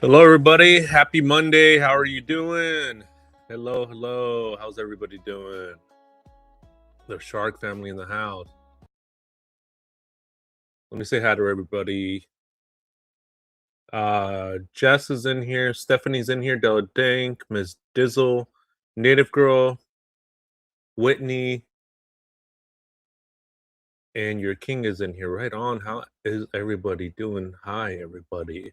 Hello, everybody. Happy Monday. How are you doing? Hello, hello. How's everybody doing? The Shark family in the house. Let me say hi to everybody. Jess is in here. Stephanie's in here. Della Dink, Miss Dizzle, Native Girl, Whitney, and your king is in here. Right on. How is everybody doing? Hi, everybody.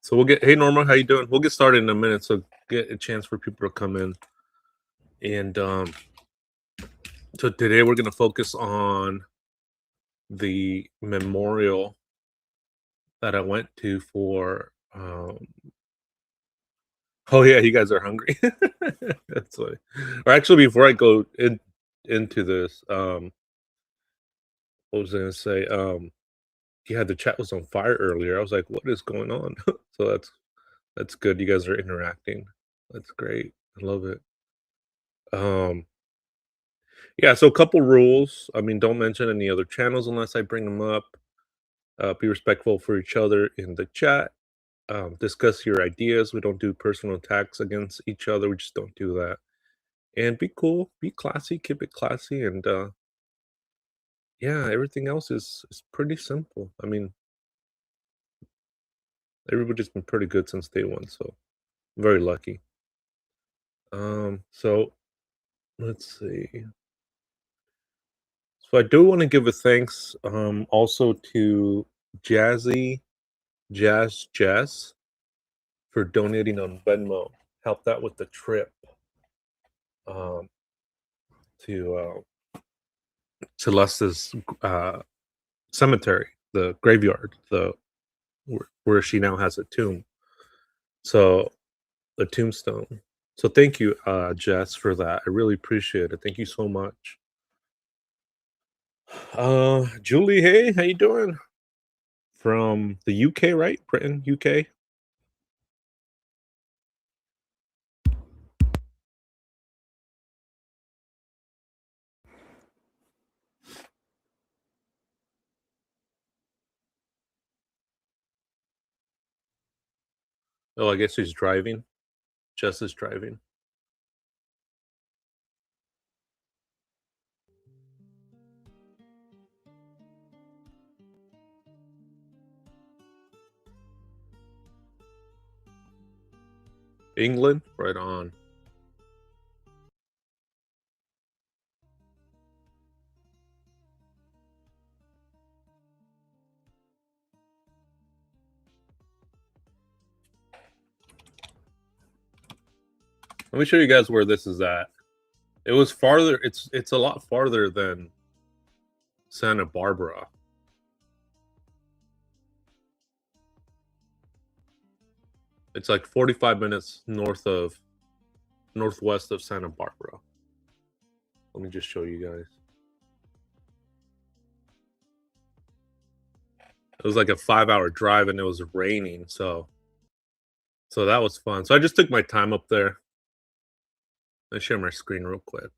So we'll get. Hey, Norma, how you doing? We'll get started in a minute. So get a chance for people to come in. And so today we're gonna focus on the memorial that I went to for. Oh yeah, you guys are hungry. That's why. Or actually, before I go into this, what was I gonna say? Yeah, the chat was on fire earlier. I was like, what is going on? So that's good. You guys are interacting. That's great. I love it. Um, yeah. So a couple rules. I mean, don't mention any other channels unless I bring them up. Be respectful for each other in the chat. Discuss your ideas. We don't do personal attacks against each other. We just don't do that. And be cool, be classy, keep it classy, and yeah, everything else is pretty simple. I mean, everybody's been pretty good since day one, so I'm very lucky. So let's see. So I do want to give a thanks also to Jazzy Jazz for donating on Venmo. Helped out with the trip um to Celeste's cemetery, the graveyard, the where she now has a tomb. So the tombstone. So thank you, Jess, for that. I really appreciate it. Thank you so much. Julie, hey, how you doing? From the UK, right? Britain, UK. Oh, I guess she's driving. Jess is driving. England, right on. Let me show you guys where this is at. It was farther. It's a lot farther than Santa Barbara. It's like 45 minutes northwest of Santa Barbara. Let me just show you guys. It was like a 5-hour drive and it was raining, so that was fun. So I just took my time up there. Let's share my screen real quick.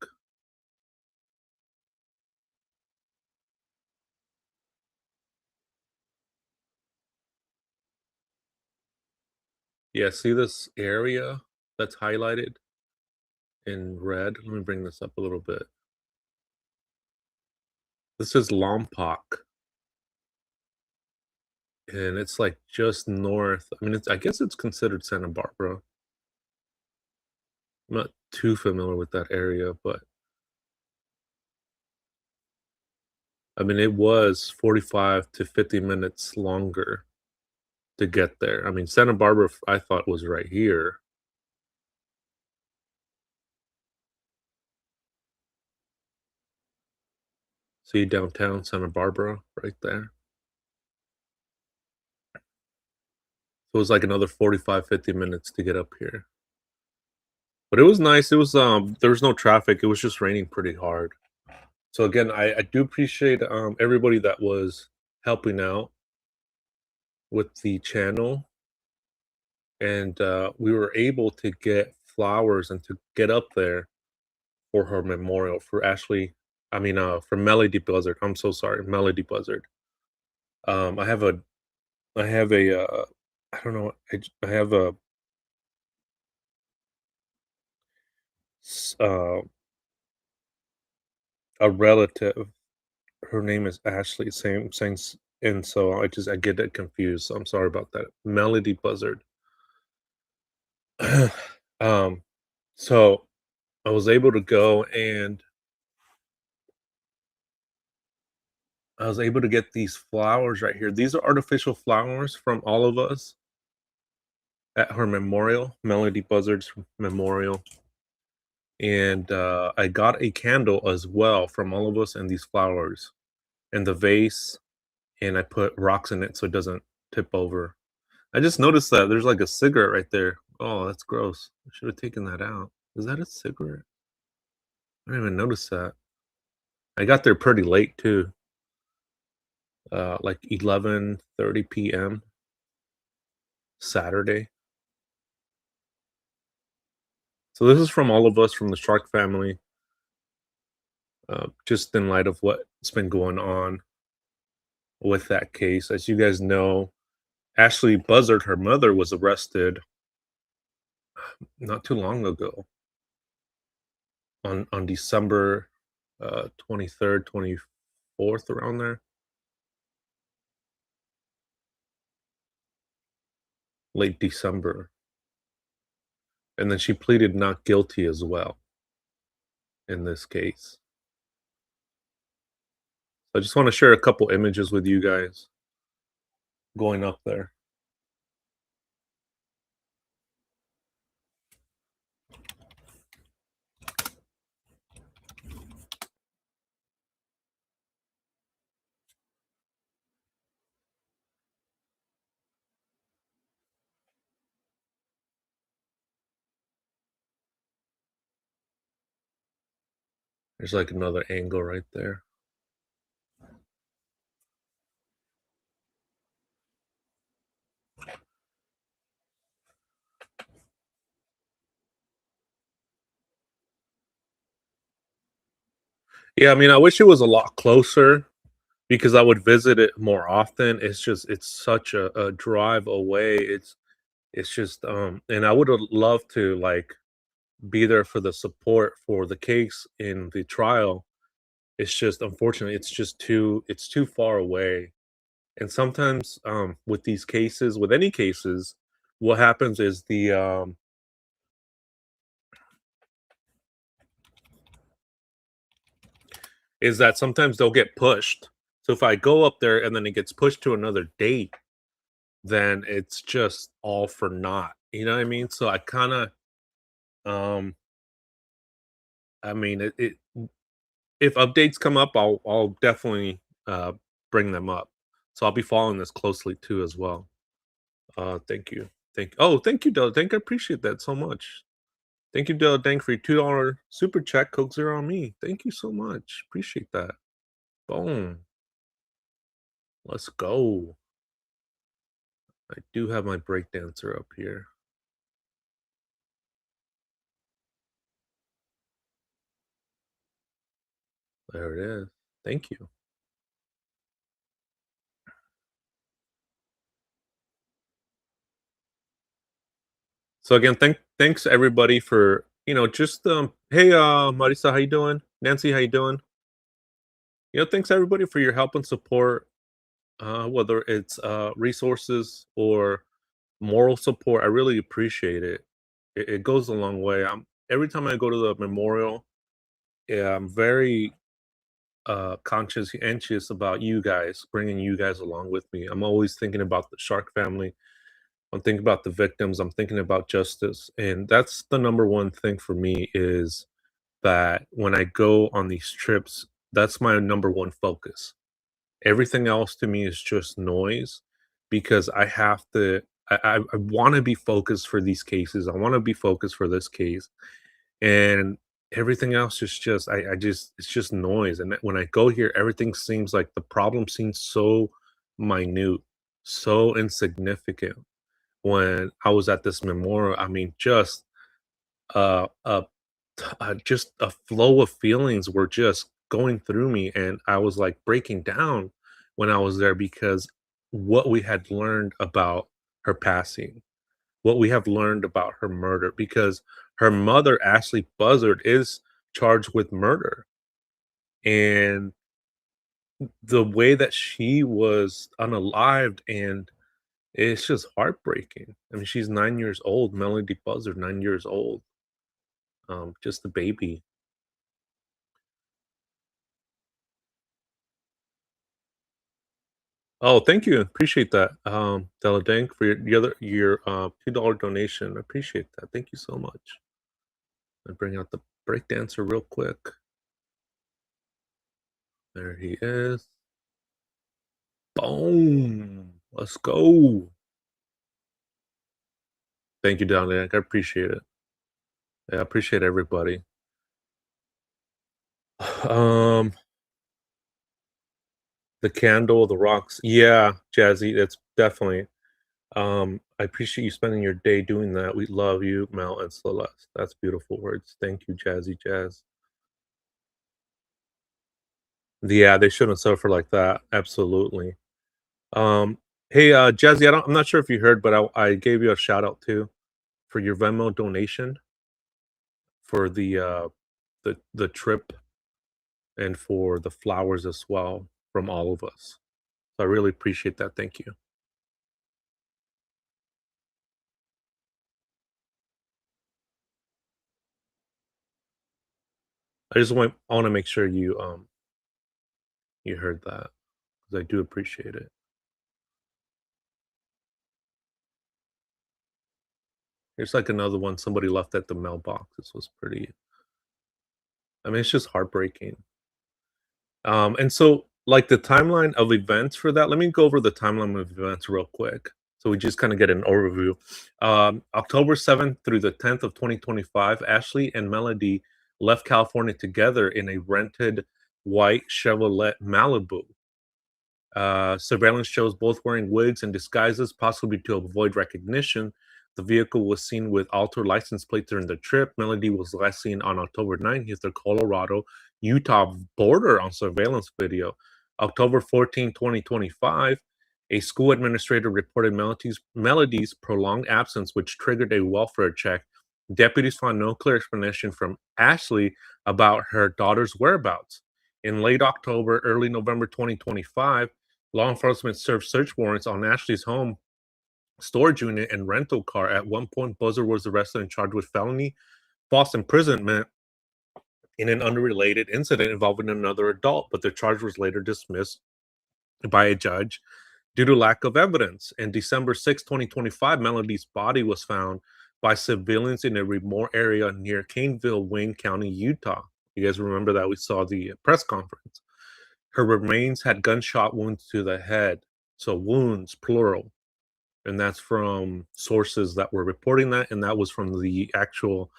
Yeah, see this area that's highlighted in red? Let me bring this up a little bit. This is Lompoc, and it's like just north. I mean, I guess it's considered Santa Barbara. I'm not too familiar with that area, but I mean, it was 45 to 50 minutes longer to get there. I mean, Santa Barbara, I thought was right here. See downtown Santa Barbara right there. So it was like another 45, 50 minutes to get up here. But it was nice. It was there was no traffic. It was just raining pretty hard. So again, I do appreciate everybody that was helping out with the channel, and we were able to get flowers and to get up there for her memorial for Ashley I mean, from Melodee Buzzard. I'm so sorry, Melodee Buzzard. Um, I have a I have a, I don't know, I have s a relative, her name is Ashley, same and so I get it confused, so I'm sorry about that. Melodee Buzzard. Um, so I was able to go and I was able to get these flowers right here. These are artificial flowers from all of us at her memorial, Melodee Buzzard's memorial, and, I got a candle as well from all of us and these flowers, and the vase, and I put rocks in it so it doesn't tip over. I just noticed that there's, like, a cigarette right there. Oh, that's gross. I should have taken that out. Is that a cigarette? I didn't even notice that. I got there pretty late too, like 11:30 PM Saturday. So this is from all of us from the Shark family, just in light of what's been going on with that case. As you guys know, Ashley Buzzard, her mother, was arrested not too long ago on December 23rd, 24th, around there, late December. And then she pleaded not guilty as well in this case. I just want to share a couple images with you guys going up there. There's like another angle right there. Yeah, I mean, I wish it was a lot closer because I would visit it more often. It's such a drive away. It's just and I would have loved to like be there for the support for the case in the trial. It's just unfortunately it's too far away. And sometimes with these cases, with any cases, what happens is that sometimes they'll get pushed. So if I go up there and then it gets pushed to another date, then it's just all for naught. You know what I mean? So I kind of um I mean it if updates come up, I'll definitely bring them up. So I'll be following this closely too as well. Thank you. Thank you, Del. Thank I appreciate that so much. Thank you, Del Dank, for your $2 super chat. Coke Zero on me. Thank you so much. Appreciate that. Boom. Let's go. I do have my breakdancer up here. There it is. Thank you. So again, thanks everybody for just hey Marisa, how you doing? Nancy, how you doing? Thanks everybody for your help and support, whether it's resources or moral support. I really appreciate it. It goes a long way. Every time I go to the memorial, yeah, I'm very conscious, anxious about you guys, bringing you guys along with me. I'm always thinking about the Shark family. I'm thinking about the victims. I'm thinking about justice, and that's the number one thing for me is that when I go on these trips, that's my number one focus. Everything else to me is just noise because I have to. I want to be focused for these cases. I want to be focused for this case, and everything else is just I just it's just noise. And when I go here, everything seems like the problem seems so minute, so insignificant. When I was at this memorial, I mean, just uh, uh, just a flow of feelings were just going through me, and I was, like, breaking down when I was there because what we had learned about her passing, what we have learned about her murder, because her mother, Ashley Buzzard, is charged with murder, and the way that she was unalived, and it's just heartbreaking. I mean, she's 9 years old, Melodee Buzzard, 9 years old, just a baby. Oh, thank you, appreciate that, Deladank, for your $2 donation, I appreciate that, thank you so much. I bring out the break dancer real quick. There he is. Boom! Let's go. Thank you, Deladank, I appreciate it. Yeah, I appreciate everybody. Um, the candle, the rocks, yeah, Jazzy, it's definitely I appreciate you spending your day doing that. We love you, Mel and Celeste. That's beautiful words. Thank you, Jazzy Jazz. Yeah, they shouldn't suffer like that. Absolutely. Um, hey, Jazzy, I'm not sure if you heard, but I gave you a shout out too for your Venmo donation for the trip and for the flowers as well from all of us. So I really appreciate that. Thank you. I want to make sure you heard that because I do appreciate it. Here's like another one somebody left at the mailbox. This was pretty, I mean, it's just heartbreaking. And so, like, the timeline of events for that, let me go over the timeline of events real quick, so we just kinda get an overview. October 7th through the 10th of 2025, Ashley and Melody left California together in a rented white Chevrolet Malibu. Surveillance shows both wearing wigs and disguises, possibly to avoid recognition. The vehicle was seen with altered license plates during the trip. Melody was last seen on October 9th near the Colorado Utah border on surveillance video. October 14, 2025, a school administrator reported Melody's prolonged absence, which triggered a welfare check. Deputies found no clear explanation from Ashley about her daughter's whereabouts. In late October, early November 2025, law enforcement served search warrants on Ashley's home, storage unit, and rental car. At one point, Buzzard was arrested and charged with felony false imprisonment in an unrelated incident involving another adult, but the charge was later dismissed by a judge due to lack of evidence. In December 6, 2025, Melody's body was found by civilians in a remote area near Caneville, Wayne County, Utah. You guys remember that we saw the press conference. Her remains had gunshot wounds to the head, so wounds plural, and that's from sources that were reporting that, and that was from the actual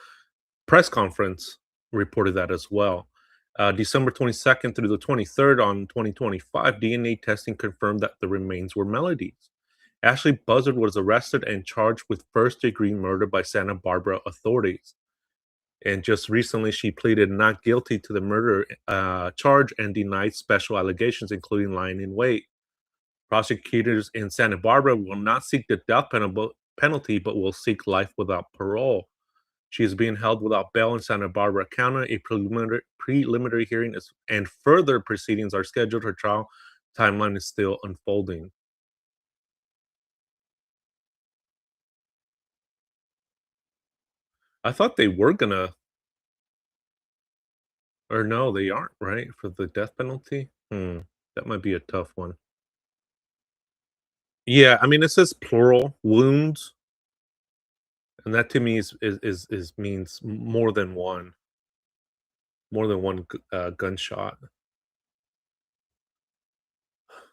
press conference reported that as well. December 22nd through the 23rd on 2025, DNA testing confirmed that the remains were Melody's. Ashley Buzzard was arrested and charged with first-degree murder by Santa Barbara authorities. And just recently, she pleaded not guilty to the murder charge and denied special allegations, including lying in wait. Prosecutors in Santa Barbara will not seek the death penalty, but will seek life without parole. She is being held without bail in Santa Barbara County. A preliminary hearing and further proceedings are scheduled. Her trial timeline is still unfolding. I thought they were gonna, or no, they aren't, right? For the death penalty? That might be a tough one. Yeah, I mean, it says plural wounds, and that to me is means more than one gunshot.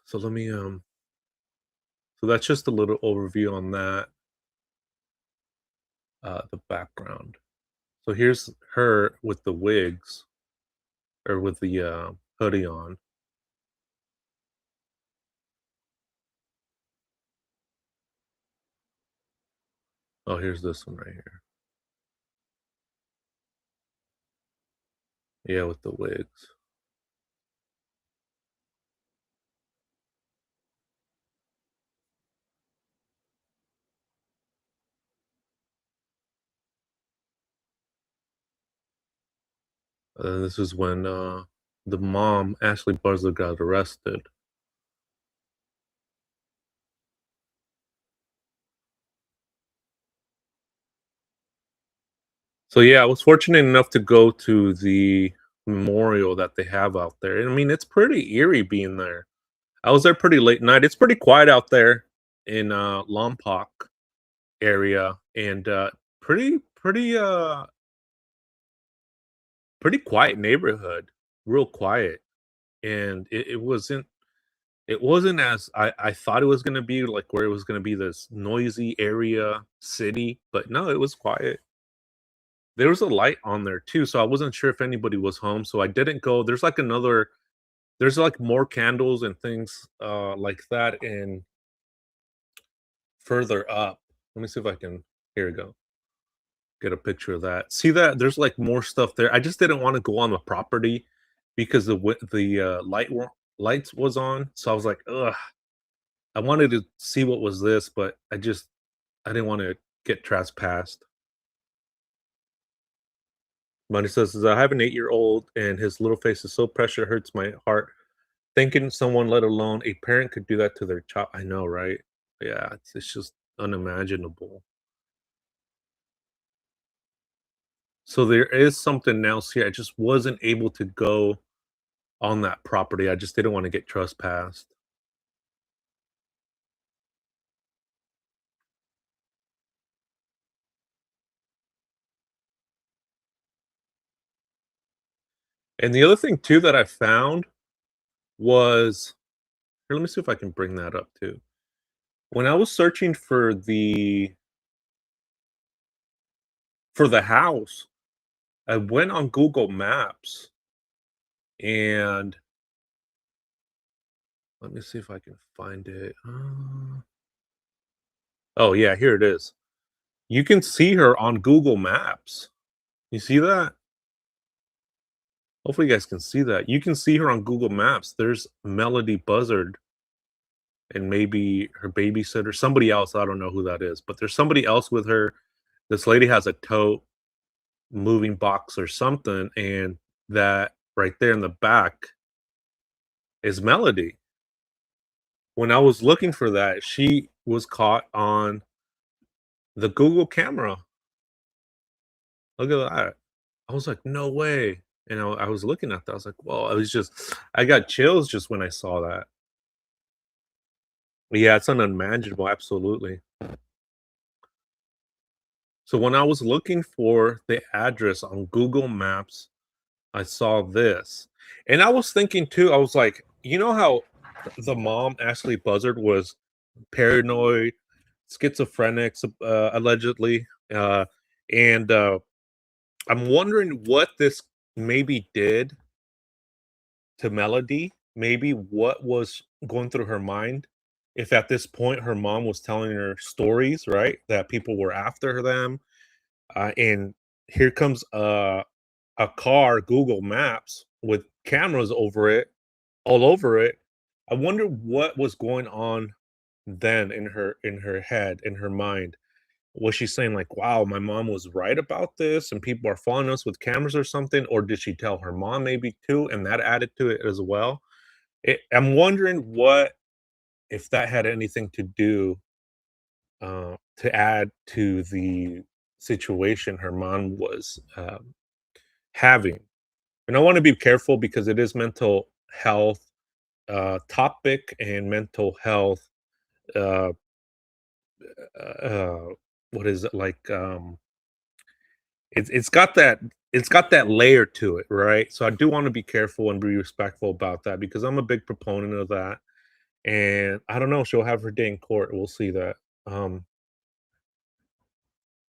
So let me so that's just a little overview on that, the background. So here's her with the wigs or with the hoodie on. Oh, here's this one right here. Yeah, with the wigs. This is when, the mom, Ashley Buzzard, got arrested. So, yeah, I was fortunate enough to go to the memorial that they have out there, and, I mean, it's pretty eerie being there. I was there pretty late night. It's pretty quiet out there in, Lompoc area, and, pretty quiet neighborhood, real quiet, and it wasn't as I thought it was gonna be, like, where it was gonna be this noisy area, city, but no, it was quiet. There was a light on there too, so I wasn't sure if anybody was home, so I didn't go. There's, like, more candles and things, like that and further up. Let me see if I can here we go, get a picture of that. See that? There's, like, more stuff there. I just didn't wanna go on the property because lights was on, so I was like, "Ugh." I wanted to see what was this, but I didn't wanna get trespassed. Money says, "I have an 8-year-old, and his little face is so precious, it hurts my heart. Thinking someone, let alone a parent, could do that to their child." I know, right? Yeah, it's just unimaginable. So there is something else here. I just wasn't able to go on that property. I just didn't wanna get trespassed. And the other thing too that I found was here, let me see if I can bring that up too. When I was searching for the house, I went on Google Maps and let me see if I can find it. Oh yeah, here it is. You can see her on Google Maps. You see that? Hopefully you guys can see that. You can see her on Google Maps. There's Melodee Buzzard and maybe her babysitter, somebody else. I don't know who that is, but there's somebody else with her. This lady has a tote moving box or something, and that right there in the back is Melody. When I was looking for that, she was caught on the Google camera. Look at that. I was like, "No way." I was looking at that, I was like, "Whoa." I got chills just when I saw that. Yeah, it's unimaginable, absolutely. So when I was looking for the address on Google Maps, I saw this. And I was thinking too, I was like, you know how the mom, Ashley Buzzard, was paranoid, schizophrenic, allegedly, and I'm wondering what this maybe did to Melody, maybe what was going through her mind. If at this point her mom was telling her stories, right, that people were after them, and here comes a car, Google Maps, with cameras over it, all over it. I wonder what was going on then in her head, in her mind. Was she saying like, "Wow, my mom was right about this, and people are following us with cameras or something," or did she tell her mom maybe too, and that added to it as well? I'm wondering what if that had anything to do, to add to the situation her mom was, having. And I wanna be careful because it is mental health, topic and mental health, uh, uh, what is it, like, it's it's got that layer to it, right? So I do wanna be careful and be respectful about that because I'm a big proponent of that, and I don't know, she'll have her day in court, we'll see that. Um,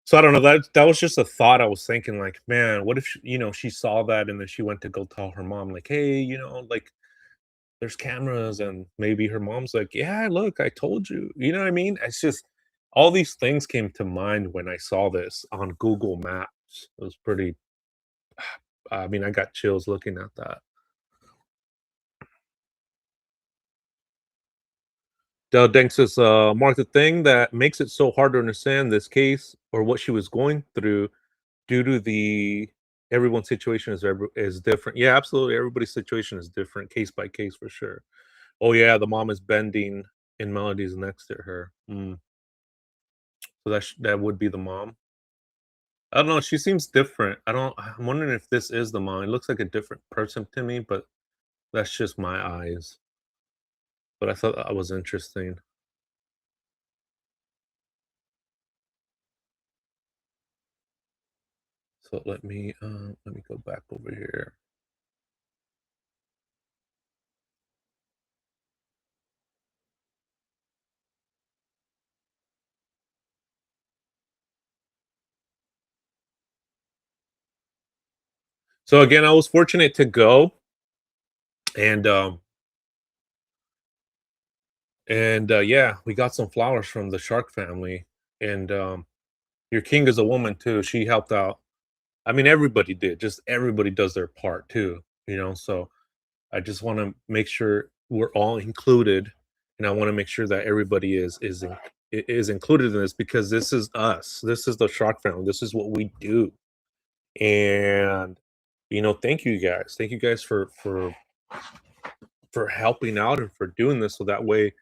so I don't know, that was just a thought I was thinking, like, "Man, what if she saw that and then she went to go tell her mom, like, 'Hey, like, there's cameras,' and maybe her mom's like, 'Yeah, look, I told you.'" You know what I mean? It's just all these things came to mind when I saw this on Google Maps. It was pretty I mean, I got chills looking at that. Dell Denk says, "Mark, the thing that makes it so hard to understand this case or what she was going through due to the everyone's situation is different. Yeah, absolutely. Everybody's situation is different, case by case for sure. Oh yeah, the mom is bending and Melody's next to her. So that would be the mom. I don't know. She seems different. I don't. I'm wondering if this is the mom. It looks like a different person to me, but that's just my eyes. But I thought that was interesting. So let me go back over here. So again, I was fortunate to go, and yeah, we got some flowers from the shark family, and your king is a woman too. She helped out. I mean, everybody did. Just everybody does their part too. So I just want to make sure we're all included, and I want to make sure that everybody is included in this because this is us. This is the shark family. This is what we do, and thank you guys. Thank you guys for helping out and for doing this, so that way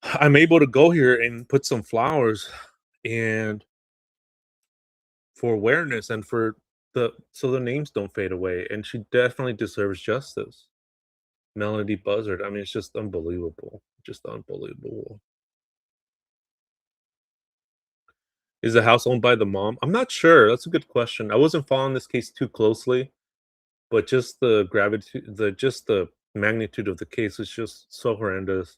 I'm able to go here and put some flowers and for awareness and for the so the names don't fade away. And she definitely deserves justice. Melodee Buzzard. I mean, it's just unbelievable. Just unbelievable. Is the house owned by the mom? I'm not sure. That's a good question. I wasn't following this case too closely, but just the gravity, the magnitude of the case is just so horrendous.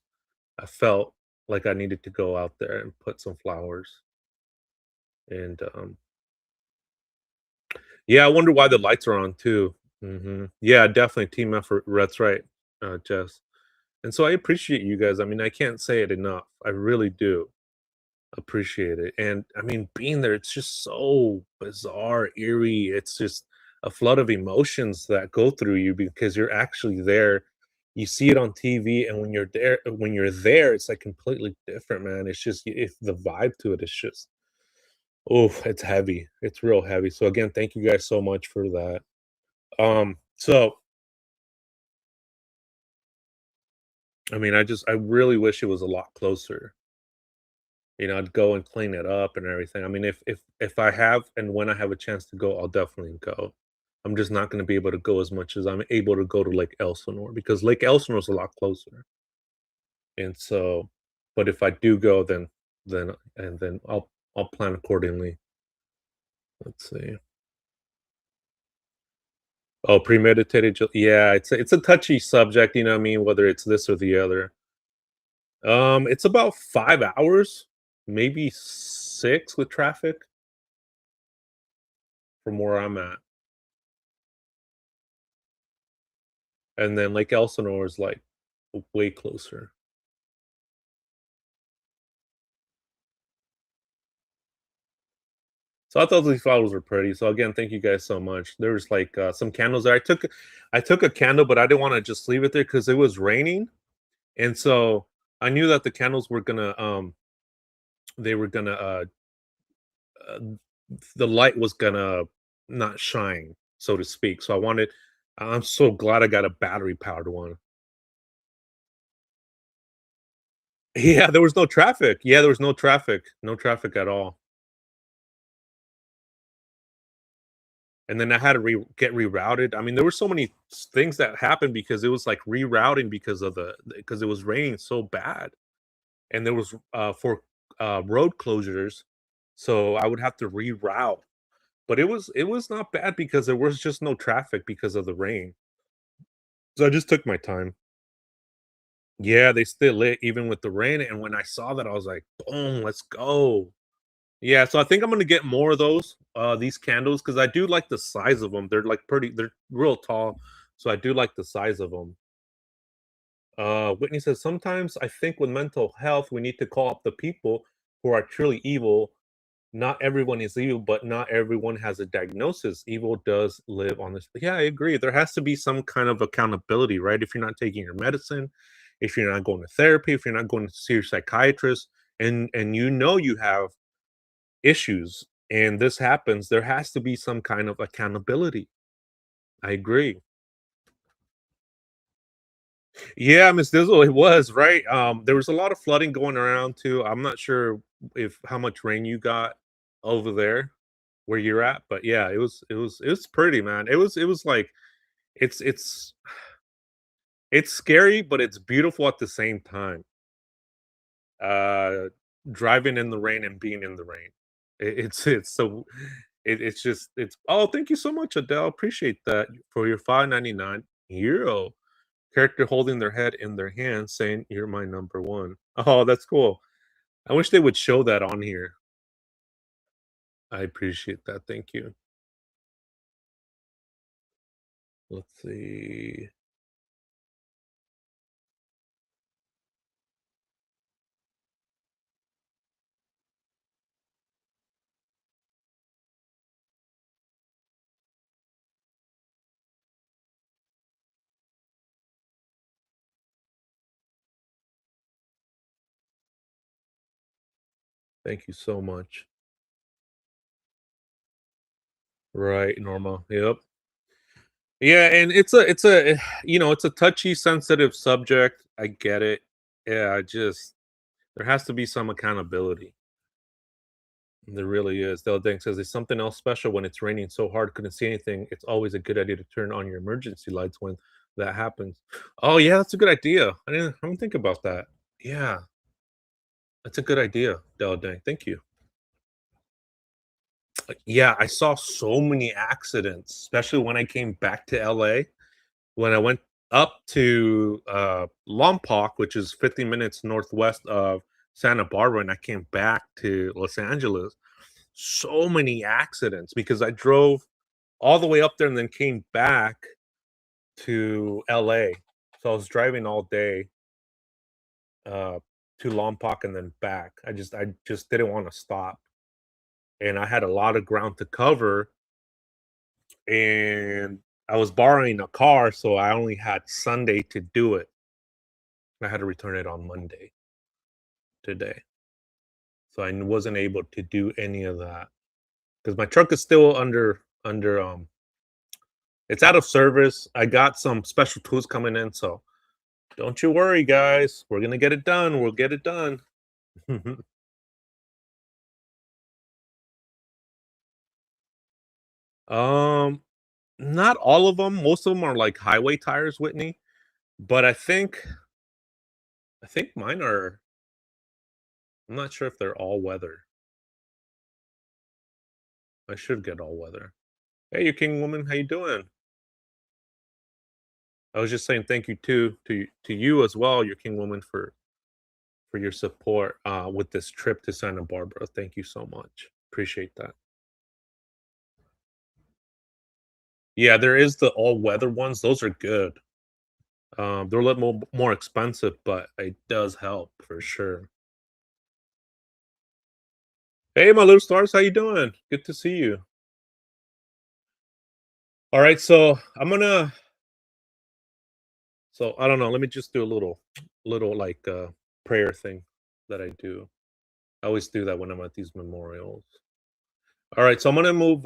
I felt like I needed to go out there and put some flowers. And yeah, I wonder why the lights are on too. Yeah, definitely team effort. That's right, Jess. And so I appreciate you guys. I mean, I can't say it enough. I really do appreciate it. And I mean, being there, it's just so bizarre, eerie. It's just a flood of emotions that go through you because you're actually there. You see it on TV, and when you're there, it's like completely different, man. It's just if the vibe to it is just oh, it's heavy. It's real heavy. So again, thank you guys so much for that. So I mean, I really wish it was a lot closer. I'd go and clean it up and everything. I mean, if I have and when I have a chance to go, I'll definitely go. I'm just not going to be able to go as much as I'm able to go to Lake Elsinore because Lake Elsinore is a lot closer. And so, but if I do go, then I'll plan accordingly. Let's see. Oh, premeditated. Yeah, it's a touchy subject. You know what I mean? Whether it's this or the other. It's about 5 hours, maybe six with traffic from where I'm at. And then Lake Elsinore is, like, way closer. So I thought these flowers were pretty. So again, thank you guys so much. There's, like, some candles there. I took a candle, but I didn't wanna just leave it there because it was raining, and so I knew that the candles were gonna, they were gonna, uh the light was gonna not shine, so to speak. I'm so glad I got a battery powered one. Yeah, there was no traffic. Yeah, there was no traffic. No traffic at all. And then I had to get rerouted. I mean, there were so many things that happened because it was like rerouting because it was raining so bad, and there was for road closures, so I would have to reroute. But it was not bad because there was just no traffic because of the rain. So I just took my time. Yeah, they still lit even with the rain, and when I saw that, I was like, "Boom, let's go." Yeah, so I think I'm gonna get more of these candles, because I do like the size of them. They're real tall, so I do like the size of them. Whitney says, "Sometimes I think with mental health, we need to call up the people who are truly evil. Not everyone is evil, but not everyone has a diagnosis. Evil does live on this." Yeah, I agree. There has to be some kind of accountability, right? If you're not taking your medicine, if you're not going to therapy, if you're not going to see your psychiatrist, and you have issues and this happens, there has to be some kind of accountability. I agree. Yeah, Miss Dizzle, it was, right? There was a lot of flooding going around too. I'm not sure if how much rain you got over there where you're at, but yeah, it was pretty, man. It was like it's it's scary, but it's beautiful at the same time. Uh Driving in the rain and being in the rain. It's so it's just it's oh, thank you so much, Adele. Appreciate that for your 5.99 euro. Character holding their head in their hands saying, "You're my number one." Oh, that's cool. I wish they would show that on here. I appreciate that. Thank you. Let's see. Thank you so much. Right, Norma. Yep. Yeah, and it's a it's a touchy, sensitive subject. I get it. Yeah, I just there has to be some accountability. There really is. Dell Dang says there's something else special when it's raining so hard, couldn't see anything. It's always a good idea to turn on your emergency lights when that happens. Oh yeah, that's a good idea. I didn't think about that. Yeah, that's a good idea, Dell Dang. Thank you. Yeah, I saw so many accidents, especially when I came back to LA. When I went up to Lompoc, which is 50 minutes northwest of Santa Barbara, and I came back to Los Angeles, so many accidents because I drove all the way up there and then came back to LA. So I was driving all day uh, to Lompoc and then back. I just didn't want to stop, and I had a lot of ground to cover, and I was borrowing a car, so I only had Sunday to do it. I had to return it on Monday today, so I wasn't able to do any of that because my truck is still under. It's out of service. I got some special tools coming in, so don't you worry, guys. We're gonna get it done. We'll get it done. um, Not all of them. Most of them are like highway tires, Whitney. But I think mine are. I'm not sure if they're all weather. I should get all weather. Hey, you king woman, how you doing? I was just saying thank you to you as well, your king woman, for your support with this trip to Santa Barbara. Thank you so much. Appreciate that. Yeah, there is the all weather ones. Those are good. They're a little more expensive, but it does help for sure. Hey, my little stars, how you doing? Good to see you. All right, so so I don't know. Let me just do a little like prayer thing that I do. I always do that when I'm at these memorials. All right, so I'm gonna move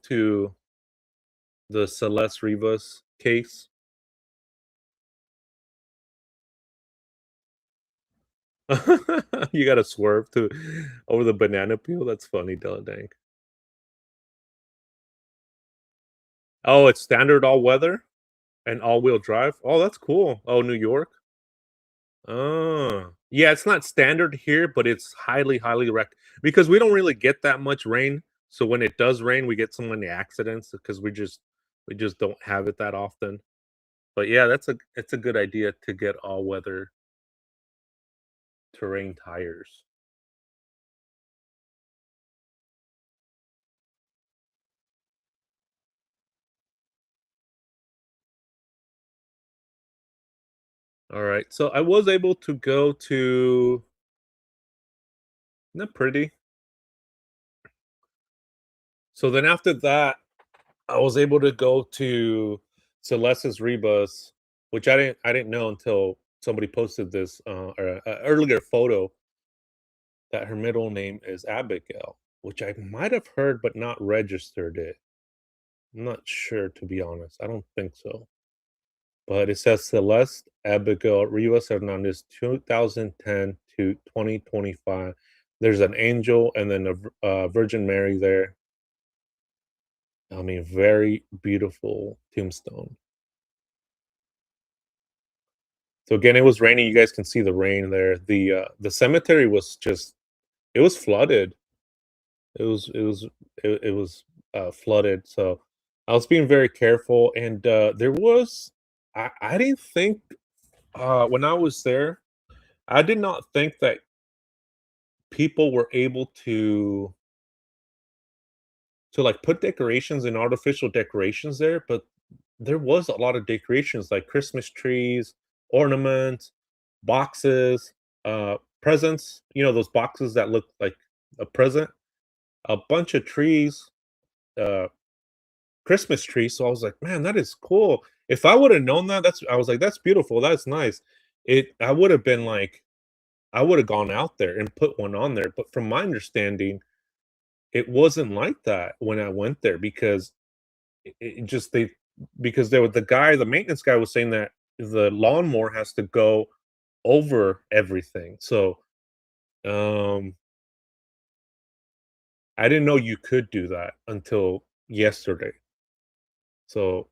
to the Celeste Rivas case. You gotta swerve to over the banana peel. That's funny, Dylan. Oh, it's standard all weather and all-wheel drive? Oh, that's cool. Oh, New York? Oh. Yeah, it's not standard here, but it's highly, highly because we don't really get that much rain. So when it does rain, we get so many accidents because we just don't have it that often. But yeah, it's a good idea to get all-weather terrain tires. All right. So I was able to go to not pretty. So then after that, I was able to go to Celeste's Rebus, which I didn't know until somebody posted this or a earlier photo that her middle name is Abigail. which I might have heard but not registered it. I'm not sure, to be honest. I don't think so. But it says Celeste Abigail Rivas Hernandez, 2010 to 2025. There's an angel and then a Virgin Mary there. I mean, very beautiful tombstone. So again, it was raining. You guys can see the rain there. The cemetery was just it was flooded. It was flooded. So I was being very careful, and there was I didn't think when I was there, I did not think that people were able to like put decorations and artificial decorations there, but there was a lot of decorations like Christmas trees, ornaments, boxes, presents, those boxes that look like a present, a bunch of trees, uh, Christmas trees. So I was like, man, that is cool. If I would have known that, I was like, that's beautiful. That's nice. I would have been like, I would have gone out there and put one on there. But from my understanding, it wasn't like that when I went there because it just they because there was the maintenance guy was saying that the lawnmower has to go over everything. So, um, I didn't know you could do that until yesterday. So,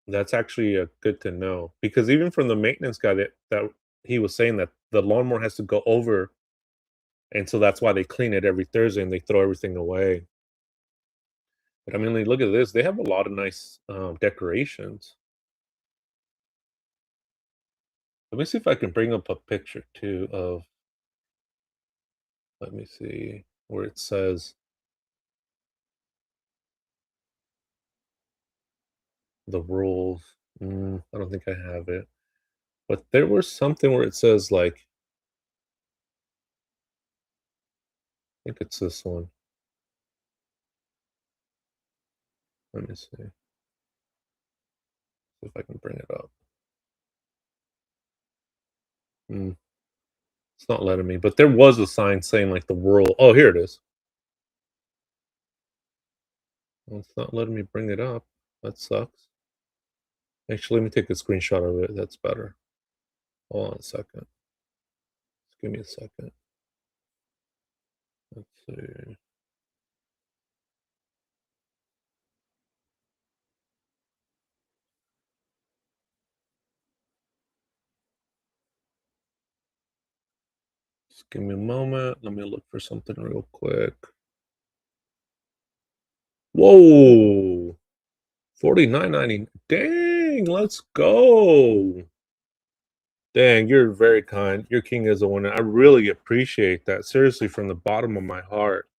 that's actually, good to know because even from the maintenance guy that he was saying that the lawnmower has to go over, and so that's why they clean it every Thursday and they throw everything away. But I mean, like, look at this. They have a lot of nice, decorations. Let me see if I can bring up a picture too of let me see where it says the rules. I don't think I have it. But there was something where it says like I think it's this one. Let me see if I can bring it up. Mm, it's not letting me, but there was a sign saying like the rule. Oh, here it is. Well, it's not letting me bring it up. That sucks. Actually, let me take a screenshot of it. That's better. Hold on a second. Just give me a second. Let's see. Just give me a moment. Let me look for something real quick. Whoa! 49.90. Dang, let's go. Dang, you're very kind. Your king is a winner. I really appreciate that. Seriously, from the bottom of my heart.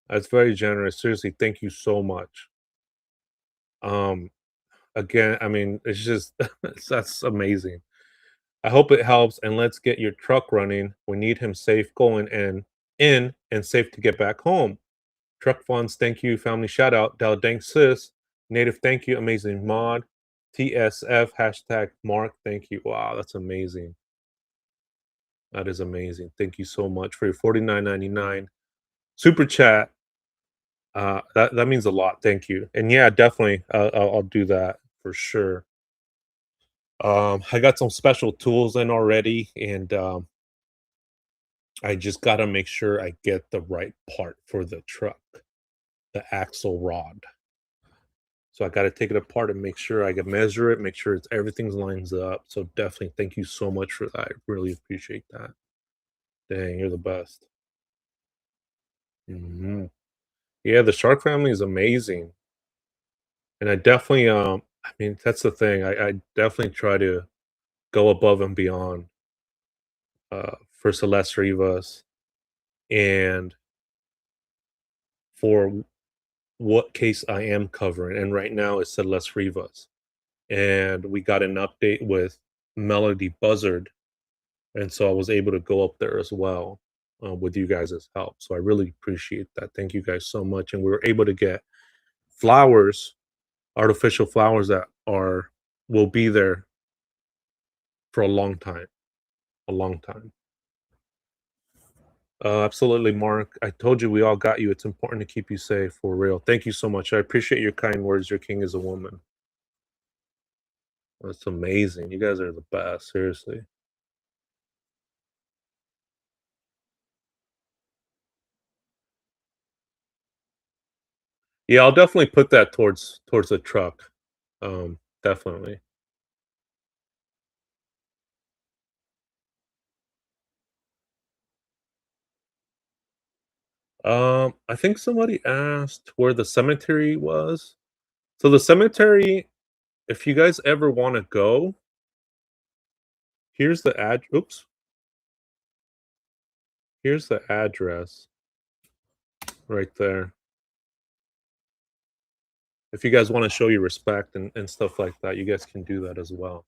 That's very generous. Seriously, thank you so much. Um, again, I mean, it's just that's amazing. I hope it helps and let's get your truck running. We need him safe going and in and safe to get back home. Truck funds, thank you. Family shout out. Dal Dank Sis. Native, thank you. Amazing mod. TSF hashtag Mark. Thank you. Wow, that's amazing. That is amazing. Thank you so much for your 49.99 super chat. That means a lot. Thank you. And yeah, definitely, I'll do that for sure. I got some special tools in already, and I just gotta make sure I get the right part for the truck, the axle rod. So I gotta take it apart and make sure I can measure it, make sure it's everything's lines up. So definitely thank you so much for that. I really appreciate that. Dang, you're the best. Yeah, the shark family is amazing. And I definitely I mean that's the thing. I definitely try to go above and beyond for Celeste Rivas and for what case I am covering. And right now it's Celeste Rivas. And we got an update with Melodee Buzzard. And so I was able to go up there as well with you guys' help. So I really appreciate that. Thank you guys so much. And we were able to get flowers, artificial flowers that are will be there for a long time. A long time. Absolutely, Mark. I told you we all got you. It's important to keep you safe for real. Thank you so much. I appreciate your kind words. Your king is a woman. That's amazing. You guys are the best. Seriously. Yeah, I'll definitely put that towards the truck. Definitely. I think somebody asked where the cemetery was. So the cemetery, if you guys ever want to go, here's the ad. Oops, here's the address right there. If you guys want to show your respect and stuff like that, you guys can do that as well.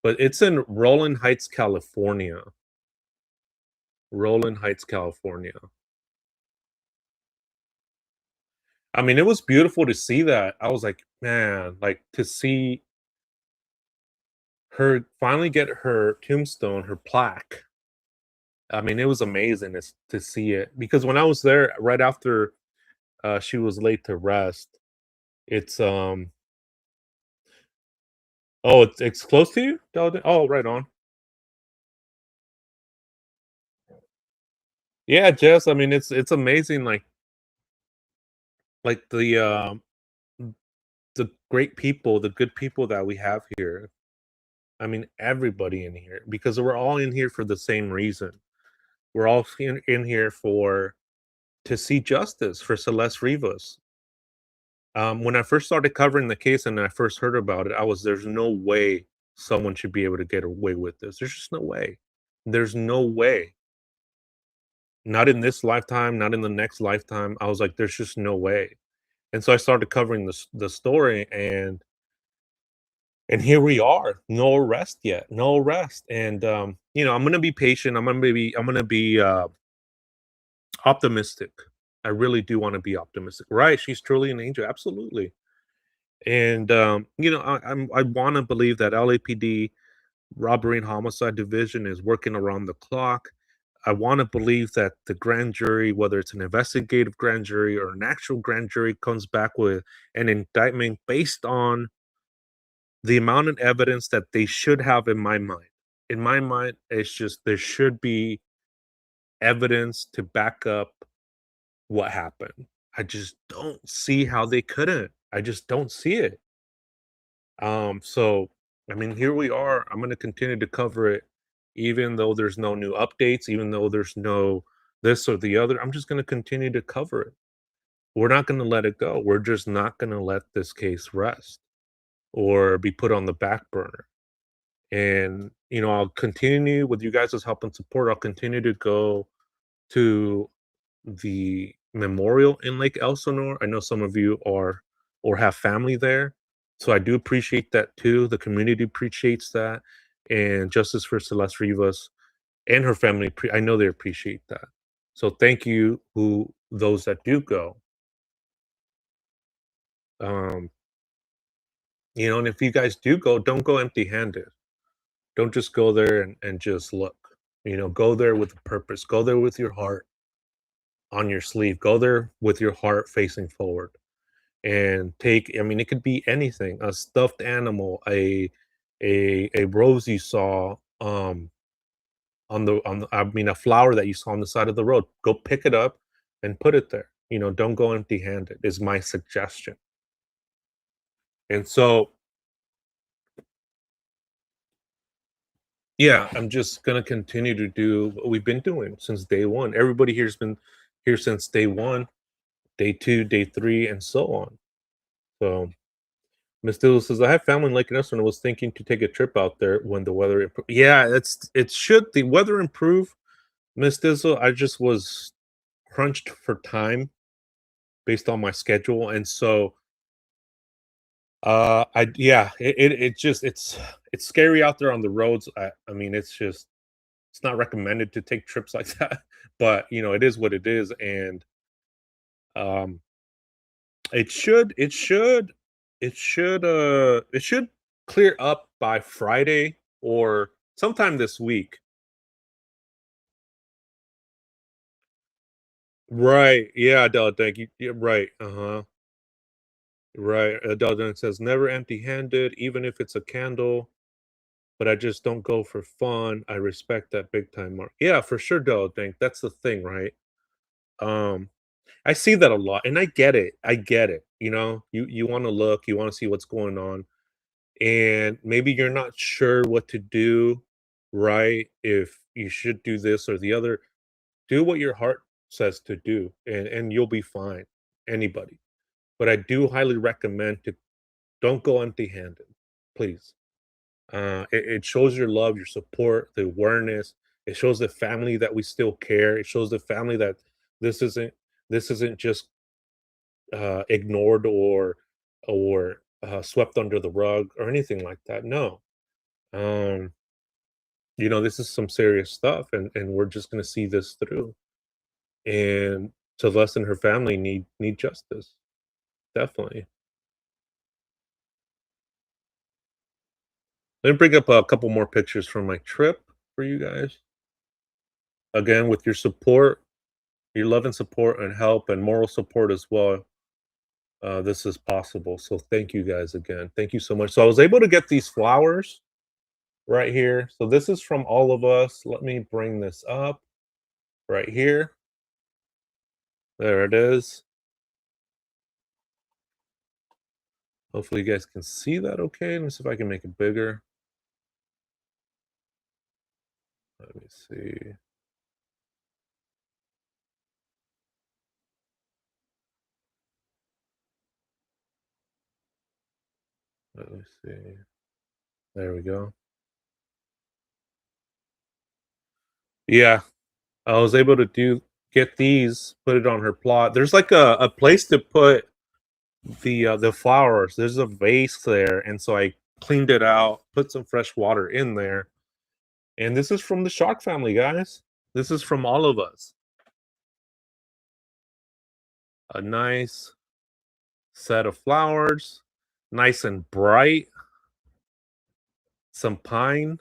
But it's in Roland Heights, California. Roland Heights, California. I mean, it was beautiful to see that. I was like, man, like to see her finally get her tombstone, her plaque. I mean, it was amazing to see it because when I was there right after she was laid to rest, it's oh, it's close to you? Oh, right on. Yeah, Jess. I mean, it's amazing. Like the great people, the good people that we have here. I mean, everybody in here because we're all in here for the same reason. We're all in here for to see justice for Celeste Rivas. When I first started covering the case and I first heard about it, I was there's no way someone should be able to get away with this. There's just no way. There's no way. Not in this lifetime, not in the next lifetime. I was like, there's just no way. And so I started covering the story, and here we are. No arrest yet. No arrest. And I'm gonna be patient. I'm gonna be optimistic. I really do want to be optimistic. Right? She's truly an angel. Absolutely. And I want to believe that LAPD robbery and homicide division is working around the clock. I want to believe that the grand jury, whether it's an investigative grand jury or an actual grand jury, comes back with an indictment based on the amount of evidence that they should have in my mind. In my mind, it's just there should be evidence to back up what happened. I just don't see how they couldn't. I just don't see it. So I mean, here we are. I'm gonna continue to cover it, even though there's no new updates, even though there's no this or the other. I'm just gonna continue to cover it. We're not gonna let it go. We're just not gonna let this case rest or be put on the back burner. And I'll continue with you guys' help and support. I'll continue to go to the memorial in Lake Elsinore. I know some of you are or have family there, so I do appreciate that too. The community appreciates that, and justice for Celeste Rivas and her family. I know they appreciate that. So thank you, who those that do go. Um, and if you guys do go, don't go empty-handed. Don't just go there and just look. Go there with a purpose. Go there with your heart on your sleeve. Go there with your heart facing forward and take, I mean, it could be anything, a stuffed animal, a rose you saw on the I mean a flower that you saw on the side of the road. Go pick it up and put it there. Don't go empty handed is my suggestion. And so yeah, I'm just gonna continue to do what we've been doing since day one. Everybody here's been here since day one, day two, day three, and so on. So Miss Dill says, "I have family in Lake Ness and I was thinking to take a trip out there when the weather Yeah, it should the weather improve, Miss Dizzle. I just was crunched for time based on my schedule, and so I yeah, it just it's scary out there on the roads. I mean, it's not recommended to take trips like that, but it is what it is, and um, it should clear up by Friday or sometime this week. Right, yeah, Adele, thank you. Yeah, right, right. Adele Dunk says, "Never empty-handed, even if it's a candle, but I just don't go for fun. I respect that big time mark." Yeah, for sure, Adele Dunk. That's the thing, right? Um, I see that a lot, and I get it. I get it. You want to look, you want to see what's going on, and maybe you're not sure what to do, right? If you should do this or the other, do what your heart says to do, and you'll be fine. Anybody, but I do highly recommend to don't go empty-handed, please. It shows your love, your support, the awareness. It shows the family that we still care. It shows the family that this isn't this isn't just ignored or swept under the rug or anything like that. No, um, this is some serious stuff, and we're just gonna see this through. And Celeste and her family need justice, definitely. Let me bring up a couple more pictures from my trip for you guys. Again, with your support, your love and support and help and moral support as well, this is possible. So thank you guys again. Thank you so much. So I was able to get these flowers right here. So this is from all of us. Let me bring this up right here. There it is. Hopefully you guys can see that okay. Let me see if I can make it bigger. Let me see. Let me see. There we go. Yeah, I was able to get these, put it on her plot. There's like a place to put the flowers. There's a vase there, and so I cleaned it out, put some fresh water in there, and this is from the shark family, guys. This is from all of us. A nice set of flowers, nice and bright, some pine,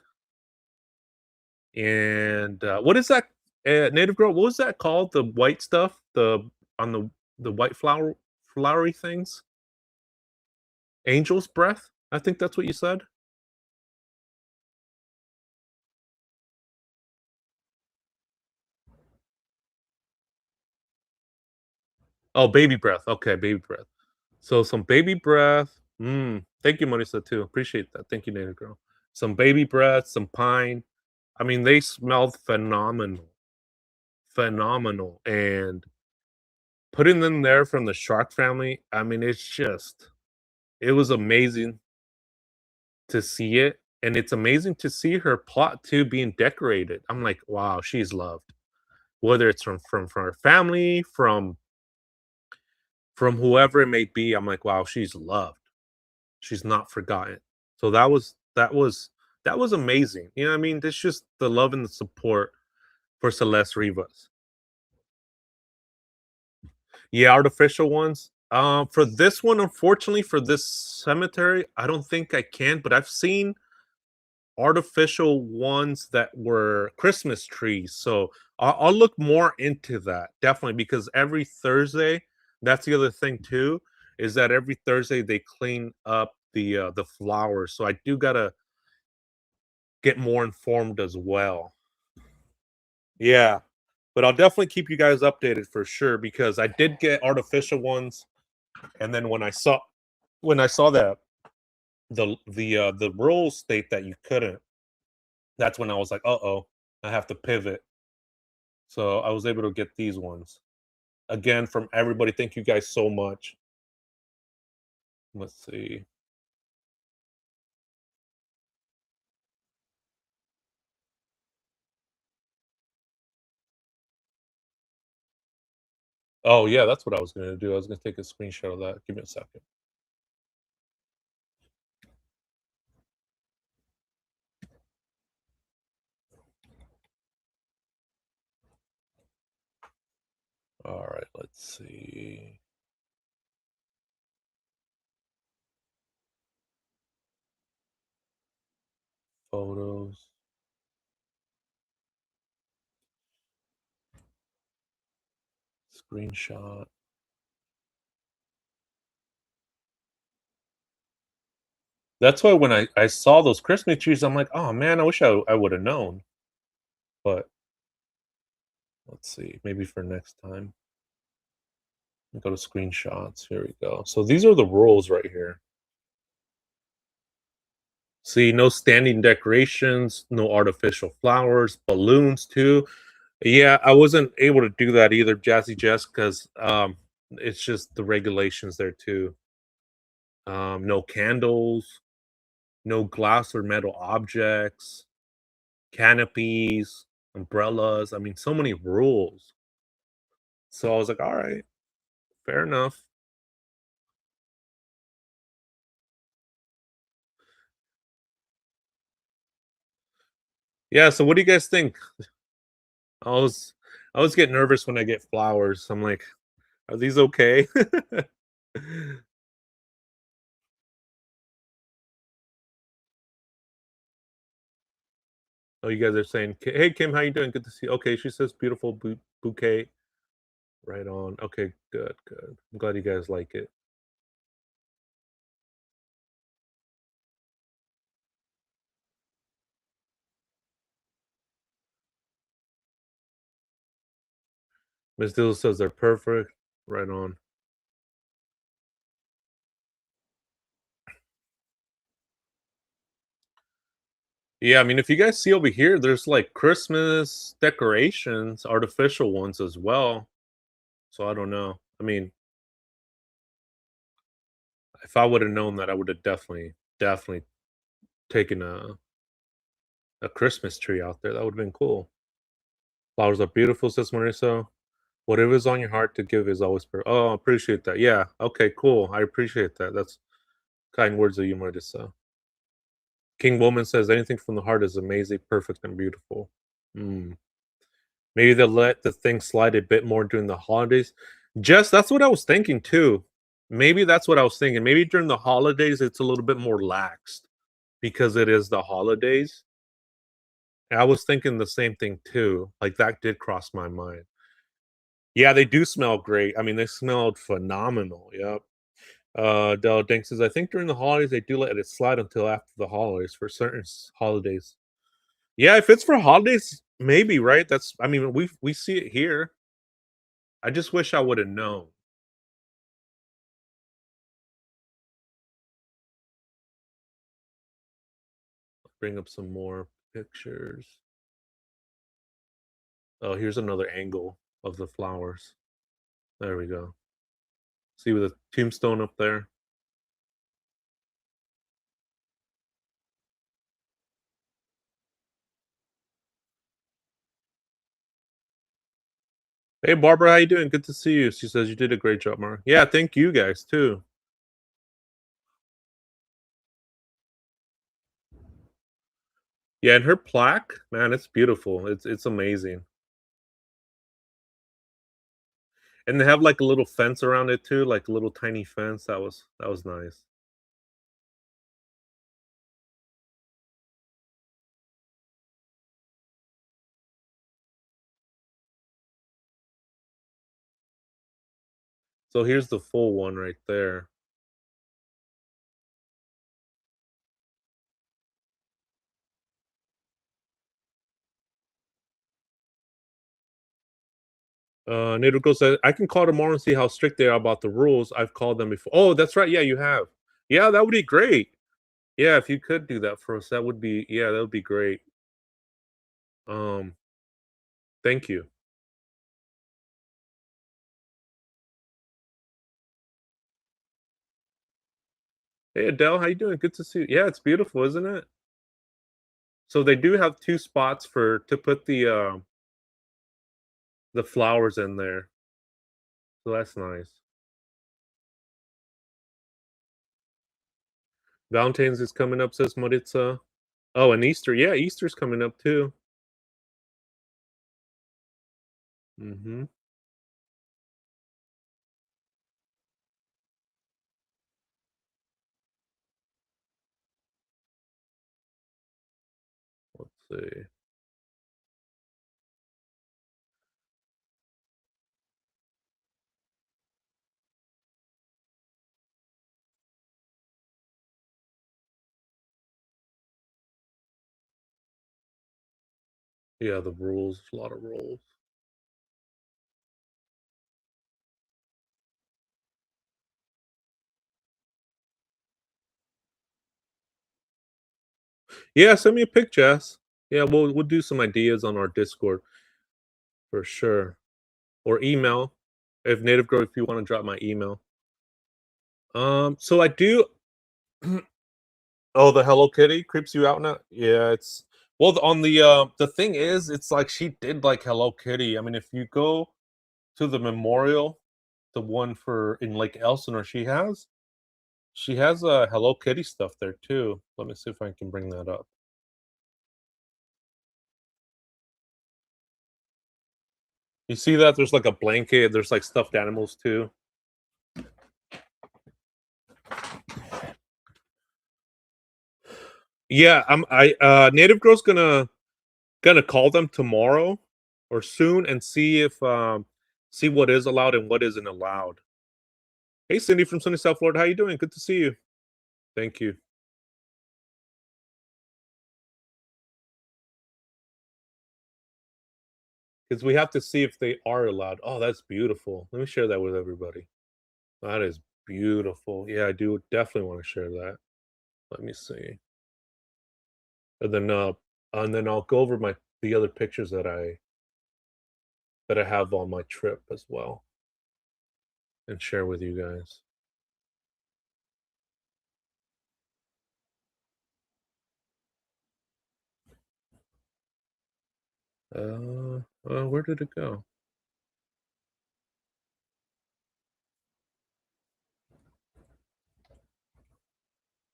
and what is that? Native girl, what was that called? The white stuff, on the white flowery things. Angel's breath. I think that's what you said. Oh, baby breath. Okay, baby breath. So some baby breath. Thank you, Marisa, too. Appreciate that. Thank you, Native Girl. Some baby breath, some pine. I mean, they smelled phenomenal. Phenomenal. And putting them there from the shark family, I mean, it was amazing to see it. And it's amazing to see her plot too being decorated. I'm like, wow, she's loved. Whether it's from her family, from whoever it may be, I'm like, wow, she's loved. She's not forgotten. So that was amazing. You know what I mean? It's just the love and the support for Celeste Rivas. Yeah, artificial ones. For this one, unfortunately, for this cemetery, I don't think I can, but I've seen artificial ones that were Christmas trees. So I'll look more into that, definitely, because every Thursday, that's the other thing too, is that every Thursday they clean up the flowers. So I do gotta get more informed as well. Yeah, but I'll definitely keep you guys updated for sure because I did get artificial ones, and then when I saw that the rules state that you couldn't, that's when I was like, "Uh-oh, I have to pivot." So I was able to get these ones. Again, from everybody, thank you guys so much. Let's see. Oh yeah, that's what I was gonna do. I was gonna take a screenshot of that. Give me a second. All right, let's see. Photos. Screenshot. That's why when I saw those Christmas trees, I'm like, "Oh, man, I wish I would've known." But let's see, maybe for next time. Go to screenshots. Here we go. So these are the rules right here. See, no standing decorations, no artificial flowers, balloons too. Yeah, I wasn't able to do that either, Jazzy Jess, because it's just the regulations there too. No candles, no glass or metal objects, canopies, umbrellas. I mean, so many rules. So I was like, all right, fair enough. Yeah. So what do you guys think? I was I always get nervous when I get flowers. I'm like, are these okay? Oh, you guys are saying, "Hey, Kim, how you doing? Good to see you." Okay, she says, "Beautiful bouquet." Right on. Okay, good, good. I'm glad you guys like it. Miss Dill says they're perfect. Right on. Yeah, I mean, if you guys see over here, there's like Christmas decorations, artificial ones as well. So I don't know. I mean, if I would have known that, I would have definitely taken a Christmas tree out there. That would have been cool. Flowers are beautiful, says Marissa. Whatever is on your heart to give is always oh, I appreciate that. Yeah. Okay, cool. I appreciate that. That's kind words of you, Marissa. King Woman says anything from the heart is amazing, perfect, and beautiful. Mm. Maybe they'll let the thing slide a bit more during the holidays. Just that's what I was thinking too. Maybe that's what I was thinking. Maybe during the holidays it's a little bit more laxed because it is the holidays. And I was thinking the same thing too. Like that did cross my mind. Yeah, they do smell great. I mean, they smelled phenomenal. Yep. Dell Dink says, I think during the holidays they do let it slide until after the holidays for certain holidays. Yeah, if it's for holidays, maybe, right? That's I mean, we see it here. I just wish I would have known. Bring up some more pictures. Oh, here's another angle of the flowers. There we go. See with the tombstone up there. Hey Barbara, how you doing? Good to see you. She says you did a great job, Mark. Yeah, thank you guys too. Yeah, and her plaque, man, it's beautiful. It's amazing. And they have like a little fence around it too, like a little tiny fence. That was nice. So here's the full one right there. Nader Girl said, I can call tomorrow and see how strict they are about the rules. I've called them before. Oh, that's right. Yeah, you have. Yeah, that would be great. Yeah, if you could do that for us, that would be yeah, that would be great. Um, thank you. Hey Adele, how you doing? Good to see you. Yeah, it's beautiful, isn't it? So they do have two spots for to put the flowers in there. So that's nice. Valentine's is coming up, says Maritza. Oh, and Easter. Yeah, Easter's coming up too. Hmm. Let's see. Yeah, the rules, a lot of rules. Yeah, send me a pic, Jess. Yeah, we'll do some ideas on our Discord for sure, or email. If Native Girl, if you wanna drop my email. So I do Oh, the Hello Kitty creeps you out now? Yeah, it's well, the thing is, it's like she did like Hello Kitty. I mean, if you go to the memorial, the one for in Lake Elsinore, she has, Hello Kitty stuff there too. Let me see if I can bring that up. You see that? There's like a blanket, there's like stuffed animals too. Yeah, Native Girl's gonna call them tomorrow or soon and see if see what is allowed and what isn't allowed. Hey Cindy from sunny South Florida, how you doing? Good to see you. Thank you. Because we have to see if they are allowed. Oh, that's beautiful. Let me share that with everybody. That is beautiful. Yeah, I do definitely want to share that. Let me see. And then I'll go over the other pictures that I have on my trip as well and share with you guys. Where did it go?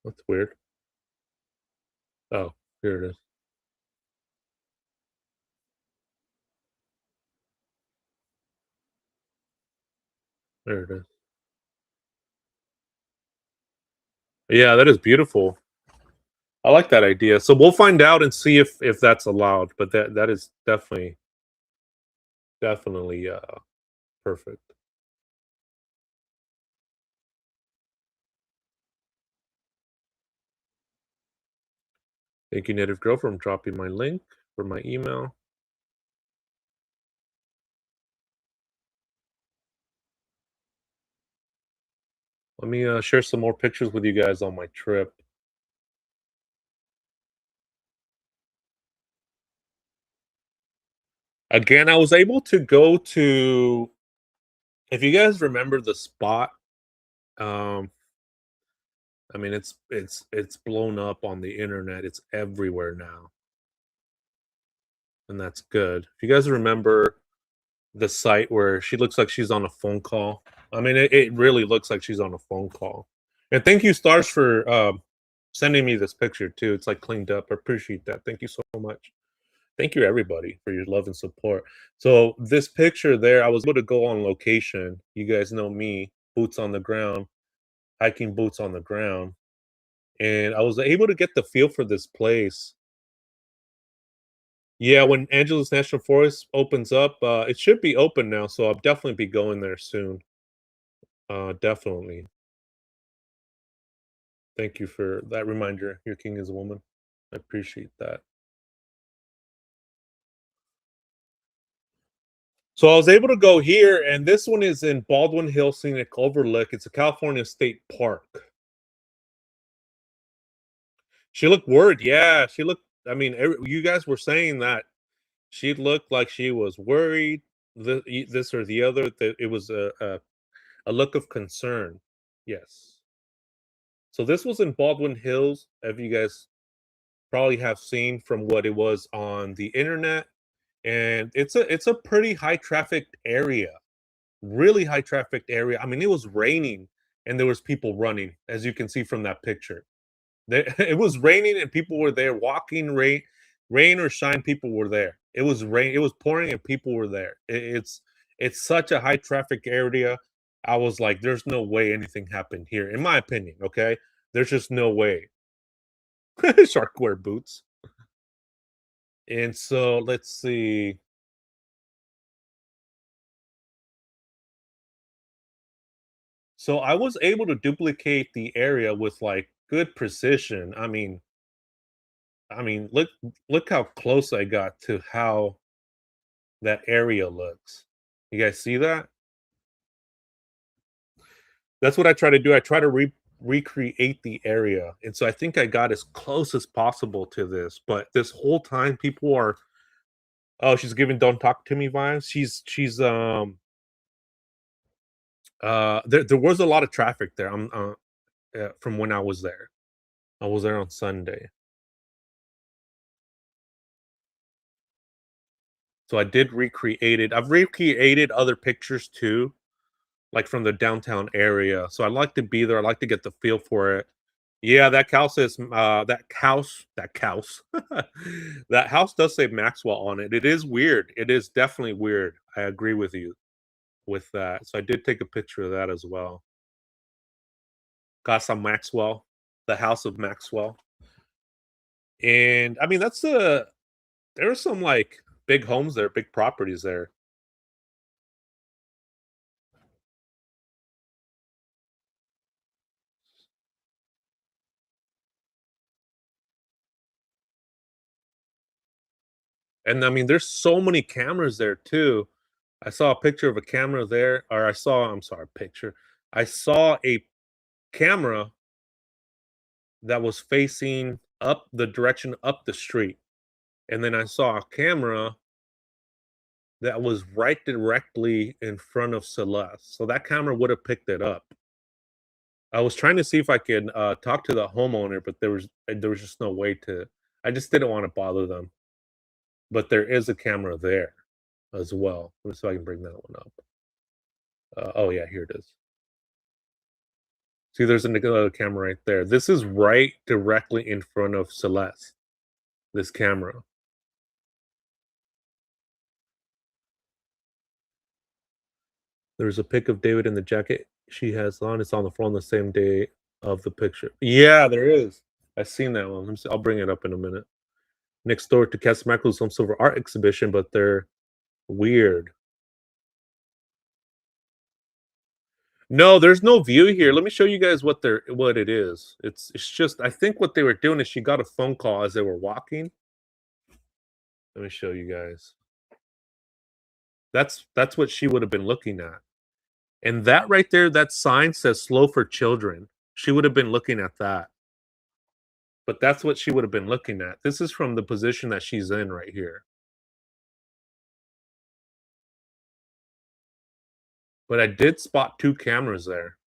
That's weird. Oh, here it is. There it is. Yeah, that is beautiful. I like that idea. So we'll find out and see if that's allowed, but that is definitely perfect. Thank you, Native Girl, for dropping my link for my email. Let me share some more pictures with you guys on my trip. Again, I was able to go to if you guys remember the spot, um, I mean it's blown up on the internet. It's everywhere now, and that's good. If you guys remember the site where she looks like she's on a phone call. I mean, it really looks like she's on a phone call. And thank you, Stars, for sending me this picture too. It's like cleaned up. I appreciate that. Thank you so much. Thank you, everybody, for your love and support. So this picture there, I was able to go on location. You guys know me, boots on the ground, hiking boots on the ground, and I was able to get the feel for this place. Yeah, when Angeles National Forest opens up, it should be open now, so I'll definitely be going there soon. Definitely. Thank you for that reminder. Your king is a woman. I appreciate that. So I was able to go here, and this one is in Baldwin Hills Scenic Overlook. It's a California state park. She looked worried. Yeah, she looked. I mean, you guys were saying that she looked like she was worried. This or the other. That it was a look of concern. Yes. So this was in Baldwin Hills. If you guys probably have seen from what it was on the internet, and it's a pretty high trafficked area, really high trafficked area. I mean, it was raining and there was people running, as you can see from that picture. It was raining and people were there walking. Rain or shine, people were there. It was rain. It was pouring and people were there. It's such a high traffic area. I was like, there's no way anything happened here, in my opinion. Okay, there's just no way. Shark wear boots. And so let's see. So I was able to duplicate the area with like good precision. I mean, I mean, look how close I got to how that area looks. You guys see that? That's what I try to do. I try to recreate the area, and so I think I got as close as possible to this. But this whole time, people are, oh, she's giving "Don't Talk to Me" vibes. There was a lot of traffic there. From when I was there. I was there on Sunday, so I did recreate it. I've recreated other pictures too, like from the downtown area. So I like to be there. I like to get the feel for it. Yeah, that house that house does say Maxwell on it. It is weird. It is definitely weird. I agree with you with that. So I did take a picture of that as well. Casa Maxwell, the house of Maxwell. And I mean there are some like big homes there, big properties there. And I mean there's so many cameras there too. I saw a picture of a camera there, or I'm sorry, picture. I saw a camera that was facing up the direction up the street. And then I saw a camera that was right directly in front of Celeste. So that camera would have picked it up. I was trying to see if I could talk to the homeowner, but there was just no way to. I just didn't want to bother them. But there is a camera there as well. Let me see if I can bring that one up. Oh yeah, here it is. See, there's another camera right there. This is right directly in front of Celeste. This camera. There's a pic of David in the jacket she has on. It's on the phone the same day of the picture. Yeah, there is. I've seen that one. Let me see. I'll bring it up in a minute. Next door to Casamaco's Home Silver Art Exhibition, but they're weird. No, there's no view here. Let me show you guys what it is. It's just I think what they were doing is she got a phone call as they were walking. Let me show you guys. That's what she would have been looking at. And that right there, that sign says slow for children. She would have been looking at that. But that's what she would have been looking at. This is from the position that she's in right here. But I did spot 2 cameras there.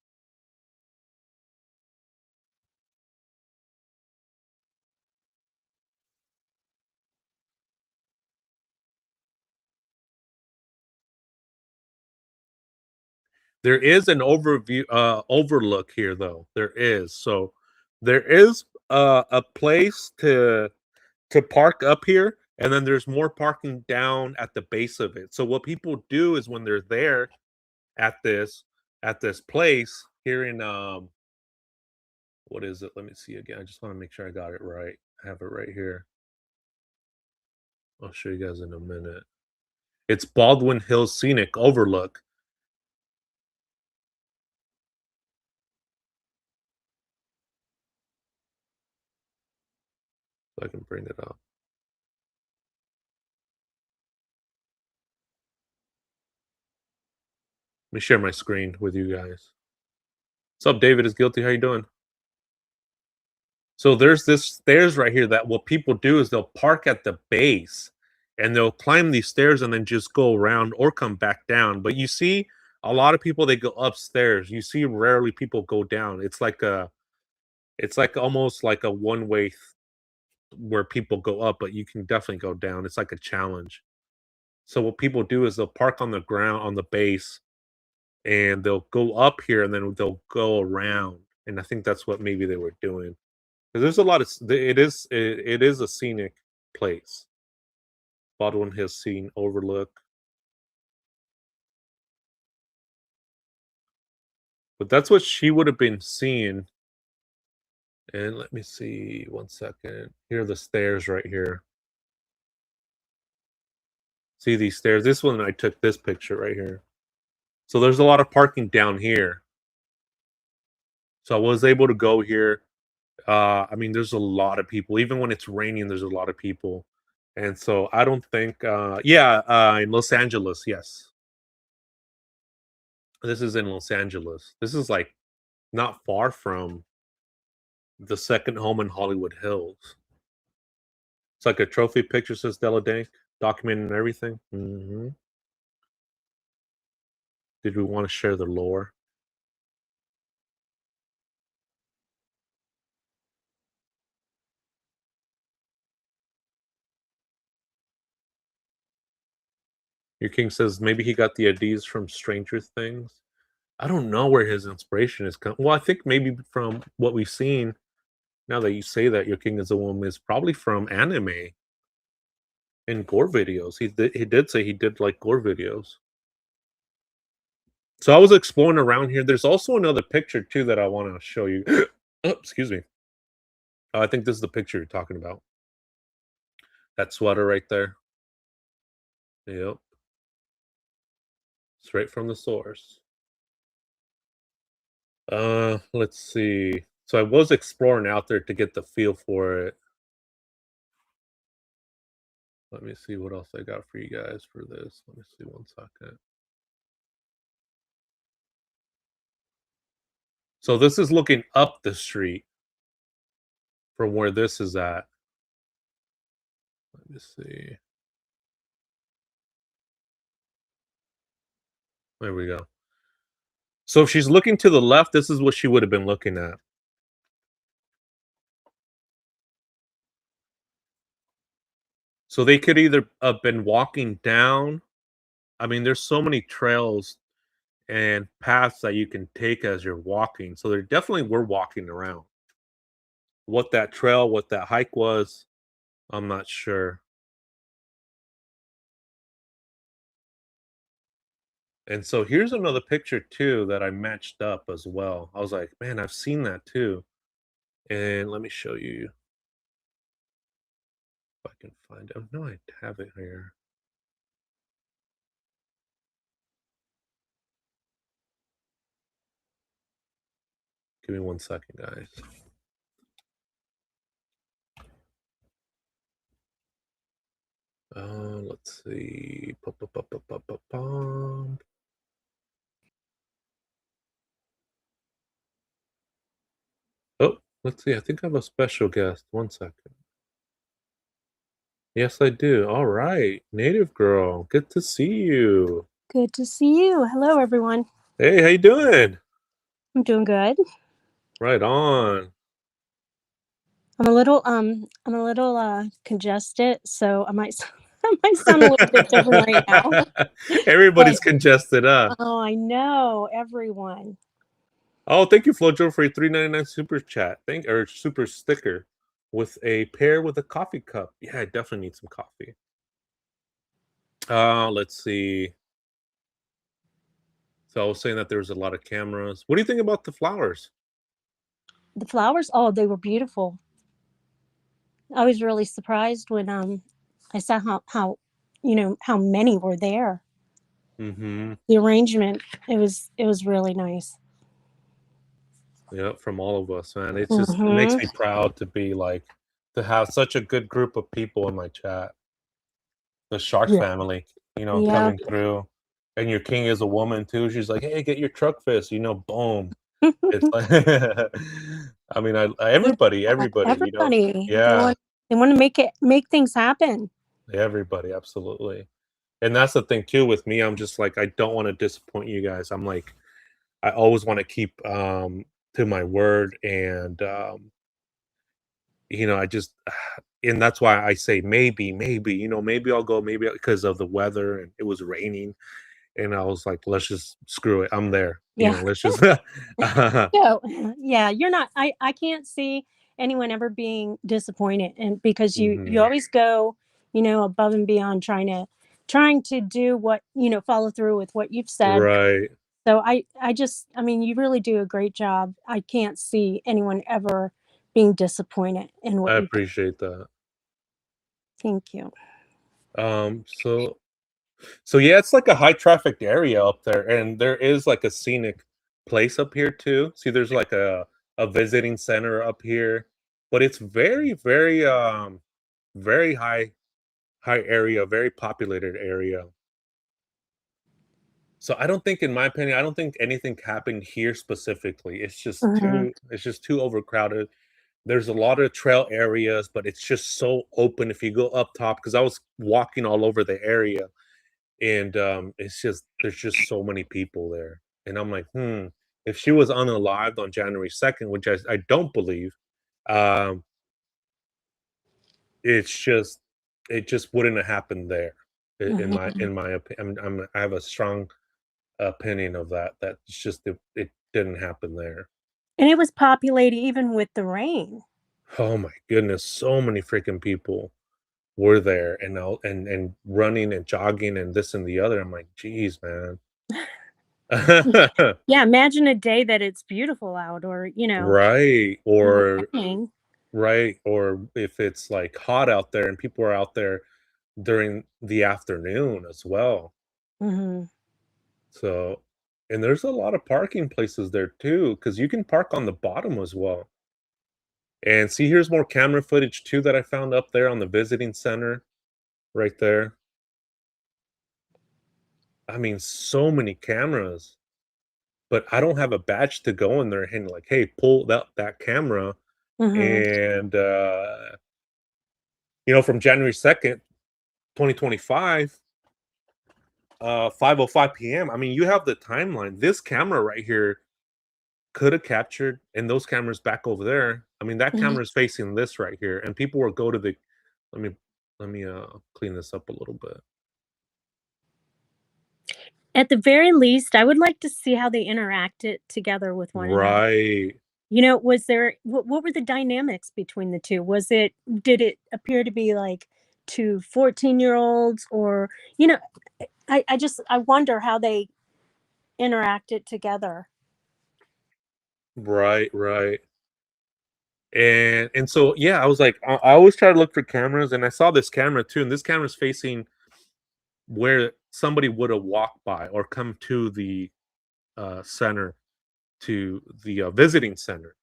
There is an overlook here though. There is. So there is a place to park up here, and then there's more parking down at the base of it. So what people do is when they're there at this place here in what is it? Let me see again. I just want to make sure I got it right. I have it right here. I'll show you guys in a minute. It's Baldwin Hills Scenic Overlook. So I can bring it up. Let me share my screen with you guys. What's up, David is guilty. How you doing? So there's this stairs right here that what people do is they'll park at the base and they'll climb these stairs and then just go around or come back down. But you see a lot of people they go upstairs. You see rarely people go down. It's like almost like a one way where people go up, but you can definitely go down. It's like a challenge. So what people do is they'll park on the ground on the base and they'll go up here and then they'll go around. And I think that's what maybe they were doing. 'Cause there's a lot of it is a scenic place. Baldwin Hills Scene Overlook. But that's what she would have been seeing. And let me see 1 second. Here are the stairs right here. See these stairs? This one I took this picture right here. So there's a lot of parking down here. So I was able to go here I mean, there's a lot of people. Even when it's raining, there's a lot of people. And so I don't think yeah, in Los Angeles, yes. This is in Los Angeles. This is like not far from the second home in Hollywood Hills. It's like a trophy picture, says Della Dank, documenting and everything. Did we want to share the lore? Your king says maybe he got the ideas from Stranger Things. I don't know where his inspiration is coming. Well, I think maybe from what we've seen. Now that you say that, Your King is a Woman is probably from anime and gore videos. He did say he did like gore videos. So I was exploring around here. There's also another picture too that I want to show you. Oh, excuse me. I think this is the picture you're talking about. That sweater right there. Yep. Straight from the source. Let's see. So I was exploring out there to get the feel for it. Let me see what else I got for you guys for this. Let me see one second. So this is looking up the street from where this is at. Let me see. There we go. So if she's looking to the left, this is what she would have been looking at. So they could either have been walking down. I mean, there's so many trails and paths that you can take as you're walking. So they definitely were walking around. What that trail, what that hike was, I'm not sure. And so here's another picture too that I matched up as well. I was like, man, I've seen that too. And let me show you if I can find it. No, I have it here. Give me one second, guys. Let's see. Oh, let's see. I think I have a special guest. One second. Yes, I do. All right. Native girl. Good to see you. Good to see you. Hello, everyone. Hey, how you doing? I'm doing good. Right on. I'm a little congested, so I might sound a little bit different right now. But Everybody's congested, huh? oh, I know everyone. Oh, thank you, Flojo, for your $3.99 super chat. Thank or super sticker with a pair with a coffee cup. Yeah, I definitely need some coffee. Let's see. So I was saying that there's a lot of cameras. What do you think about the flowers? The flowers, oh, they were beautiful. I was really surprised when I saw how how many were there. Mm-hmm. The arrangement, it was really nice. Yeah, from all of us, man. It's just it makes Mm-hmm. me proud to be like to have such a good group of people in my chat. The Shark Yeah. family, Yeah. coming through. And your king is a woman too. She's like, hey, get your truck fist, boom. It's like I mean, everybody, Everybody. yeah, They want to make things happen. everybody, absolutely. And that's the thing too with me. I'm just like, I don't want to disappoint you guys. I'm like, I always want to keep to my word and I just and that's why I say maybe, maybe I'll go, maybe because of the weather and it was raining. And I was like, let's just screw it. I'm there. Yeah. Let's just So, yeah, you're not I can't see anyone ever being disappointed, and because you Mhm. always go, above and beyond trying to do what, follow through with what you've said. Right. So I mean, you really do a great job. I can't see anyone ever being disappointed in I what you've done. appreciate that. Thank you. Um, so so yeah, it's like a high trafficked area up there, and there is like a scenic place up here too. See, there's like a visiting center up here. but it's very, very, very high area, very populated area. So I don't think, in my opinion, I don't think anything happened here specifically. Mhm. It's just too overcrowded. There's a lot of trail areas, but it's just so open if you go up top, because I was walking all over the area, and it's just there's just so many people there. And I'm like, if she was unalived on January 2nd, which I don't believe, um, it's just it just wouldn't have happened there. Mhm. In my opinion, I have a strong opinion of that. That it's just it didn't happen there. And it was populated even with the rain. Oh my goodness, so many freaking people were there, and all and running and jogging and this and the other. I'm like, "Geez, man." Yeah, imagine a day that it's beautiful out or, Right, not or raining. right, or if it's, like, hot out there and people are out there during the afternoon as well. Mhm. So and there's a lot of parking places there too, because you can park on the bottom as well. And see, here's more camera footage too that I found up there on the visiting center right there. I mean, so many cameras, but I don't have a badge to go in there and like, "Hey, pull that camera." Mhm. And, from January 2nd, 2025, 5:05 PM, I mean, you have the timeline. This camera right here coulda captured, and those cameras back over there, I mean, that Mhm. camera is facing this right here, and people will go to the let me clean this up a little bit. At the very least, I would like to see how they interacted together with one another. Right. Was there what were the dynamics between the 2? Did it appear to be like 2 14-year-olds or, you know, I wonder how they interacted together. Right, right. And so, yeah, I was like, I always try to look for cameras, and I saw this camera too, and this camera's facing where somebody would have walked by or come to the, center, to the, visiting center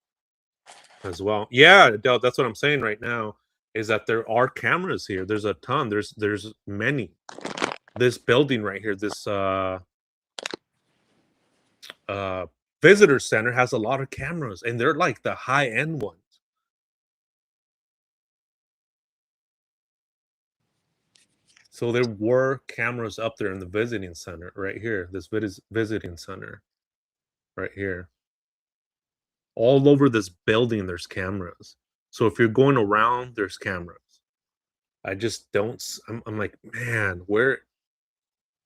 as well. Yeah, that's what I'm saying right now, is that there are cameras here. There's a ton. There's many. This building right here, this, uh, visitor center has a lot of cameras, and they're like the high-end ones. So there were cameras up there in the visiting center right here, this visiting center right here. All over this building, there's cameras. So if you're going around, there's cameras. I just don't I'm like, "Man, where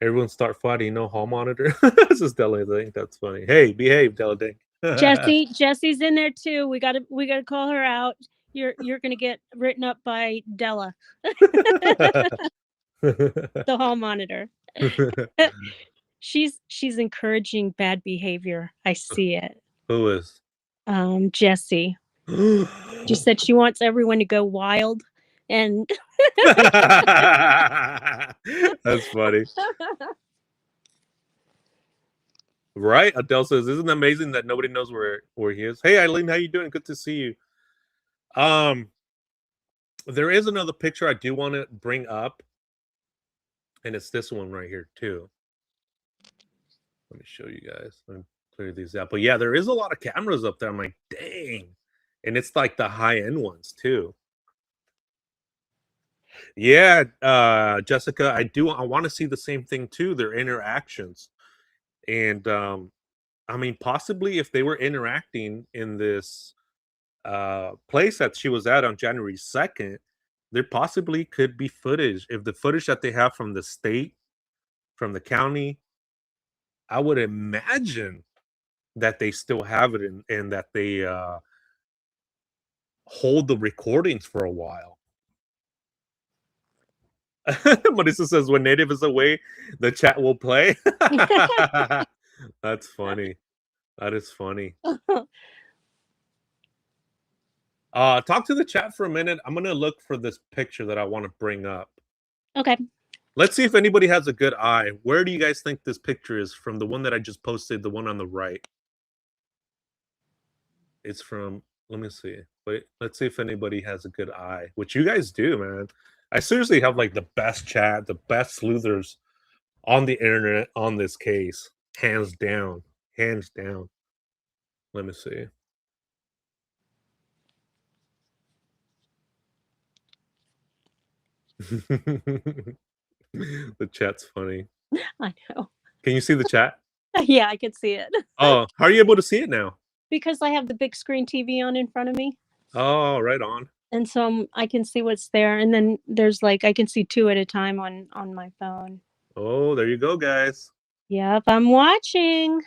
everyone start fighting, no hall monitor?" This is Della Dink, that's funny. "Hey, behave, Della Dink." Jesse's in there too. We gotta call her out. You're gonna get written up by Della, the hall monitor. She's encouraging bad behavior. I see it. Who is? Jessie. She said she wants everyone to go wild and That's funny. Right? Adele says, "Isn't it amazing that nobody knows where he is?" Hey, Eileen, how you doing? Good to see you. Um, there is another picture I do wanna bring up, and it's this one right here too. Let me show you guys. Let me clear these out. But yeah, there is a lot of cameras up there. I'm like, "Dang." And it's like the high-end ones too. Yeah, Jessica, I wanna see the same thing too, their interactions. And, I mean, possibly if they were interacting in this, place that she was at on January 2nd, there possibly could be footage. If the footage that they have from the state, from the county, I would imagine that they still have it, and that they, hold the recordings for a while. Melissa says, "When native is away, the chat will play." That's funny. That is funny. Talk to the chat for a minute. I'm gonna look for this picture that I wanna bring up. Okay. Let's see if anybody has a good eye. Where do you guys think this picture is from? The one that I just posted, the one on the right. It's from let me see. Wait, let's see if anybody has a good eye, which you guys do, man. I seriously have like the best chat, the best sleuthers on the internet on this case, hands down, hands down. Let me see. The chat's funny. I know. Can you see the chat? Yeah, I could see it. Oh, how are you able to see it now? Because I have the big screen TV on in front of me, Oh, right on. and so I can see what's there, and then there's, like I can see 2 at a time on my phone. Oh, there you go, guys. Yep, I'm watching.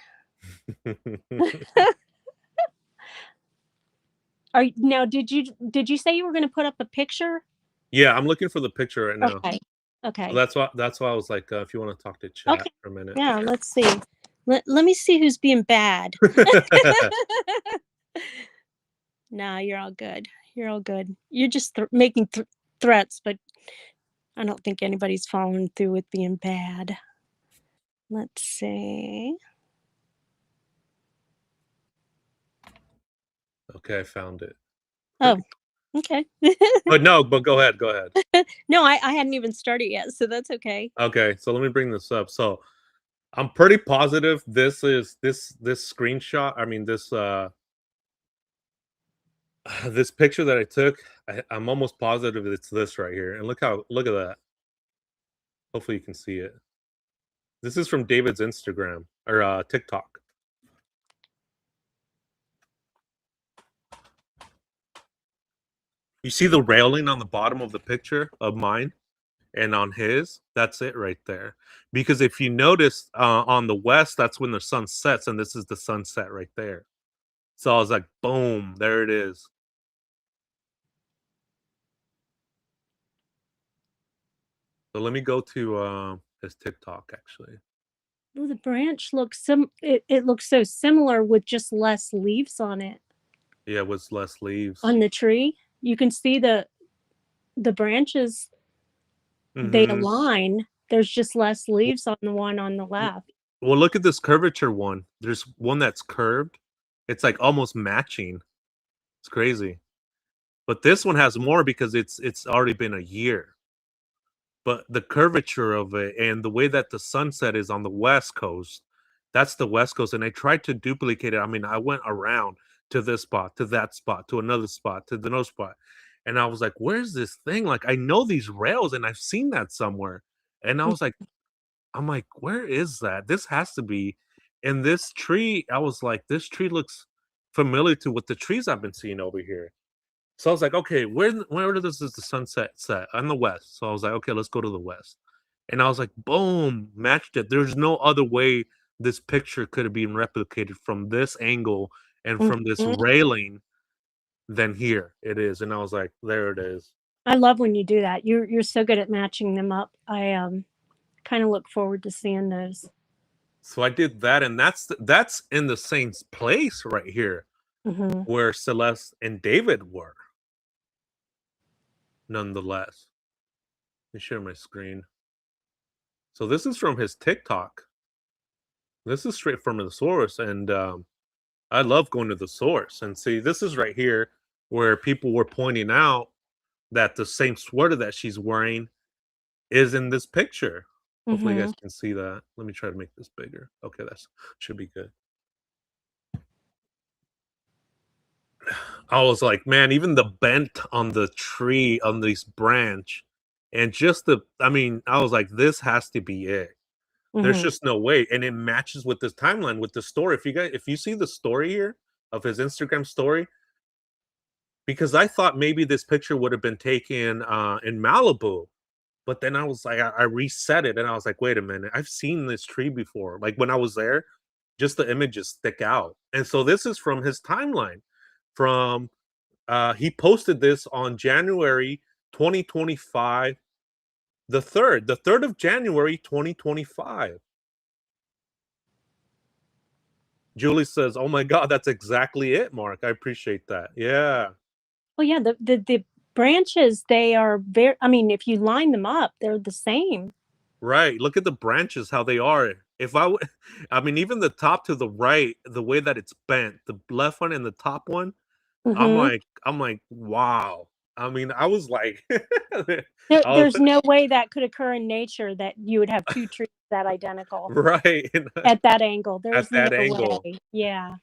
Now, did you say you were gonna put up a picture? Yeah, I'm looking for the picture right now. Okay. So Okay. that's why I was like, if you wanna talk to chat Okay. for a minute. Yeah, let's see. Let me see who's being bad. Nah, you're all good. You're all good. You're just making threats, but I don't think anybody's following through with being bad. Let's see. Okay, I found it. Oh, okay. But go ahead, go ahead. No, I hadn't even started yet, so that's okay. Okay, so let me bring this up. So, I'm pretty positive this screenshot, I mean, this picture that I took, I'm almost positive it's this right here, and look at that. Hopefully you can see it. This is from David's Instagram or, TikTok. You see the railing on the bottom of the picture of mine and on his? That's it right there. Because if you notice, on the west, that's when the sun sets, and this is the sunset right there. So I was like, "Boom, there it is." So let me go to, his TikTok, actually. Oh, the branch looks it looks so similar with just less leaves on it. Yeah, with less leaves. On the tree, you can see the branches, they Mhm. align. There's just less leaves on the one on the left. Well, look at this curvature one. There's one that's curved. It's, like, almost matching. It's crazy. But this one has more because it's already been a year. But the curvature of it and the way that the sunset is on the West Coast, that's the West Coast, and I tried to duplicate it. I mean, I went around to this spot, to that spot, to another spot, to the no spot, and I was like, "Where's this thing?" Like, I know these rails, and I've seen that somewhere, and I'm like, "Where is that? This has to be." And this tree, I was like, "This tree looks familiar to what the trees I've been seeing over here." So I was like, "Okay, where does the sunset set?" On the west. So I was like, "Okay, let's go to the west." And I was like, "Boom, matched it." There's no other way this picture could have been replicated from this angle and from this Mhm. railing than here it is. And I was like, "There it is." I love when you do that. You're so good at matching them up. I kinda look forward to seeing those. So I did that, and that's in the same place right here Mhm. where Celeste and David were, nonetheless. Let me share my screen. So this is from his TikTok. This is straight from the source, and I love going to the source. And see, this is right here where people were pointing out that the same sweater that she's wearing is in this picture. Hopefully, you guys Mhm. can see that. Let me try to make this bigger. Okay, that should be good. I was like, man, even the bent on the tree on this branch, and just I mean, I was like, this has to be it. There's Mhm. just no way, and it matches with this timeline with the story. If you see the story here of his Instagram story, because I thought maybe this picture would have been taken, in Malibu, but then I was like I reset it and I was like, "Wait a minute, I've seen this tree before." Like, when I was there, just the images stick out, and so this is from his timeline. From he posted this on January 2025, the 3rd of January 2025. Julie says, "Oh my god, that's exactly it, Mark. I appreciate that." Yeah. Oh, yeah, the branches, they are very I mean, if you line them up, they're the same. Right, look at the branches, how they are. If I would I mean, even the top to the right, the way that it's bent, the left one and the top one, Mhm. I'm like, wow. I mean, I was like, There I was there's no way that could occur in nature that you would have 2 trees that identical right at that angle. at There's no that angle. way. Yeah.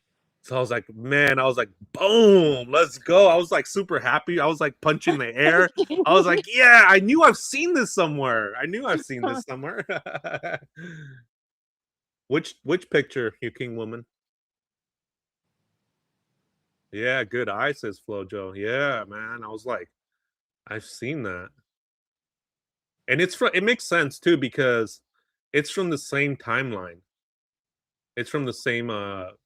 So I was like, man, I was like, boom, let's go. I was like super happy. I was like punching the air. I was like, yeah, I knew I've seen this somewhere. I knew I've seen this somewhere. Which picture, you king woman? Yeah, good eye, says Flojo. Yeah, man. I was like, I've seen that. And it makes sense too because it's from the same timeline. It's from the same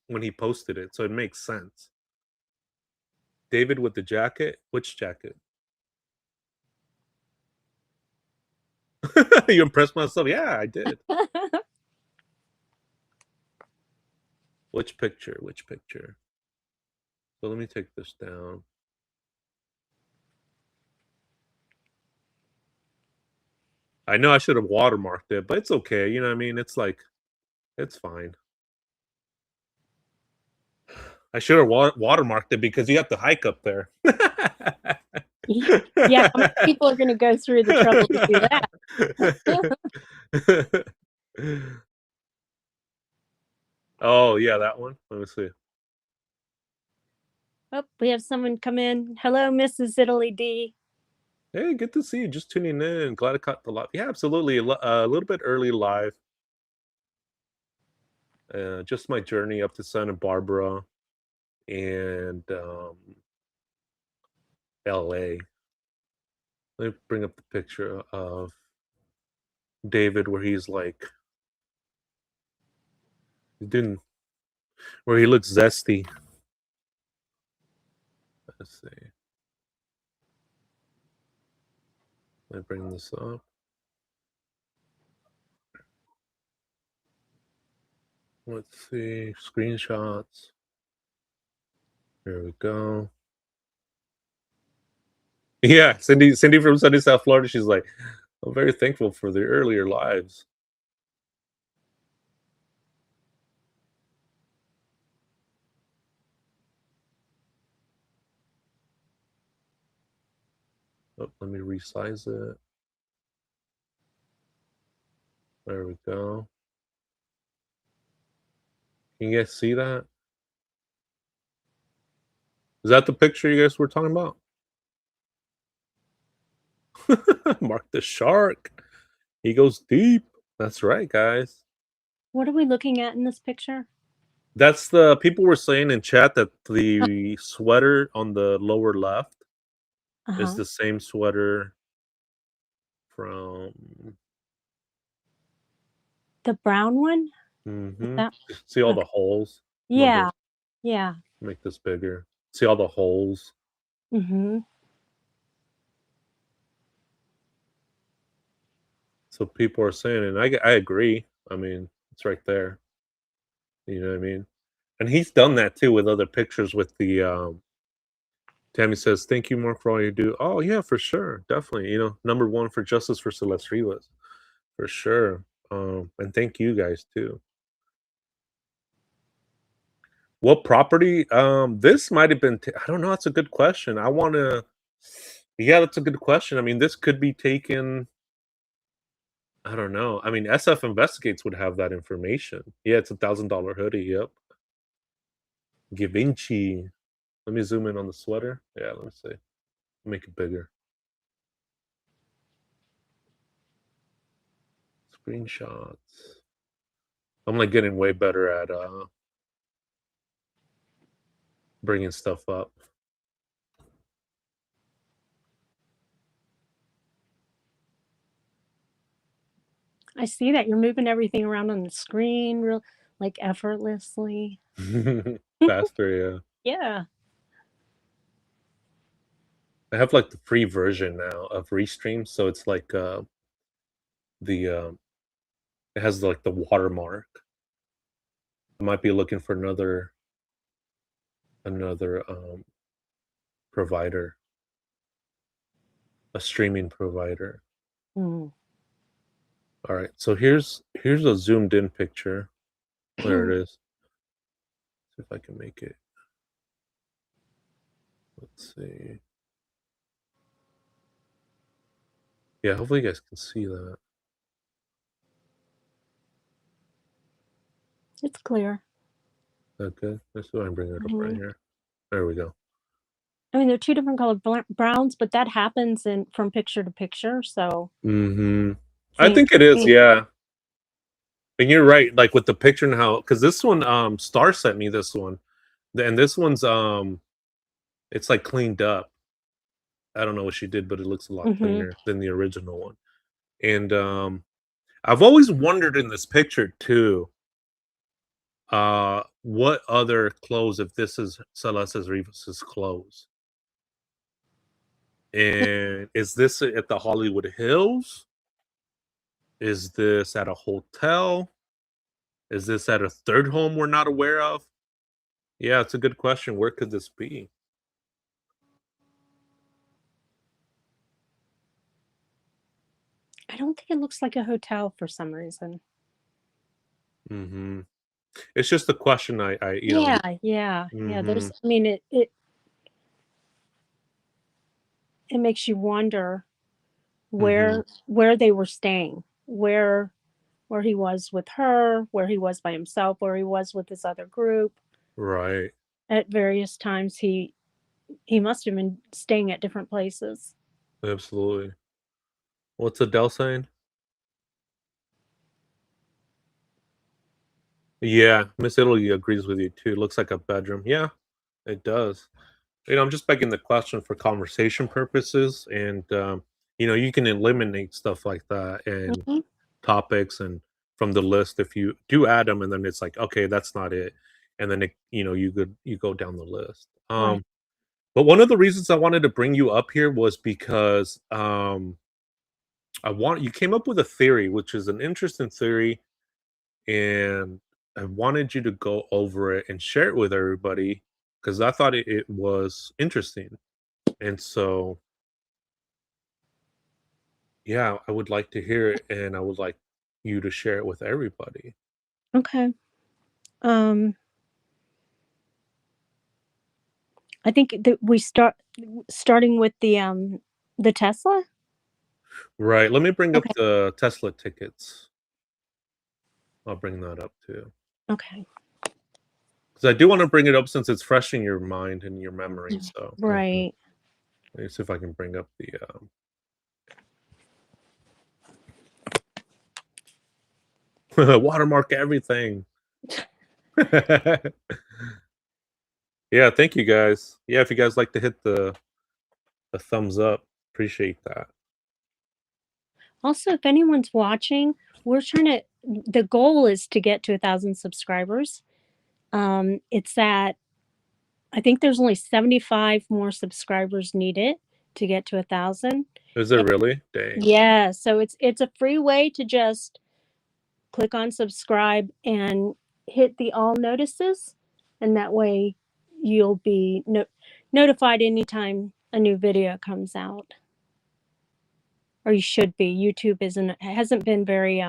when he posted it, so it makes sense. David with the jacket? Which jacket? You impressed myself? Yeah, I did. Which picture? Which picture? So let me take this down. I know I should have watermarked it, but it's okay. You know what I mean? It's like, it's fine. I should have watermarked it because you have to hike up there. Yeah, how many people are gonna go through the trouble to do that? Oh, yeah, that one. Let me see. Oh, we have someone come in. Hello, Mrs. Italy D. Hey, good to see you. Just tuning in. Glad I caught the live. Yeah, absolutely. A little bit early live. Just my journey up to Santa Barbara and LA. Let me bring up the picture of David where he's like, he's doing, where he looks zesty. Let's see. Let me bring this up. Let's see. Screenshots. Here we go. Yeah, Cindy from sunny South Florida. She's like, I'm very thankful for the earlier lives. Oh, let me resize it. There we go. Can you guys see that? Is that the picture you guys were talking about? Mark the shark. He goes deep. That's right, guys. What are we looking at in this picture? That's the people were saying in chat that the sweater on the lower left is Uh-huh. the same sweater from The brown one? Is hmm that see all okay. the holes. Yeah, Remember, yeah. make this bigger. See all the holes. Mhm. So people are saying, and I agree. I mean, it's right there. You know what I mean? And he's done that too with other pictures with the Tammy says, "Thank you, Mark, for all you do." Oh yeah, for sure, definitely. You know, number one for justice for Celeste Rivas, for sure. And thank you guys too. What property? This might have been. I don't know. That's a good question. I want to. Yeah, that's a good question. I mean, this could be taken. I don't know. I mean, SF Investigates would have that information. Yeah, it's $1,000 hoodie. Yep. Givenchy. Let me zoom in on the sweater. Yeah, let me see. Make it bigger. Screenshots. I'm like getting way better at bringing stuff up. I see that you're moving everything around on the screen real like effortlessly. Faster, yeah. Yeah. I have like the free version now of Restream, so it's like the it has like the watermark. I might be looking for another provider, a streaming provider. Mm. All right, so here's a zoomed in picture. There it is. See if I can make it. Let's see. Yeah, hopefully you guys can see that. It's clear. Okay, let's go ahead and bring it up right Mhm. here. There we go. I mean, they're 2 different colored browns, but that happens in from picture to picture, so Mhm. I think think it is, think yeah. And you're right, like, with the picture and how, because this one, Star sent me this one, and this one's, it's, like, cleaned up. I don't know what she did, but it looks a lot Mhm. cleaner than the original one. And, I've always wondered in this picture too, what other clothes, if this is Celeste Rivas's clothes, and is this at the Hollywood Hills? Is this at a hotel? Is this at a third home we're not aware of? Yeah, it's a good question. Where could this be? I don't think it looks like a hotel for some reason. Mhm. It's just a question I. Yeah, yeah, yeah, there's Mhm. I mean, it makes you wonder Mhm. where they were staying, where he was with her, where he was by himself, where he was with this other group. Right. At various times, he must have been staying at different places. Absolutely. What's Adele saying? Yeah, Miss Italy agrees with you too. Looks like a bedroom. Yeah, it does. I'm just begging the question for conversation purposes, and you can eliminate stuff like that and Mhm. topics and from the list if you do add them, and then it's like, okay, that's not it, and then you go down the list. Right. But one of the reasons I wanted to bring you up here was because you came up with a theory, which is an interesting theory, and I wanted you to go over it and share it with everybody because I thought it was interesting. And so, yeah, I would like to hear it, and I would like you to share it with everybody. Okay. Um, I think that we starting with the Tesla? Right. Let me bring up Okay, the Tesla tickets. I'll bring that up too. okay. Because I do want to bring it up since it's fresh in your mind and your memory. Mm. So Right. let me see if I can bring up the watermark everything. Yeah, thank you guys. Yeah, if you guys like to hit the thumbs up, appreciate that. Also, if anyone's watching, we're trying to the goal is to get to 1,000 subscribers. It's at I think there's only 75 more subscribers needed to get to 1,000. Is it And really? Dang. yeah, so it's a free way to just click on subscribe and hit the all notices, and that way you'll be notified anytime a new video comes out, or you should be. YouTube isn't hasn't been very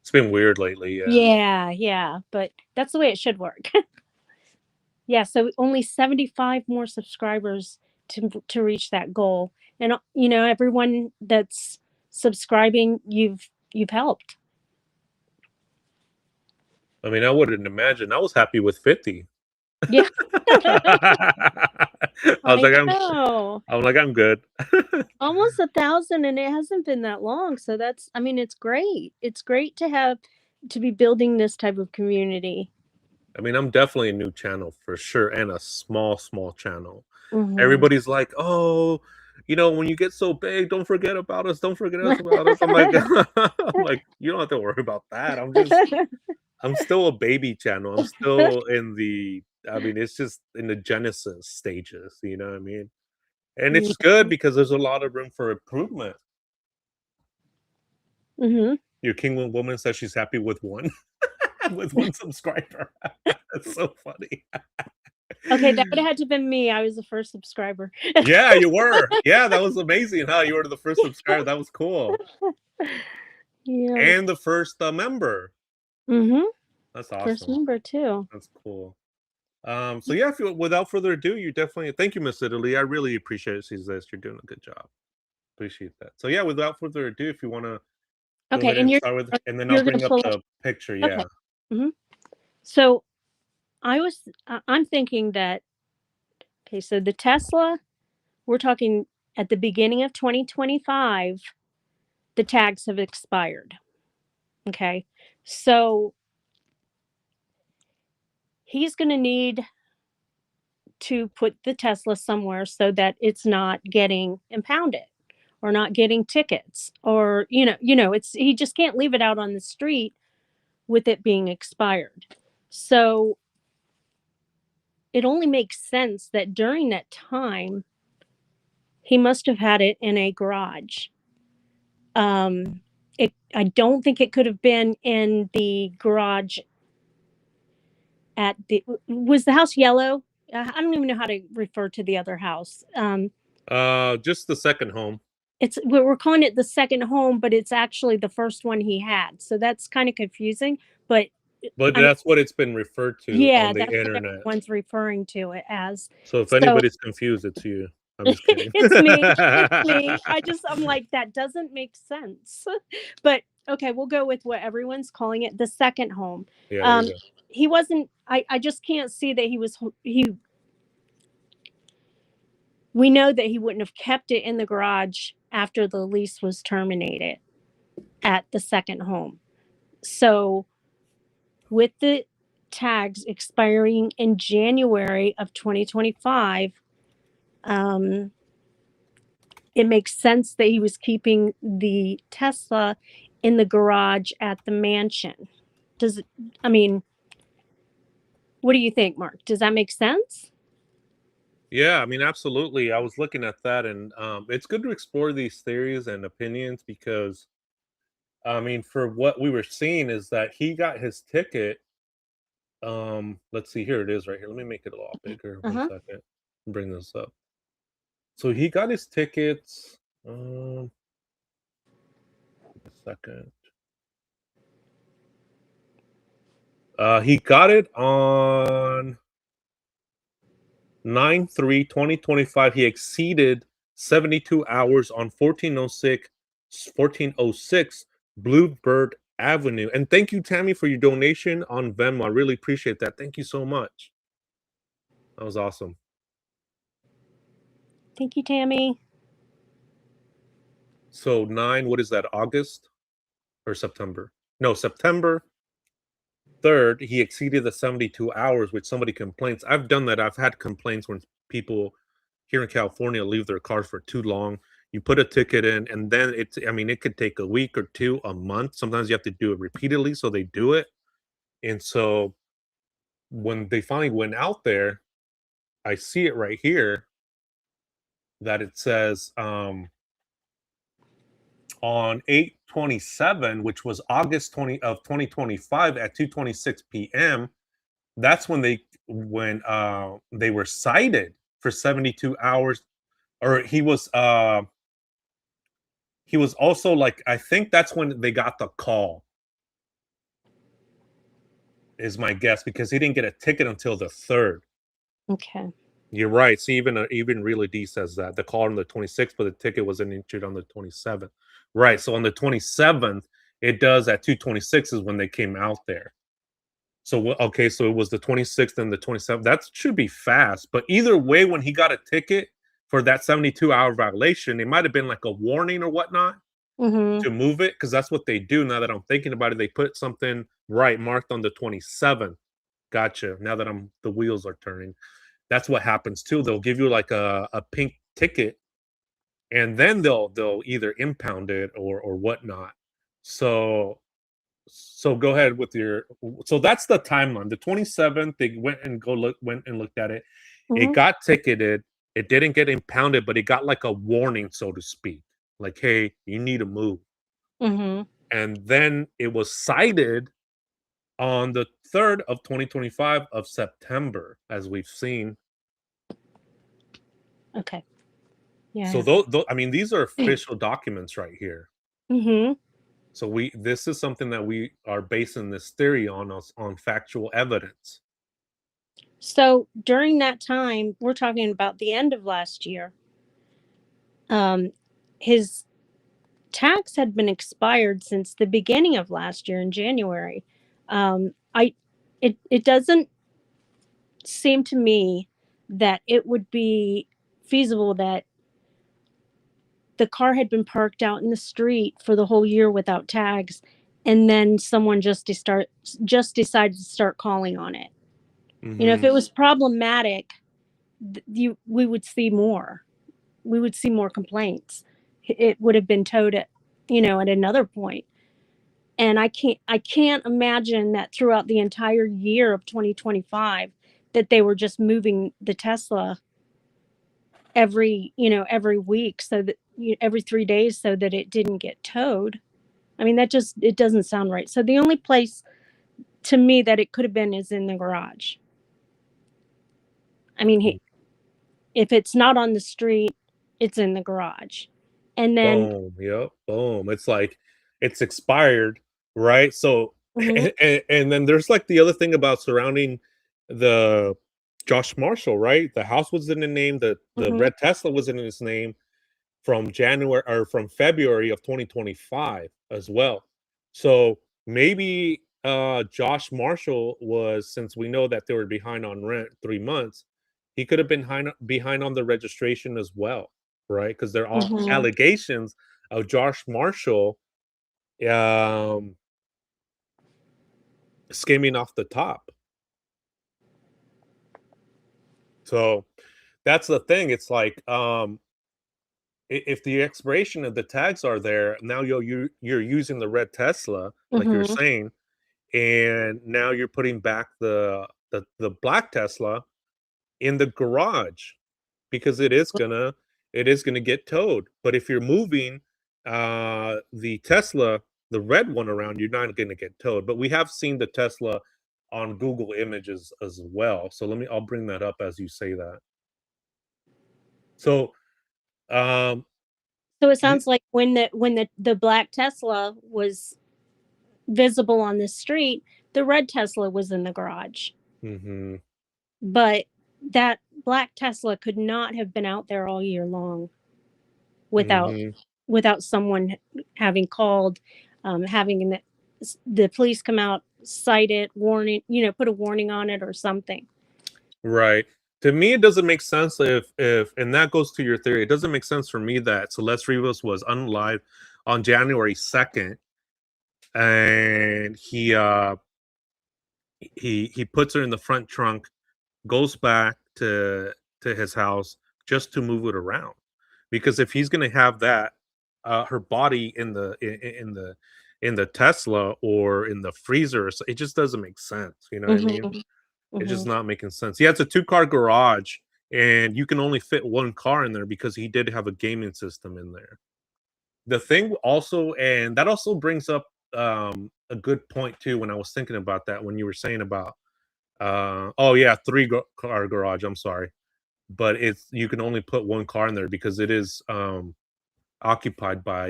It's been weird lately, yeah. yeah, yeah, but that's the way it should work. Yeah, so only 75 more subscribers to reach that goal. And everyone that's subscribing, you've helped. I mean, I wouldn't imagine. I was happy with 50. Yeah. I was I like, know. I'm good. Almost 1,000, and it hasn't been that long, so that's I mean, it's great. It's great to be building this type of community. I mean, I'm definitely a new channel for sure, and a small, small channel. Mhm. Everybody's like, "Oh, when you get so big, don't forget about us. Don't forget us about us." I'm like, I'm like, you don't have to worry about that. I'm still a baby channel. I'm still in the. I mean, it's just in the genesis stages. You know what I mean? And it's Yeah. good because there's a lot of room for improvement. Mhm. Your king woman says she's happy with one, with one subscriber. That's so funny. Okay, that would have had to been me. I was the first subscriber. Yeah, you were. Yeah, that was amazing, huh? You were the first subscriber. That was cool. Yeah. And the first member. Mhm. That's First awesome. member too. That's cool. So yeah, if you, without further ado, you definitely thank you, Miss Italy. I really appreciate it. Sees this, you're doing a good job. Appreciate that. So yeah, without further ado, if you want to go Okay, ahead and and start with, and then I'll you're gonna bring up pull up. the picture. Okay. Yeah. Mhm. So I'm thinking that, okay, so the Tesla, we're talking at the beginning of 2025, the tags have expired. Okay. So he's going to need to put the Tesla somewhere so that it's not getting impounded or not getting tickets, or it's, he just can't leave it out on the street with it being expired. So it only makes sense that during that time he must have had it in a garage. Um, I don't think it could have been in the garage at the was the house yellow? I don't even know how to refer to the other house. Just the second home, It's we're calling it the second home, but it's actually the first one he had. So that's kind of confusing. But but I mean, that's what it's been referred to yeah, on the that's what internet. everyone's referring to it as. So if So anybody's confused, it's you. I'm just kidding. it's me. It's me. I'm like, that doesn't make sense. But okay, we'll go with what everyone's calling it, the second home. Yeah, there Um, you go. he wasn't, I just can't see that we know that he wouldn't have kept it in the garage after the lease was terminated at the second home. So with the tags expiring in January of 2025, um, it makes sense that he was keeping the Tesla in the garage at the mansion. Does it, I mean, what do you think, Mark? Does that make sense? Yeah, I mean, absolutely. I was looking at that, and it's good to explore these theories and opinions because, I mean, for what we were seeing is that he got his ticket. Let's see, here it is right here. Let me make it a lot bigger. One Uh-huh. second. Bring this up. So he got his tickets. Um, a second. He got it on 9/3/2025. He exceeded 72 hours on 1406 Bluebird Avenue. And thank you, Tammy, for your donation on Venmo. I really appreciate that. Thank you so much. That was awesome. Thank you, Tammy. So nine, what is that? August or September? No, September 3rd, he exceeded the 72 hours, which somebody complains. I've done that. I've had complaints when people here in California leave their cars for too long. You put a ticket in, and then it's, I mean, it could take a week or two, a month. Sometimes you have to do it repeatedly. So they do it. And so when they finally went out there, I see it right here that it says on 8/27, which was August 20 of 2025 at 2:26 p.m. That's when they were cited for 72 hours, or he was also, like, I think that's when they got the call, is my guess, because he didn't get a ticket until the 3rd. Okay. You're right. See, even Really D says that the call on the 26th, but the ticket wasn't issued on the 27th. Right. So on the 27th, it does at 2:26 is when they came out there. So okay, so it was the 26th and the 27th. That should be fast. But either way, when he got a ticket for that 72-hour violation, it might have been like a warning or whatnot Mm-hmm. to move it, because that's what they do. Now that I'm thinking about it, they put something right marked on the 27th. Gotcha. Now that the wheels are turning. That's what happens too. They'll give you like a pink ticket, and then they'll either impound it or whatnot. So go ahead with your, so that's the timeline. The 27th, they went and looked at it. It Mm-hmm. got ticketed. It didn't get impounded, but it got like a warning, so to speak. Like, hey, you need to move. Mm-hmm. And then it was cited on the 3rd of 2025 of September, as we've seen. Okay. So Yeah. those, I mean, these are official documents right here. Mm-hmm. So this is something that we are basing this theory on factual evidence. So during that time, we're talking about the end of last year, um, his tax had been expired since the beginning of last year in January. I it doesn't seem to me that it would be feasible that the car had been parked out in the street for the whole year without tags, and then someone just decided to start calling on it. You know, if Mhm. it was problematic, you we would see more. We would see more complaints. It would have been towed at, at another point. And I can't imagine that throughout the entire year of 2025 that they were just moving the Tesla every week, so that every 3 days, so that it didn't get towed. I mean, that just it doesn't sound right. So the only place to me that it could have been is in the garage. I mean, if it's not on the street, it's in the garage. And then Boom, yep, boom. It's like it's expired, right? So mhm, and then there's like the other thing about surrounding the Josh Marshall, right? The house was in the name, the mhm, red Tesla was in his name from January or from February of 2025 as well. So maybe Josh Marshall was, since we know that they were behind on rent 3 months, he could have been behind on the registration as well, right? Because there are mhm. allegations of Josh Marshall um skimming off the top. So that's the thing. It's like if the expiration of the tags are there, now you're using the red Tesla, like you're Mhm, saying, and now you're putting back the black Tesla in the garage because it is gonna get towed. But if you're moving the Tesla, the red one around, you're not gonna get towed. But we have seen the Tesla on Google Images as well. So I'll bring that up as you say that. So um so it y- sounds like when the black Tesla was visible on the street, the red Tesla was in the garage. mhm, But that black Tesla could not have been out there all year long without mhm. without someone having called, having the police come out, cite it, warning, put a warning on it or something. Right. To me, it doesn't make sense if and that goes to your theory. It doesn't make sense for me that Celeste Rivas was unalive on January 2nd, and he puts her in the front trunk, goes back to his house just to move it around. Because if he's gonna have that her body in the Tesla or in the freezer, it just doesn't make sense. You know what I mean? Mhm, It's just mhm, not making sense. He has a two-car garage, and you can only fit one car in there because he did have a gaming system in there. The thing also, and that also brings up a good point too when I was thinking about that when you were saying about oh yeah, car garage, I'm sorry. But it's you can only put one car in there because it is occupied by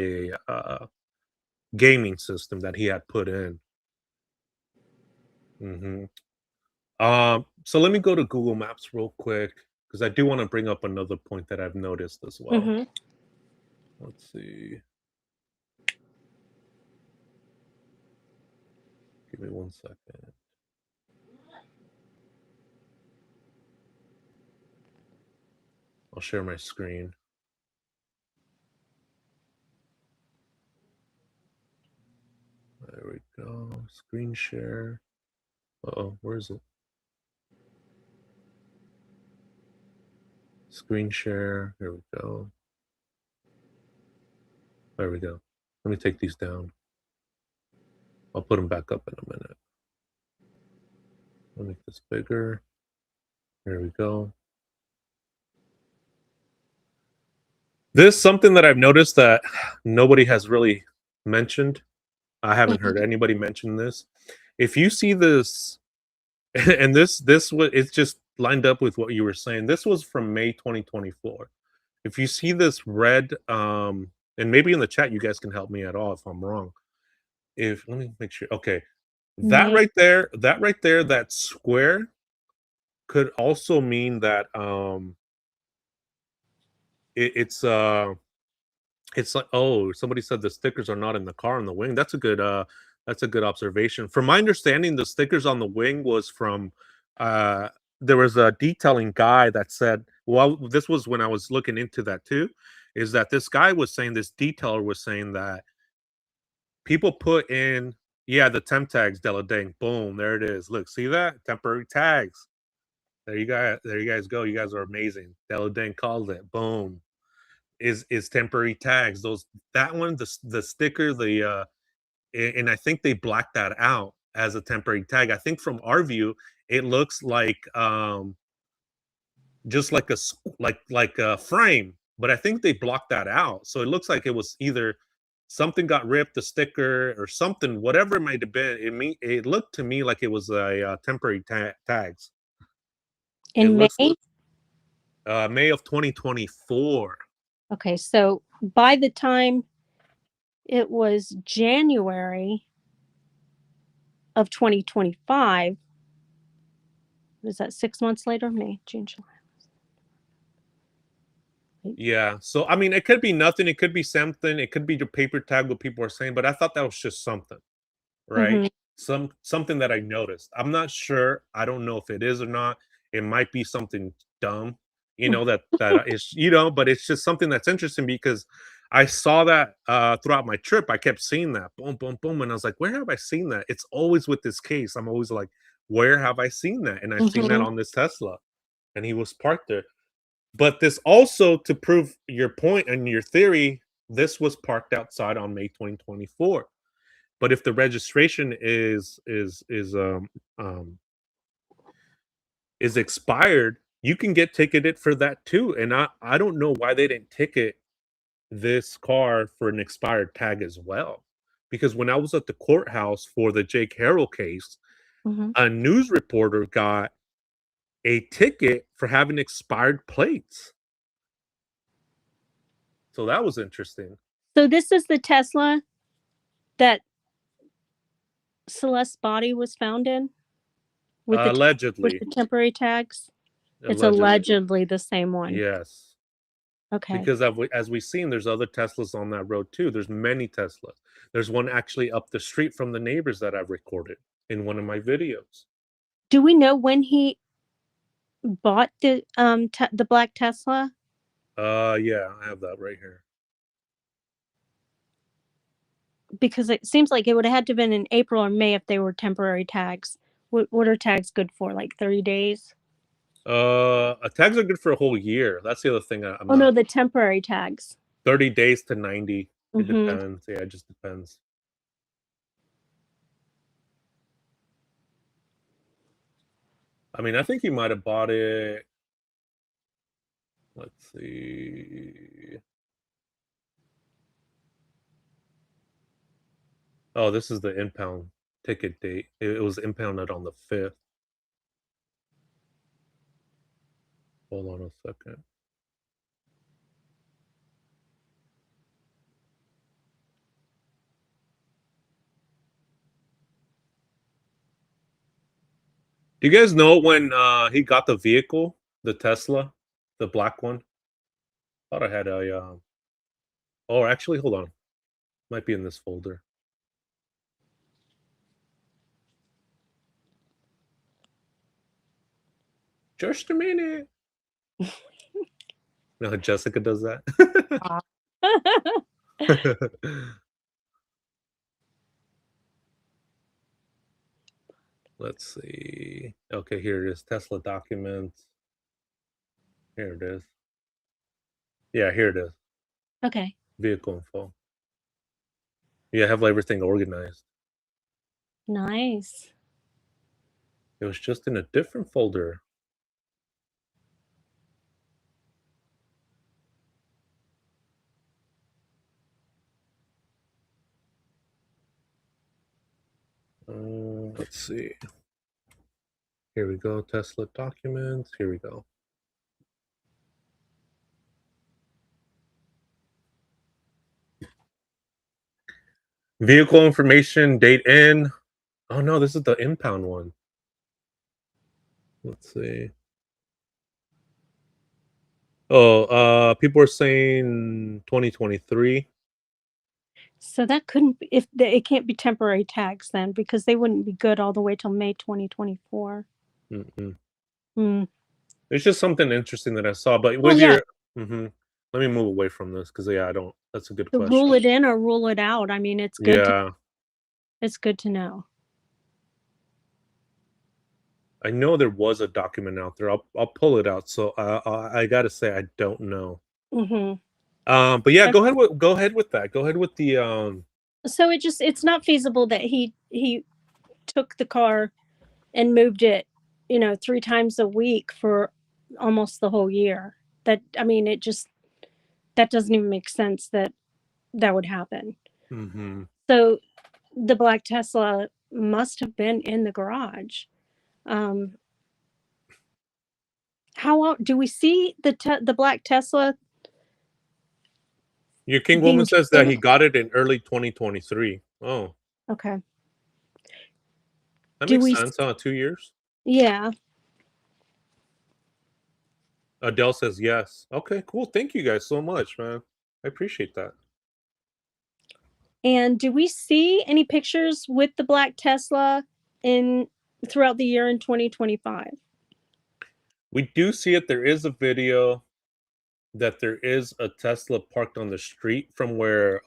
a gaming system that he had put in. Mhm. So let me go to Google Maps real quick because I do want to bring up another point that I've noticed as well. mhm. Let's see. Give me 1 second. I'll share my screen. There we go. Screen share. Uh-oh, where is it? Screen share. Here we go. There we go. Let me take these down. I'll put them back up in a minute. I'll make this bigger. There we go. This something that I've noticed that nobody has really mentioned. I haven't heard Mhm, anybody mention this. If you see this, and this was it's just lined up with what you were saying. This was from May 2024. If you see this red, and maybe in the chat you guys can help me at all if I'm wrong. If let me make sure. Okay, May that right there, that square could also mean that it, it's like, oh, somebody said the stickers are not in the car on the wing. That's a good observation. From my understanding, the stickers on the wing was from uh there was a detailing guy that said, well, this was when I was looking into that too, is that this guy was saying, this detailer was saying that people put in, yeah, the temp tags, Della Dang, boom, there it is. Look, see that? Temporary tags. There you guys go. You guys are amazing. Della Dang called it. Boom. Is temporary tags. Those that one, the sticker, and I think they blacked that out as a temporary tag. I think from our view, it looks like just like like a frame, but I think they blocked that out. So it looks like it was either something got ripped, the sticker or something, whatever it might have been. It looked to me like it was a temporary tags. It In looks May? May of 2024. Okay, so by the time it was January of 2025, was that 6 months later? May, June, July. Yeah. So I mean, it could be nothing. It could be something. It could be the paper tag. What people are saying, but I thought that was just something, right? Mhm, Something that I noticed. I'm not sure. I don't know if it is or not. It might be something dumb, mm, that is, but it's just something that's interesting because I saw that throughout my trip. I kept seeing that boom, boom, boom, and I was like, where have I seen that? It's always with this case. I'm always like, where have I seen that? And I've seen that mhm. on this Tesla, and he was parked there. But this also, to prove your point and your theory, this was parked outside on May 2024. But if the registration um is expired, you can get ticketed for that too. And I don't know why they didn't ticket this car for an expired tag as well. Because when I was at the courthouse for the Jake Harrell case, Mhm. a news reporter got a ticket for having expired plates. So that was interesting. So this is the Tesla that Celeste's body was found in with with Allegedly. the temporary tags? It's Allegedly. allegedly the same one. Yes. Okay. Because as we've seen, there's other Teslas on that road too. There's many Teslas. There's one actually up the street from the neighbors that I've recorded in one of my videos. Do we know when he bought the black Tesla? Yeah, I have that right here. Because it seems like it would have had to have been in April or May if they were temporary tags. What are tags good for? Like 30 days? Tags are good for a whole year. That's the other thing I'm Oh no, not. the temporary tags. 30 days to 90. It Mhm. depends. Yeah, it just depends. I mean, I think he might have bought it. Let's see. Oh, this is the impound ticket date. It was impounded on the 5th. Hold on a second. Do you guys know when he got the vehicle, the Tesla, the black one? Thought I had a. Oh, actually, hold on. Might be in this folder. Just a minute. No, Jessica does that. Ah. Let's see. Okay, here it is. Tesla documents. Here it is. Yeah, here it is. Okay. Vehicle info. Yeah, I have everything organized. Nice. It was just in a different folder. Let's see. Here we go. Tesla documents. Here we go. Vehicle information, date in. Oh no, this is the impound one. Let's see. Oh, people are saying 2023. So that couldn't be if the it can't be temporary tags then because they wouldn't be good all the way till May 2024. Mm-mm. Hmm. It's just something interesting that I saw, but Well, with yeah, your let me move away from this because yeah, I don't that's a good to rule question. it in or rule it out. I mean, Yeah. it's good to know. I know there was a document out there. I'll pull it out. So I gotta say I don't know. Mhm. But yeah, Uh, go ahead with that. Go ahead with the so it's not feasible that he took the car and moved it, 3 times a week for almost the whole year. That I mean, it just that doesn't even make sense that that would happen. hmm So, the black Tesla must have been in the garage. Um, how out do we see the black Tesla Your King woman being says that he driven? got it in early 2023. Oh, Okay. that Do makes we sense. 2 years. Yeah. Adele says yes. Okay, cool. Thank you guys so much, man. I appreciate that. And do we see any pictures with the black Tesla in throughout the year in 2025? We do see it. There is a video that there is a Tesla parked on the street from where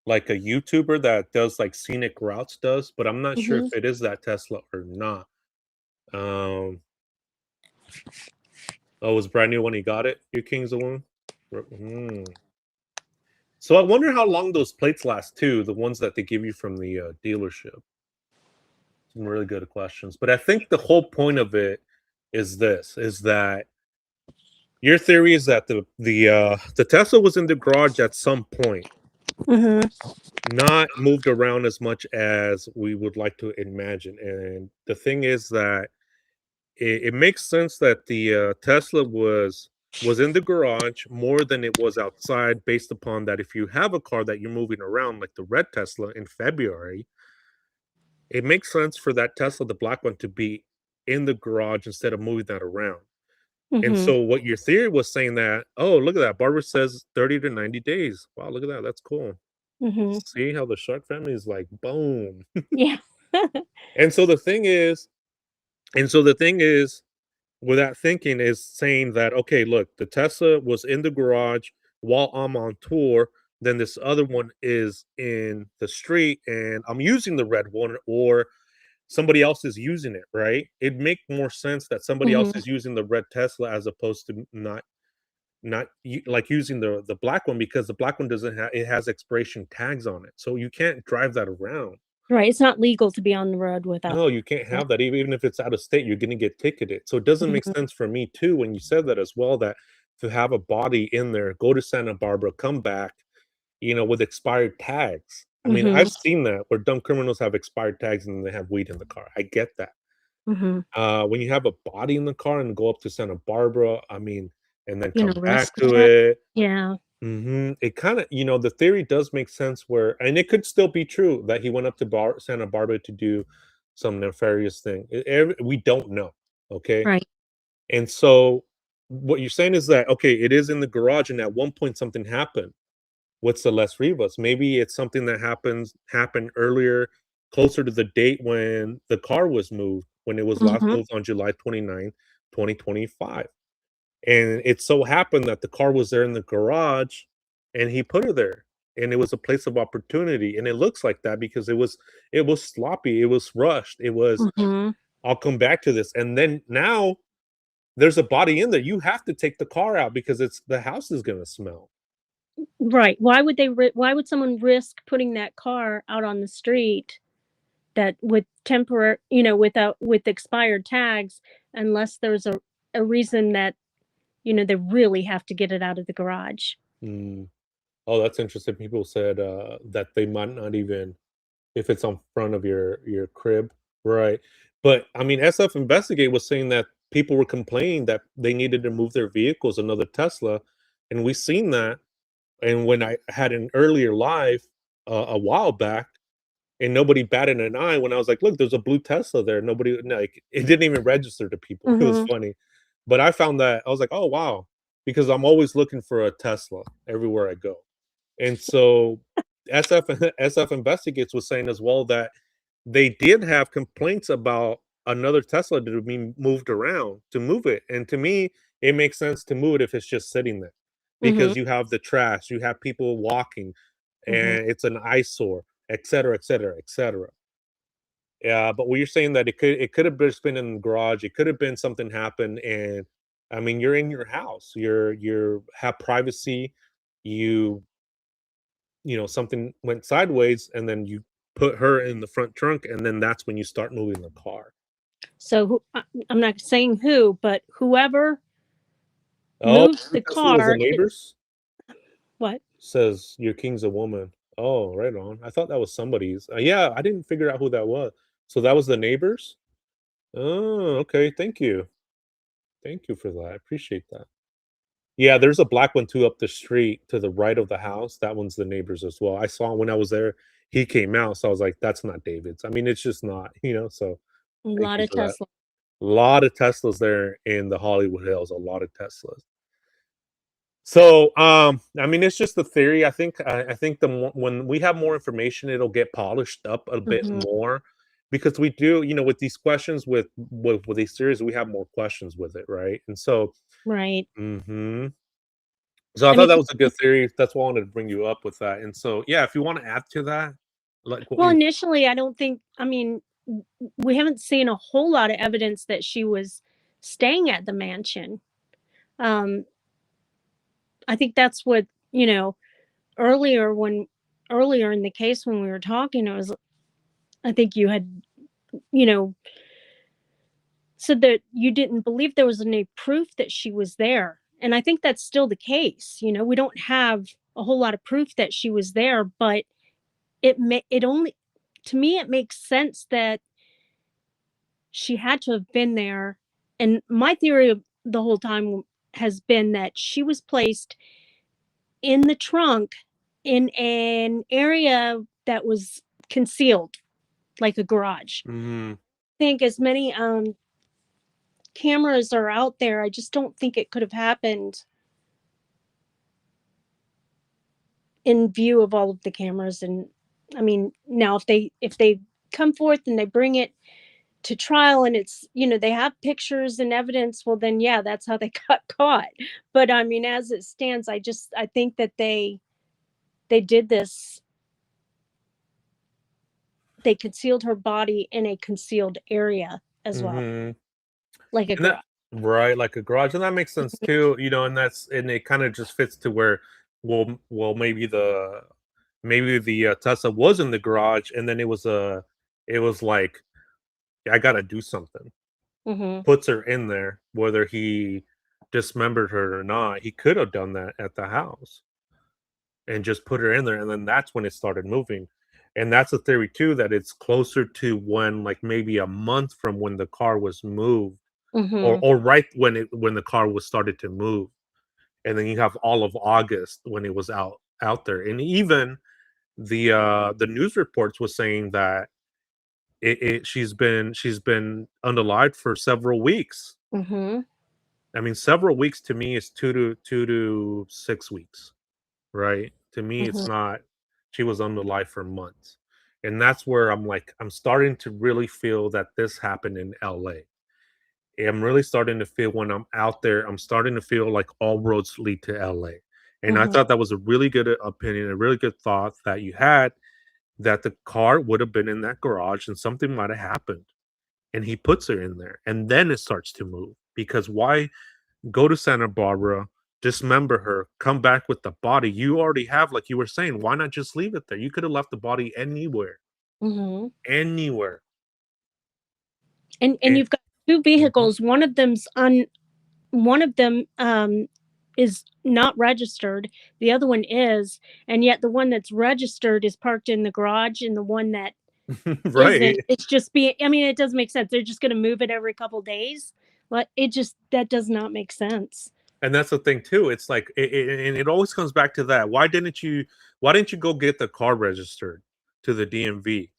like a YouTuber that does like scenic routes does, but I'm not sure if Mhm. it is that Tesla or not. Um oh, it was brand new when he got it, your King's the one. So I wonder how long those plates last too, the ones that they give you from the dealership. Some really good questions. But I think the whole point of it is this is that your theory is that the Tesla was in the garage at some point, Mhm. not moved around as much as we would like to imagine. And the thing is that it makes sense that the Tesla was in the garage more than it was outside, based upon that if you have a car that you're moving around, like the red Tesla in February, it makes sense for that Tesla, the black one, to be in the garage instead of moving that around. And Mhm. so what your theory was saying that, oh, look at that. Barbara says 30 to 90 days. Wow, look at that. That's cool. Mhm. See how the shark family is like boom. Yeah. And so the thing is, and so the thing is, with that thinking is saying that, okay, look, the Tesla was in the garage while I'm on tour. Then this other one is in the street and I'm using the red one, or somebody else is using it, right? It'd make more sense that somebody else Mhm. is using the red Tesla as opposed to like using the black one, because the black one doesn't have, it has expiration tags on it. So you can't drive that around. Right, it's not legal to be on the road without No, you can't that. have that. Even if it's out of state, you're gonna get ticketed. So it doesn't make Mhm. sense for me too when you said that as well, that to have a body in there, go to Santa Barbara, come back, with expired tags. I mean, Mhm. I've seen that where dumb criminals have expired tags and they have weed in the car. I get that. Mhm. When you have a body in the car and go up to Santa Barbara, I mean, and then You know, come back risk to that. it. Yeah. It kinda, the theory does make sense where, and it could still be true that he went up to Santa Barbara to do some nefarious thing. We don't know, okay? Right. And so what you're saying is that, okay, it is in the garage and at one point something happened with Celeste Rivas. Maybe it's something that happened earlier, closer to the date when the car was moved, when it was last Mhm. moved on July 29th, 2025. And it so happened that the car was there in the garage and he put her there. And it was a place of opportunity. And it looks like that because it was sloppy, it was rushed, it was, Mhm. I'll come back to this. And then now there's a body in there. You have to take the car out because it's the house is gonna smell. Right. Why would someone risk putting that car out on the street that with without with expired tags unless there's a reason that, they really have to get it out of the garage. Mm. Oh, that's interesting. People said that they might not even, if it's on front of your crib, right? But I mean, SF Investigate was saying that people were complaining that they needed to move their vehicles, another Tesla, and we seen that. And when I had an earlier live a while back, and nobody batted an eye when I was like, "Look, there's a blue Tesla there." Nobody, like, it didn't even register to people. It was Mhm. funny, but I found that I was like, "Oh wow." because I'm always looking for a Tesla everywhere I go. And so SF SF Investigates was saying as well that they did have complaints about another Tesla to be moved around to move it. And to me, it makes sense to move it if it's just sitting there Mhm, because you have the trash, you have people walking, mhm. and it's an eyesore, et cetera, et cetera, et cetera. Yeah, but what you're saying that it could have just been in the garage, it could have been something happened, and I mean you're in your house, you're have privacy, you something went sideways, and then you put her in the front trunk, and then that's when you start moving the car. So I'm not saying who, but whoever Oh, moved the Tesla was the car it neighbors? what? Says your king's a woman. Oh, right on. I thought that was somebody's. Yeah, I didn't figure out who that was. So that was the neighbors? Oh, okay. Thank you. Thank you for that. I appreciate that. Yeah, there's a black one too up the street to the right of the house. That one's the neighbors as well. I saw him when I was there. He came out, so I was like, "That's not David's." I mean, it's just not, so A thank lot you of for that. Tesla. A lot of Teslas there in the Hollywood Hills, a lot of Teslas. So, I mean, it's just a theory. I think when we have more information, it'll get polished up a bit Mhm. more because we do, with these questions with these theories, we have more questions with it, right? And so, Right. mhm. So I I thought mean, that was a good theory. That's why I wanted to bring you up with that. And so, yeah, if you want to add to that, like what well, you, initially, I don't think I mean, we haven't seen a whole lot of evidence that she was staying at the mansion. Um, I think that's what, earlier when earlier in the case when we were talking, I think you had, you know, said that you didn't believe there was any proof that she was there. And I think that's still the case. We don't have a whole lot of proof that she was there, but it only to me it makes sense that she had to have been there. And my theory of the whole time has been that she was placed in the trunk in an area that was concealed, like a garage. mhm, I think as many cameras are out there, I just don't think it could have happened in view of all of the cameras. And I mean, now if they come forth and they bring it to trial and they have pictures and evidence, well then yeah, that's how they got caught. But I mean, as it stands, I think that they did this. They concealed her body in a concealed area as well, mhm. like a And that garage. right, like a garage, and that makes sense too, and it kind of just fits to where, well, maybe the Tesla was in the garage, and then it was like, I gotta do something. Mhm. Puts her in there, whether he dismembered her or not. He could have done that at the house and just put her in there, and then that's when it started moving. And that's a theory too, that it's closer to when, like maybe a month from when the car was moved, or Mhm. right when the car was started to move, and then you have all of August when it was out there, and even the news reports was saying that she's been unalive for several weeks. Mhm. I mean, several weeks to me is 2 to 6 weeks, right? To me, it's Mhm. not. She was unalive for months, and that's where I'm like, I'm starting to really feel that this happened in LA. I'm really starting to feel when I'm out there, I'm starting to feel like all roads lead to LA. And I Mhm. thought that was a really good opinion, a really good thought that you had, that the car would have been in that garage and something might have happened. And he puts her in there, and then it starts to move. Because why go to Santa Barbara, dismember her, come back with the body? You already have, like you were saying, why not just leave it there? You could have left the body anywhere, Mhm. anywhere. And And you've got two mhm. vehicles. One of them is not registered. The other one is, and yet the one that's registered is parked in the garage, and the one that isn't, Right. it's just being. I mean, it doesn't make sense. They're just going to move it every couple days. Like it just that does not make sense. And that's the thing too. It's like, and it always comes back to that. Why didn't you go get the car registered to the DMV?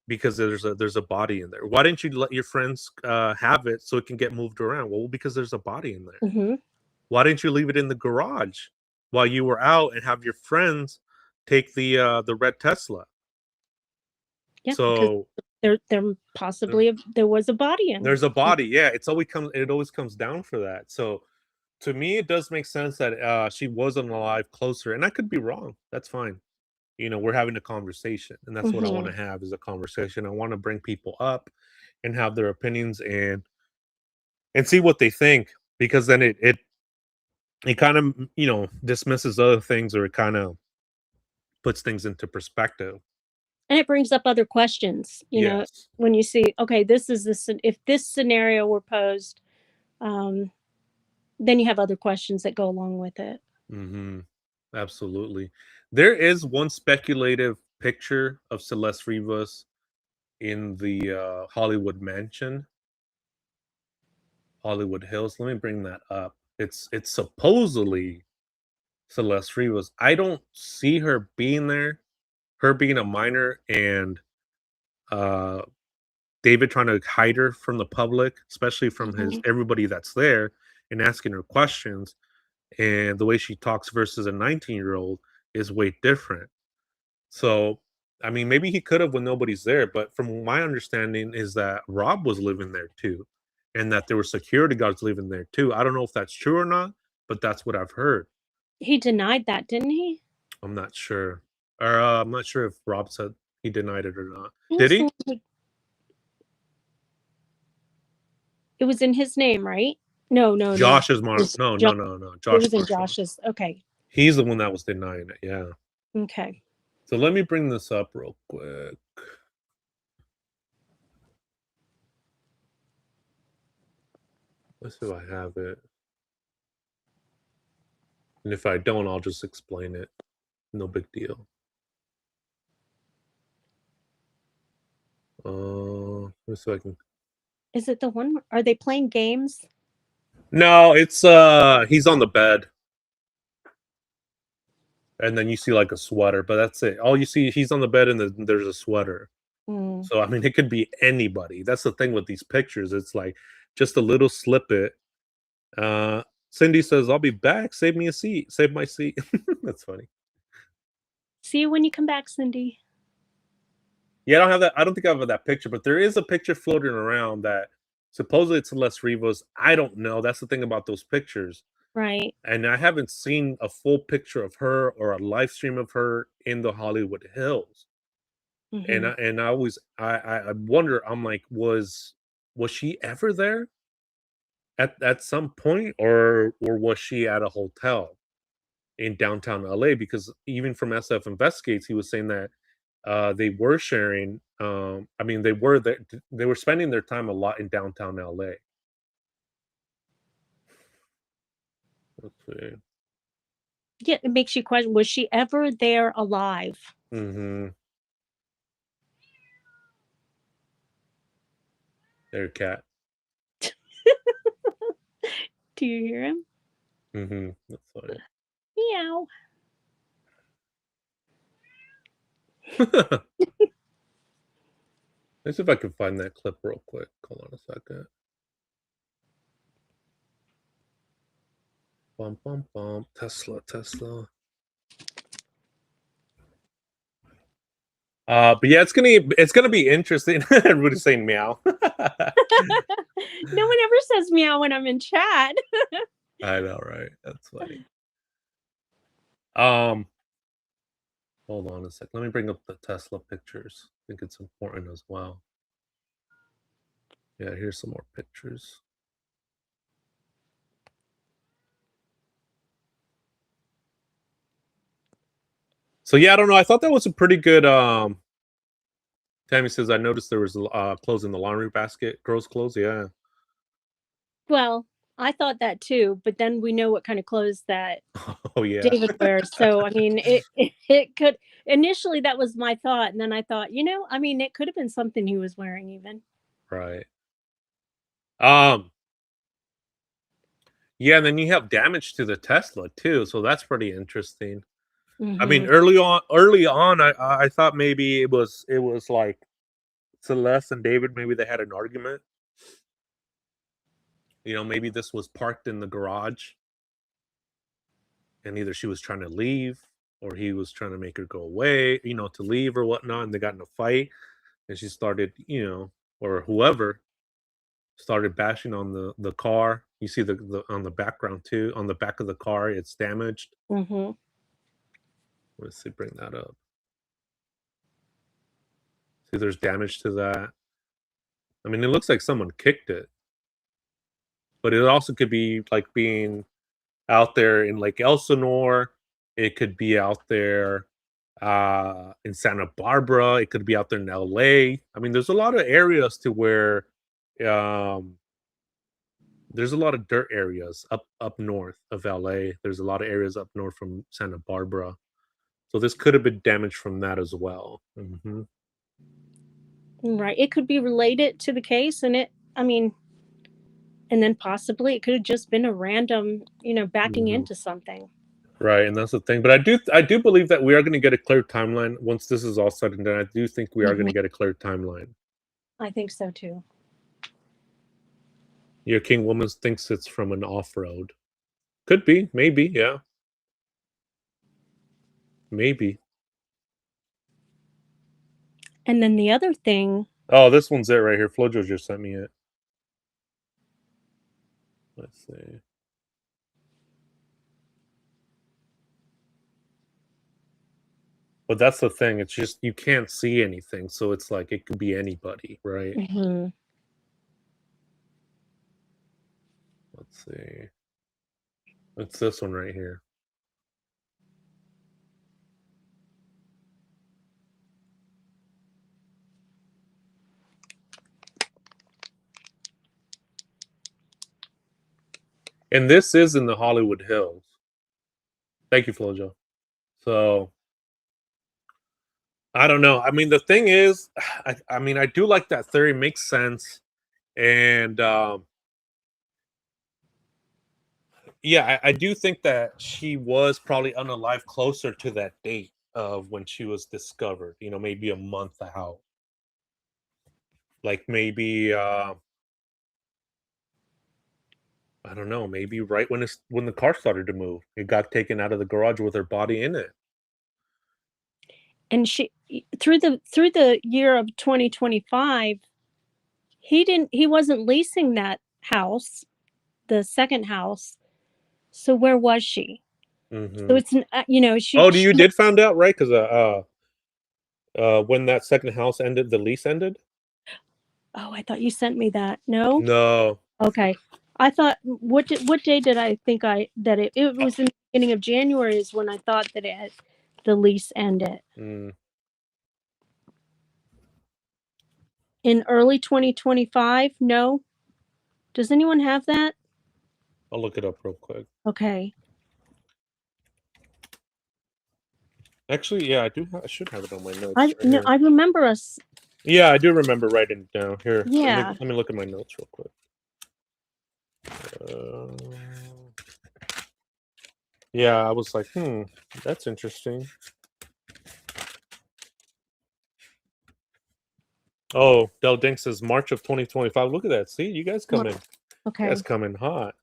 Because there's a body in there. Why didn't you let your friends have it so it can get moved around? Well, because there's a body in there. Mhm. Why didn't you leave it in the garage while you were out and have your friends take the red Tesla?" Yeah, because So there there possibly there was a body there's a in body, yeah, it always comes down for that. So to me, it does make sense that she wasn't alive closer, and I could be wrong. That's fine. We're having a conversation, and that's what I want Mhm. to have is a conversation. I want to bring people up and have their opinions and see what they think because then it kind of dismisses other things or it kind of puts things into perspective. And it brings up other questions, Yes. when you see, okay, this is this if this scenario were posed, um, then you have other questions that go along with it. Hmm. Absolutely. There is one speculative picture of Celeste Rivas in the Hollywood mansion, Hollywood Hills. Let me bring that up. It's supposedly Celeste Rivas. I don't see her being there. Her being a minor and uh David trying to hide her from the public, especially from his Mhm. everybody that's there and asking her questions. And the way she talks versus a 19-year-old is way different. So, I mean, maybe he could have when nobody's there, but from my understanding is that Rob was living there too, and that there were security guards living there too. I don't know if that's true or not, but that's what I've heard. He denied that, didn't he? I'm not sure. Or I'm not sure if Rob said he denied it or not. Did Also, he? like, it was in his name, right? No, no, no. Josh's mom. It's No, Jo no, no, no. it Josh was in Marshall. Josh's. Okay. He's the one that was denying it. Yeah. Okay. So let me bring this up real quick. Let's see if I have it. And if I don't, I'll just explain it. No big deal. Let me see if I can. Is it the one are they playing games? No, it's he's on the bed, and then you see like a sweater, but that's it. All you see, he's on the bed, and then there's a sweater. Mm. So I mean, it could be anybody. That's the thing with these pictures. It's like just a little snippet. Uh, Cindy says, "I'll be back. Save me a seat. Save my seat." That's funny. See you when you come back, Cindy. Yeah, I don't have that. I don't think I have that picture, but there is a picture floating around that supposedly it's Celeste Rivas. I don't know. That's the thing about those pictures. Right. And I haven't seen a full picture of her or a live stream of her in the Hollywood Hills. And Mhm. I always I wonder. I'm like, was she ever there at some point, or was she at a hotel in downtown LA? Because even from SF Investigates, he was saying that they were sharing. I mean, they were spending their time a lot in downtown LA. Let's see. Yeah, it makes you question, was she ever there alive? Mm-hmm. Their cat. Do you hear him? Mm-hmm. That's funny. Meow. Let's see if I can find that clip real quick. Hold on a second. Bum bum bum. Tesla, Tesla. But yeah, it's gonna be interesting. Everybody's saying meow. No one ever says meow when I'm in chat. I know, right? That's funny. Um, hold on a sec. Let me bring up the Tesla pictures. I think it's important as well. Yeah, here's some more pictures. So yeah, I don't know. I thought that was a pretty good. Tammy says I noticed there was clothes in the laundry basket. Girls' clothes. Yeah. Well, I thought that too, but then we know what kind of clothes that Oh yeah. David wears. So I mean, it could initially that was my thought, and then I thought, I mean, it could have been something he was wearing even. Right. Um. Yeah, and then you have damage to the Tesla too, so that's pretty interesting. I mean, Hmm. early on, I thought maybe it was like Celeste and David. Maybe they had an argument. Maybe this was parked in the garage, and either she was trying to leave or he was trying to make her go away, to leave or whatnot, and they got in a fight, and she started, or whoever started bashing on the car. You see the on the background too, on the back of the car, it's damaged. Mhm. Let's see, bring that up. See, there's damage to that. I mean, it looks like someone kicked it, but it also could be like being out there in Lake Elsinore. It could be out there in Santa Barbara. It could be out there in LA. I mean, there's a lot of areas to where um, there's a lot of dirt areas up north of LA. There's a lot of areas up north from Santa Barbara. So this could have been damage from that as well. Right. It could be related to the case, and I mean, and then possibly it could have just been a random, backing hmm into something. Right, and that's the thing. But I do believe that we are going to get a clear timeline once this is all said and done. I do think we are going Mhm. to get a clear timeline. I think so too. Your King Woman thinks it's from an off road. Could be, maybe, yeah, maybe. And then the other thing, Oh, this one's it right here. Flojo just sent me it. Let's see. But that's the thing. It's just you can't see anything, so it's like it could be anybody, right? mhm, Let's see. It's this one right here. And this is in the Hollywood Hills. Thank you, Flojo. So I don't know. I mean, the thing is, I mean, I do like that theory. Makes sense. And yeah, I do think that she was probably unalive closer to that date of when she was discovered. Maybe a month out. Like maybe I don't know. Maybe right when the car started to move, it got taken out of the garage with her body in it. and through the year of 2025, he wasn't leasing that house, the second house. So where was she? So hmm it's Oh, she you did found out, right? Because when that second house ended, the lease ended. Oh, I thought you sent me that. No? No. Okay. I thought what day did I think I that it was in the beginning of January is when I thought that the lease ended. Mm, In early 2025? No? Does anyone have that? I'll look it up real quick. Okay. Actually, yeah, I should have it on my notes I right no, here. I remember us. Yeah, I do remember writing it down. Here, Yeah. let me look at my notes real quick. Uh, yeah, I was like, that's interesting. Oh, Del Dink says March of 2025. Look at that. See, you guys Mar- come in. You guys Okay. come in hot.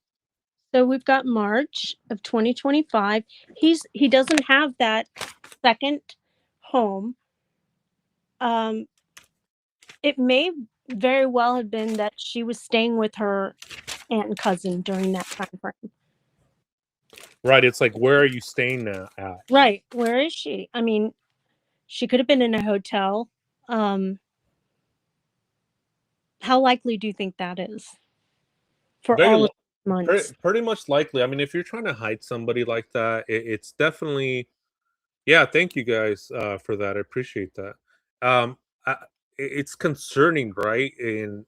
So we've got March of 2025. He doesn't have that second home. Um it may very well have been that she was staying with her aunt and cousin during that time frame. Right. It's like, where are you staying now at? Right. Where is she? I mean, she could have been in a hotel. Um, how likely do you think that is for Very, all of these months? pretty much likely. I mean, if you're trying to hide somebody like that, it's definitely. Yeah, thank you guys for that. I appreciate that. Um, it's concerning, right? In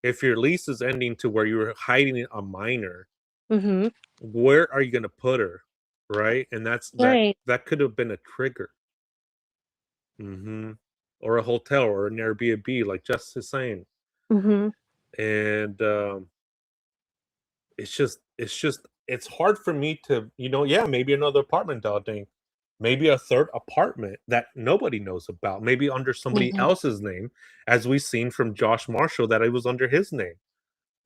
if your lease is ending to where you're hiding a minor, Mhm. where are you going to put her, right? And Right. that could have been a trigger, hmm or a hotel or an Airbnb, like Jess is saying, Mhm. and it's hard for me to, yeah, maybe another apartment building, maybe a third apartment that nobody knows about, maybe under somebody Mhm. else's name, as we've seen from Josh Marshall that it was under his name.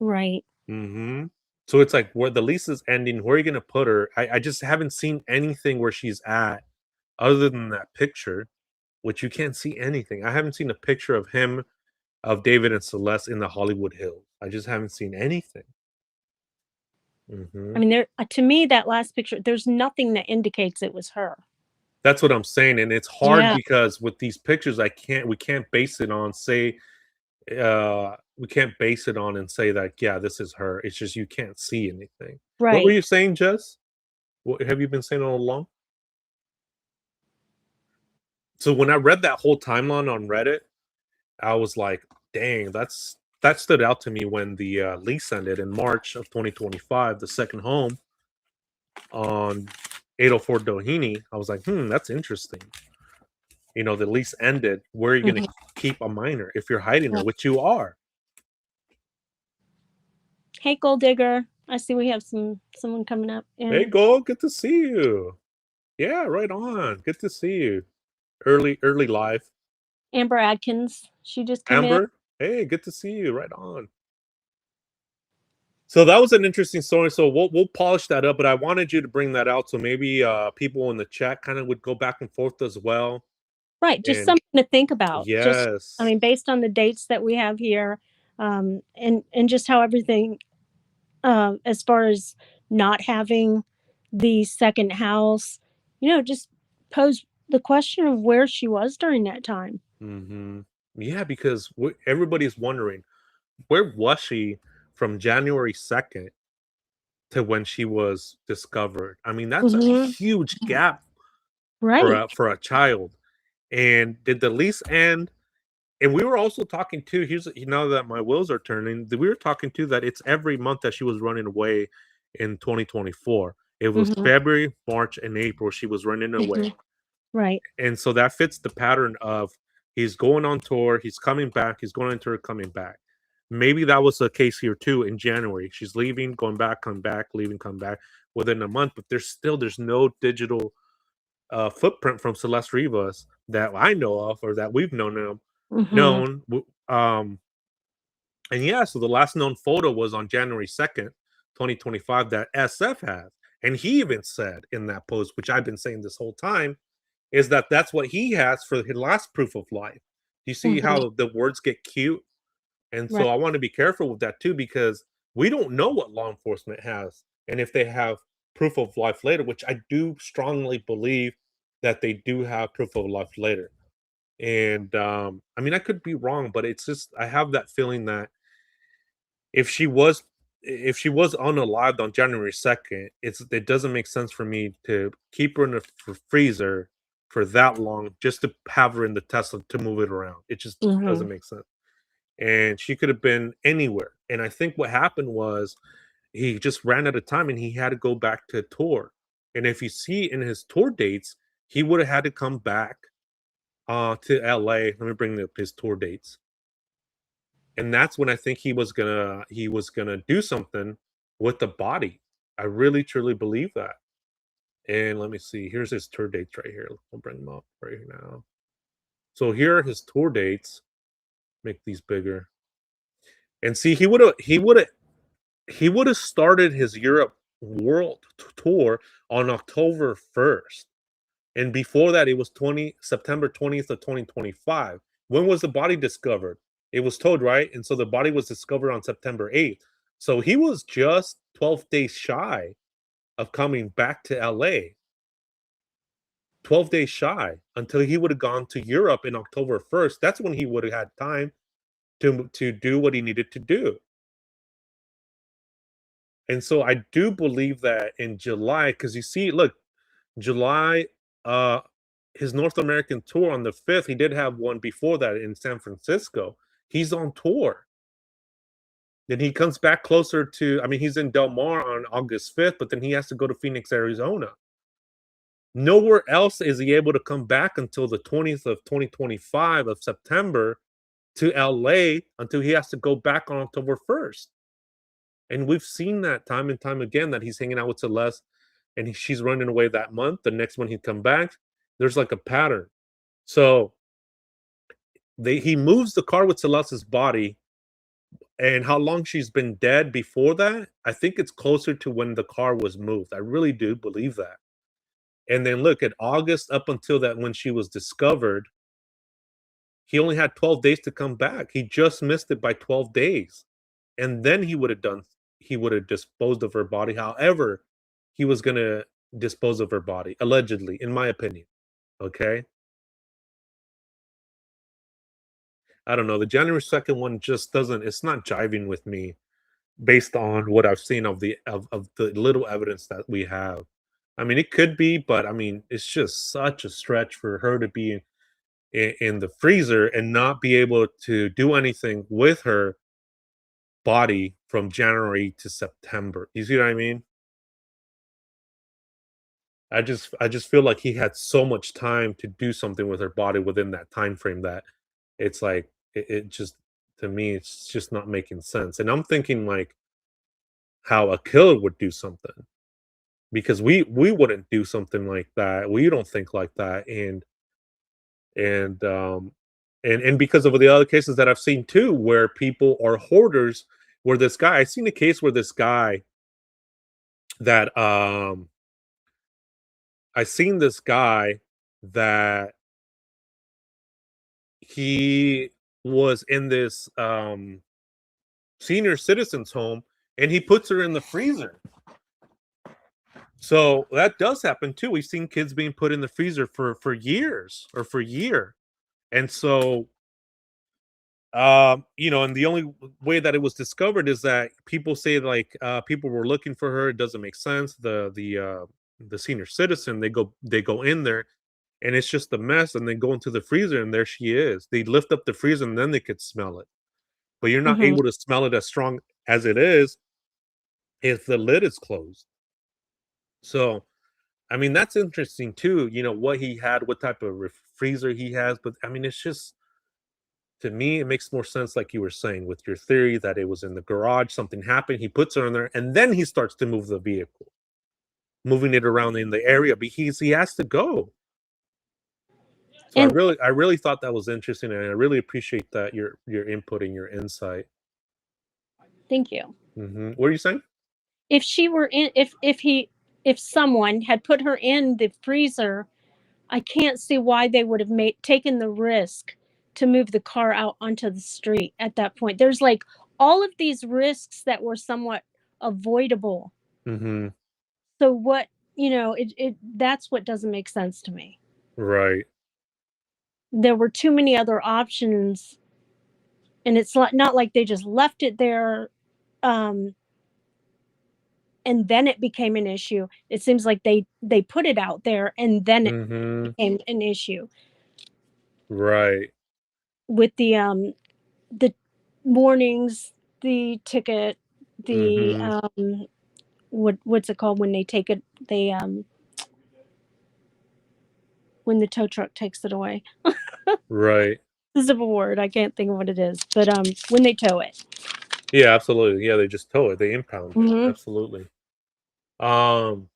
Right. hmm So it's like where the lease is ending, where are you gonna put her? I just haven't seen anything where she's at other than that picture, which you can't see anything. I haven't seen a picture of him, of David and Celeste in the Hollywood Hills. I just haven't seen anything. I Mhm. mean, there to me, that last picture, there's nothing that indicates it was her. That's what I'm saying, and it's hard Yeah, because with these pictures, we can't base it on we can't base it on and say that, "Yeah, this is her." It's just you can't see anything. What were right. you saying, Jess? What have you been saying all along? So when I read that whole timeline on Reddit, I was like, "Dang, that stood out to me when the, lease ended in March of 2025, the second home on 804 Doheny." I was like, "Hmm, that's interesting." The lease ended. Where are you gonna Mhm, keep a minor if you're hiding her, yeah. which you are? Hey, gold digger. I see we have someone coming up, "Hey, and Gold, good to see you." "Yeah, right on. Good to see you." Early live. Amber Adkins, she just come in. "Amber, hey, good to see you. Right on." So that was an interesting story. So we'll polish that up, but I wanted you to bring that out so maybe people in the chat kind of would go back and forth as well. Right, just And something to think about. Just, I yes. mean, based on the dates that we have here, and just how everything, as far as not having the second house, just pose the question of where she was during that time. Hmm. Yeah, because everybody's wondering where was she from January 2nd to when she was discovered. I mean, that's a Mhm. huge gap Right. for a child. And did the lease end? And we were also talking too. Here's now that my wheels are turning, we were talking too that it's every month that she was running away in 2024. It was Mhm, February, March, and April she was running away. mhm. Right. And so that fits the pattern of he's going on tour, he's coming back, he's going on tour, coming back. Maybe that was the case here too in January. She's leaving, going back, come back, leaving, come back within a month, but there's no digital footprint from Celeste Rivas that I know of or that we've Mhm, known. And yeah, so the last known photo was on January 2nd, 2025, that SF has. And he even said in that post, which I've been saying this whole time, is that that's what he has for his last proof of life. You see mhm. how the words get cute? And Right. so I want to be careful with that too, because we don't know what law enforcement has. And if they have proof of life later, which I do strongly believe that they do have proof of life later. And I mean, I could be wrong, but it's just, I have that feeling that if she was if she was unalived on January 2nd, it doesn't make sense for me to keep her in the freezer for that long just to have her in the Tesla to move it around. It just doesn't Mhm. make sense. And she could have been anywhere. And I think what happened was he just ran out of time and he had to go back to tour. And if you see in his tour dates, he would have had to come back to LA. Let me bring up his tour dates. And that's when I think he was gonna do something with the body. I really truly believe that. And let me see. Here's his tour dates right here. I'll bring them up right now. So here are his tour dates. Make these bigger. And see, he would have started his Europe world tour on October 1st. And before that, it was September 20th of 2025. When was the body discovered? It was told, right? And so the body was discovered on September 8th. So he was just 12 days shy of coming back to LA. 12 days shy until he would have gone to Europe in October 1st. That's when he would have had time to do what he needed to do. And so I do believe that in July, because you see, look, July, uh, his North American tour on the 5th, he did have one before that in San Francisco. He's on tour. Then he comes back closer to, I mean, he's in Del Mar on August 5th, but then he has to go to Phoenix, Arizona. Nowhere else is he able to come back until the 20th of 2025 of September to LA until he has to go back on October 1st. And we've seen that time and time again that he's hanging out with Celeste and she's running away that month. The next one he'd come back. There's like a pattern. So he moves the car with Celeste's body and how long she's been dead before that, I think it's closer to when the car was moved. I really do believe that. And then look at August up until that when she was discovered, he only had 12 days to come back. He just missed it by 12 days. And then he would have disposed of her body. However, he was gonna dispose of her body, allegedly, in my opinion. Okay. I don't know. The January 2nd one just doesn't, it's not jiving with me based on what I've seen of the little evidence that we have. I mean, it could be, but I mean, it's just such a stretch for her to be in the freezer and not be able to do anything with her body from January to September. You see what I mean? I just feel like he had so much time to do something with her body within that time frame that it's like it just, to me it's just not making sense. And I'm thinking like how a killer would do something, because we wouldn't do something like that. We don't think like that. And because of the other cases that I've seen too, where people are hoarders, where this guy, I seen a case where this guy that I seen this guy that he was in this senior citizens home, and he puts her in the freezer. So that does happen too. We've seen kids being put in the freezer for years or for a year. And so and the only way that it was discovered is that people say like people were looking for her. It doesn't make sense. The senior citizen, they go in there, and it's just a mess, and they go into the freezer, and there she is. They lift up the freezer, and then they could smell it, but you're not Mhm. able to smell it as strong as it is if the lid is closed. So I mean, that's interesting too, what he had, what type of freezer he has. But I mean, it's just, to me, it makes more sense, like you were saying, with your theory that it was in the garage, something happened, he puts her in there, and then he starts to move the vehicle, moving it around in the area, but he has to go. So I And really I really thought that was interesting, and I really appreciate that your input and your insight. thank you. What are you saying? If she were in if someone had put her in the freezer, I can't see why they would have made taken the risk to move the car out onto the street at that point. There's like all of these risks that were somewhat avoidable. Hmm. So what, it that's what doesn't make sense to me. Right. There were too many other options, and it's not like they just left it there, um and then it became an issue. It seems like they put it out there and then it Hmm. became an issue Right. with the warnings, the ticket, the Hmm. what's it called when they take it, they when the tow truck takes it away. Right. This is a word, I can't think of what it is, but when they tow it. Yeah, absolutely. Yeah, they just tow it. They impound it. Mhm. Absolutely. Um,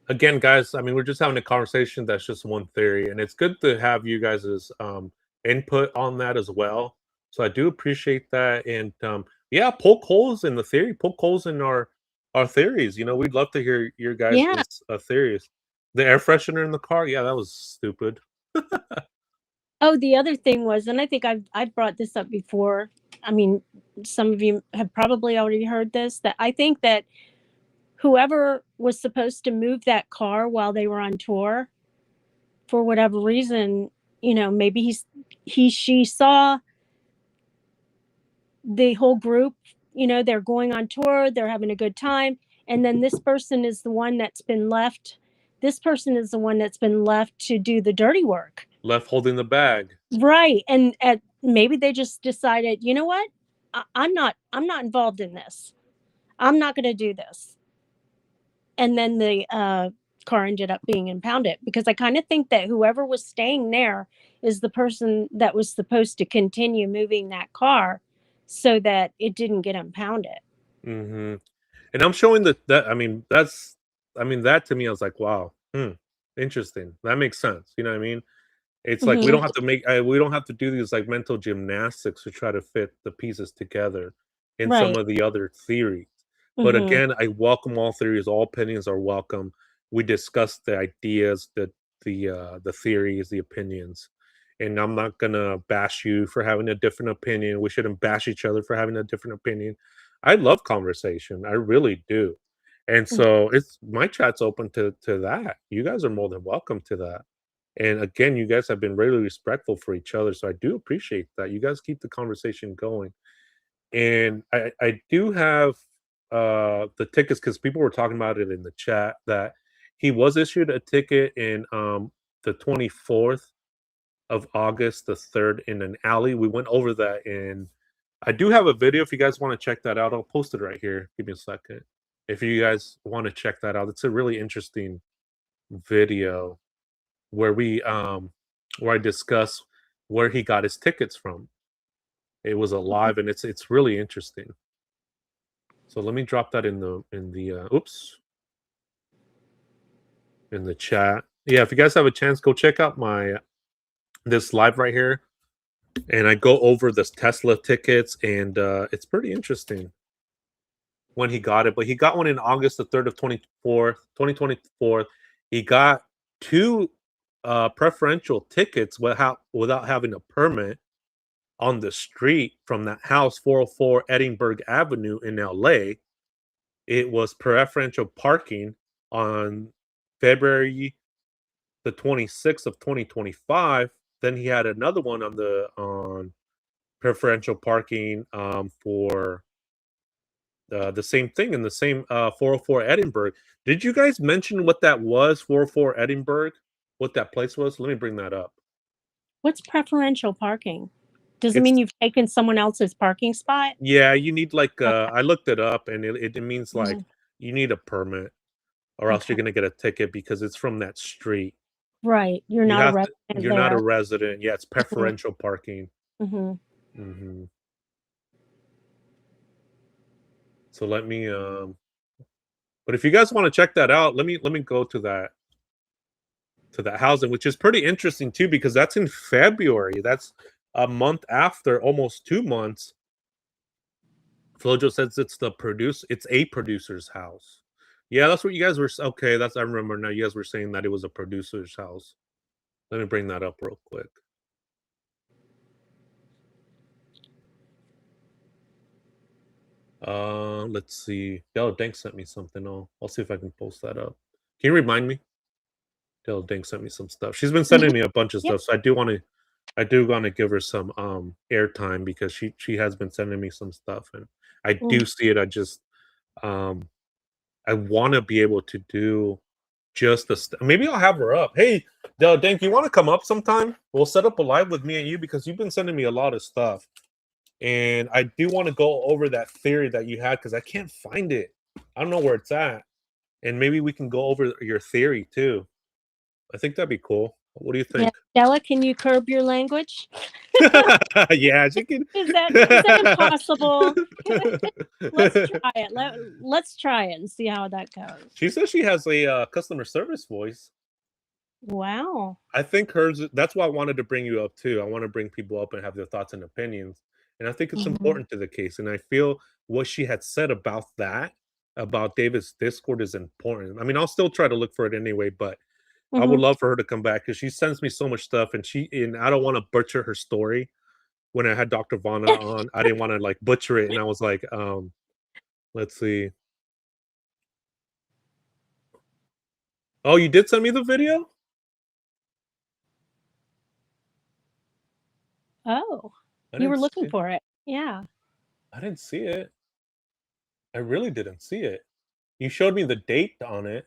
Again, guys, I mean, we're just having a conversation. That's just one theory, and it's good to have you guys' input on that as well. So I do appreciate that, and yeah, poke holes in the theory, poke holes in our theories. We'd love to hear your Yeah. guys' theories. The air freshener in the car, yeah, that was stupid. Oh, the other thing was, and I think I've brought this up before. I mean, some of you have probably already heard this, that I think that whoever was supposed to move that car while they were on tour, for whatever reason, maybe she saw the whole group, they're going on tour, they're having a good time, and then this person is the one that's been left to do the dirty work. Left holding the bag. Right. And maybe they just decided, you know what? I'm not involved in this. I'm not going to do this. And then the car ended up being impounded, because I kind of think that whoever was staying there is the person that was supposed to continue moving that car so that it didn't get impounded. Hmm. And I'm showing that. I mean, that to me, I was like, wow, interesting. That makes sense. You know what I mean? It's like Mhm. we don't have to do these like mental gymnastics to try to fit the pieces together in some Right. of the other theories. But Mhm. again, I welcome all theories. All opinions are welcome. We discuss the ideas, the theories, the opinions. And I'm not gonna bash you for having a different opinion. We shouldn't bash each other for having a different opinion. I love conversation. I really do. And Mhm. so it's my chat's open to that. You guys are more than welcome to that. And again, you guys have been really respectful for each other. So I do appreciate that. You guys keep the conversation going. And I do have the tickets because people were talking about it in the chat that he was issued a ticket in the 24th of August, the 3rd in an alley. We went over that in I do have a video if you guys want to check that out. I'll post it right here. Give me a second. If you guys want to check that out. It's a really interesting video where where I discuss where he got his tickets from. It was alive and it's really interesting. So let me drop that in the oops, in the chat. Yeah, if you guys have a chance, go check out my this live right here. And I go over this Tesla tickets and it's pretty interesting when he got it. But he got one in August the 3rd of 2024. He got two preferential tickets without having a permit on the street from that house, 404 Edinburgh Avenue in LA. It was preferential parking on February the 26th of 2025. Then he had another one on preferential parking for the same thing in the same 404 Edinburgh. Did you guys mention what that was, 404 Edinburgh? What that place was? Let me bring that up. What's preferential parking? Does it mean It's you've taken someone else's parking spot? Yeah, you need like Okay. I looked it up and it means like Mhm. you need a permit or else you're Okay. gonna get a ticket because it's from that street. Right. You're not a resident You're not a there. resident. Yeah, it's Mhm. preferential parking. Mhm. Mhm. So but if you guys want to check that out, let me go to that housing, which is pretty interesting too, because that's in February. That's a month after, almost 2 months. Flojo says it's a producer's house. Yeah, that's what you guys were. Okay, that's I remember now. You guys were saying that it was a producer's house. Let me bring that up real quick. Let's see. Dell Dank sent me something. I'll see if I can post that up. Can you remind me? Dell Dank sent me some stuff. She's been Mhm. sending me a bunch of Yep. stuff, so I do want to give her some airtime because she has been sending me some stuff and I Mhm. do see it. Um I want to be able to do just maybe I'll have her up. Hey, Dell Dank, you want to come up sometime? We'll set up a live with me and you because you've been sending me a lot of stuff. And I do want to go over that theory that you had because I can't find it. I don't know where it's at. And maybe we can go over your theory too. I think that'd be cool. What do you Yeah. think? Stella, can you curb your language? Yeah, she can. Is that impossible? Let's try it. Let's try it and see how that goes. She says she has a customer service voice. Wow. I think hers. That's why I wanted to bring you up too. I want to bring people up and have their thoughts and opinions. And I think it's Mhm. important to the case. And I feel what she had said about that, about David's Discord, is important. I mean, I'll still try to look for it anyway, but I would Mhm. love for her to come back because she sends me so much stuff, and I don't want to butcher her story. When I had Dr. Vana on, I didn't want to like butcher it, and I was like, let's see. Oh, you did send me the video? Oh, I you didn't were see looking it. for it. Yeah. I didn't see it. I really didn't see it. You showed me the date on it.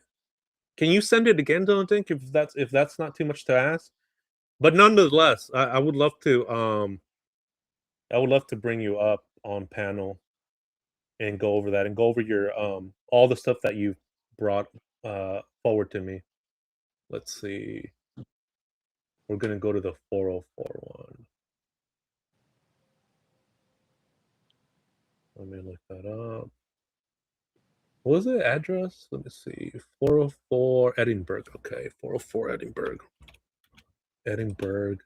Can you send it again, don't think if that's not too much to ask? But nonetheless, I would love to bring you up on panel and go over that and go over your all the stuff that you brought forward to me. Let's see. We're gonna go to the 404 one. Let me look that up. What was the address? Let me see. 404 Edinburgh. Okay, 404 Edinburgh. Edinburgh.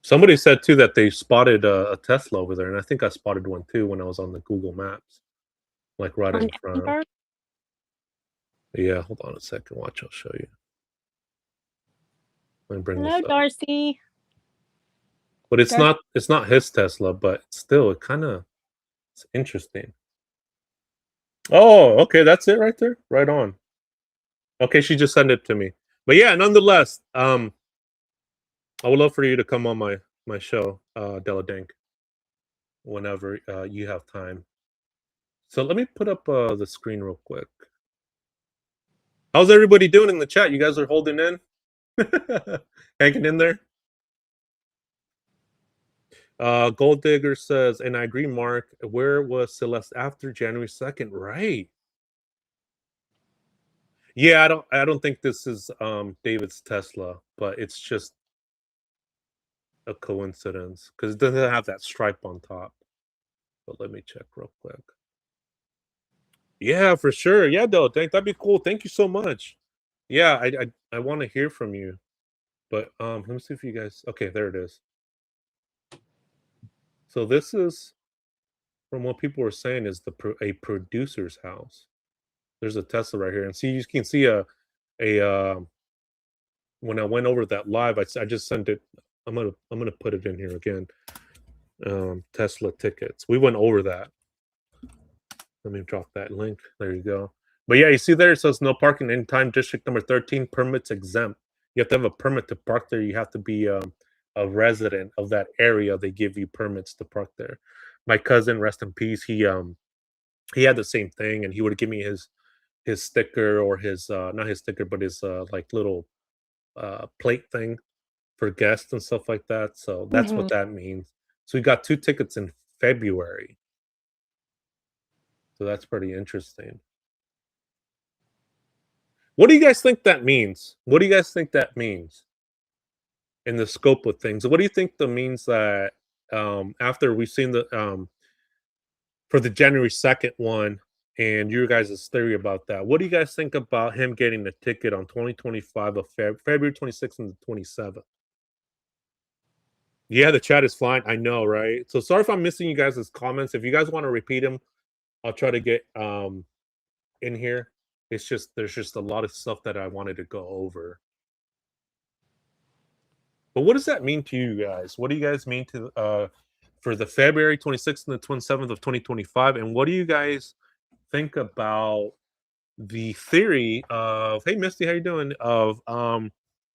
Somebody said too that they spotted a Tesla over there, and I think I spotted one too when I was on the Google Maps, like right On in front. Edinburgh? Yeah, hold on a second. Watch, I'll show you. Let me bring Hello, this up. Darcy. But it's Darcy. not his Tesla, but still, it's interesting. Oh, okay, that's it right there, right on. Okay, she just sent it to me. But yeah, nonetheless, I would love for you to come on my show, Della Dank, whenever you have time. So let me put up the screen real quick. How's everybody doing in the chat? You guys are holding in, hanging in there. Gold Digger says, and I agree, Mark. Where was Celeste after January 2nd? Right. Yeah, I don't think this is David's Tesla, but it's just a coincidence because it doesn't have that stripe on top. But let me check real quick. Yeah, for sure. Yeah, though, that'd be cool. Thank you so much. Yeah, I want to hear from you. But let me see if you guys. Okay, there it is. So this is from what people were saying is a producer's house. There's a Tesla right here, and see you can see a when I went over that live, I just sent it. I'm gonna put it in here again. Tesla tickets. We went over that. Let me drop that link. There you go. But yeah, you see there it says no parking anytime. District number 13 permits exempt. You have to have a permit to park there. You have to be a resident of that area. They give you permits to park there. My cousin, rest in peace, he had the same thing, and he would give me his sticker or his not his sticker, but his like little plate thing for guests and stuff like that. So that's what Mhm. that means. So we got 2 tickets in February. So that's pretty interesting. What do you guys think that means? What do you guys think that means in the scope of things? What do you think that means that after we've seen the for the January 2nd one and your guys' theory about that? What do you guys think about him getting the ticket on 2025 of February 26th and the 27th? Yeah, the chat is fine. I know, right? So sorry if I'm missing you guys' comments. If you guys want to repeat them, I'll try to get in here. It's just there's just a lot of stuff that I wanted to go over. But what does that mean to you guys? What do you guys mean to for the February 26th and the 27th of 2025? And what do you guys think about the theory of hey Misty, how you doing? Of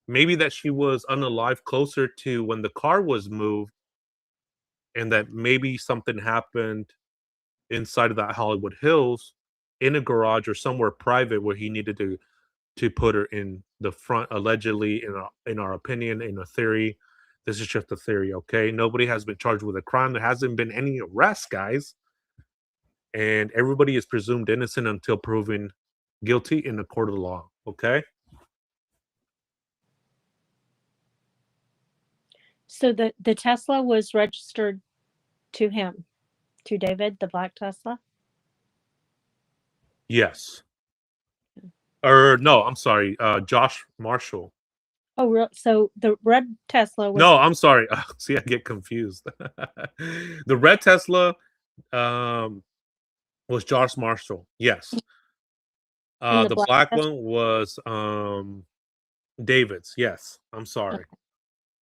maybe that she was unalive closer to when the car was moved and that maybe something happened inside of that Hollywood Hills in a garage or somewhere private where he needed to put her in the front allegedly in our opinion in a theory. This is just a theory, okay? Nobody has been charged with a crime. There hasn't been any arrests, guys, and everybody is presumed innocent until proven guilty in the court of law, okay? So the Tesla was registered to him, to David, the black Tesla? Yes. Or no, I'm sorry, Josh Marshall. Oh, so the red Tesla was No, I'm sorry. See, I get confused. The red Tesla was Josh Marshall. Yes. in the The black black Tesla? one was David's. Yes. I'm sorry.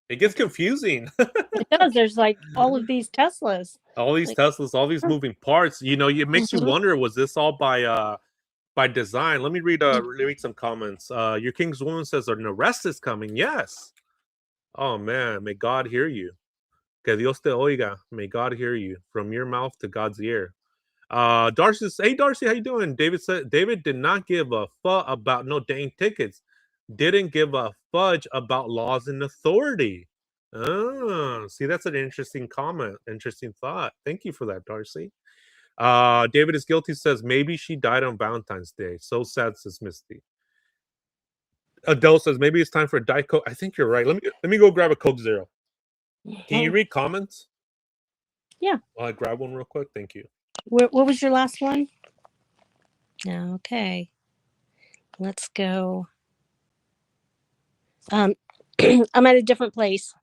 It gets confusing. It does. There's like all of these Teslas. All these Like, Teslas, all these moving parts. You know, it makes you mhm. wonder: was this all by design? Let me read some comments. Your King's Woman says an arrest is coming. Yes. Oh man, may God hear you. Que Dios te oiga. May God hear you from your mouth to God's ear. Darcy says, hey Darcy, how you doing? David said David did not give a fuck about no dang tickets. Didn't give a fudge about laws and authority. Oh, see, that's an interesting comment, interesting thought. Thank you for that, Darcy. David is guilty says maybe she died on Valentine's Day. So sad, says Misty. Adele says maybe it's time for a Diet Coke. I think you're right. Let me go grab a Coke Zero. Can you read comments? Yeah. I'll grab one real quick. Thank you. What was your last one? Okay. Let's go. I'm at a different place.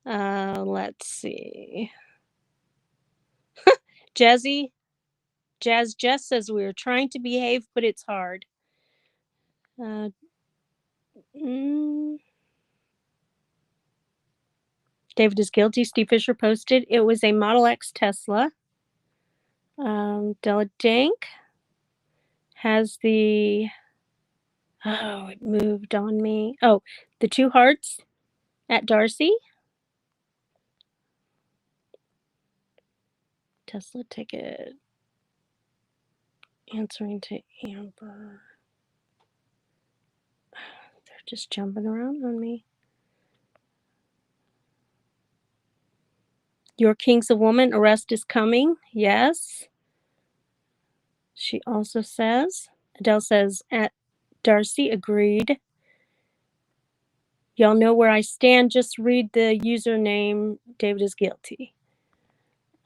Let's see. Jazzy, Jazz Jess says we are trying to behave, but it's hard. Uh, mm, David is guilty. Steve Fisher posted it was a Model X Tesla. Della Dank has the. Oh, it moved on me. Oh, the two hearts at Darcy. Tesla ticket. Answering to Amber. They're just jumping around on me. Your King's a Woman. Arrest is coming. Yes. She also says. Adele says, at Darcy, agreed. Y'all know where I stand. Just read the username. David is guilty.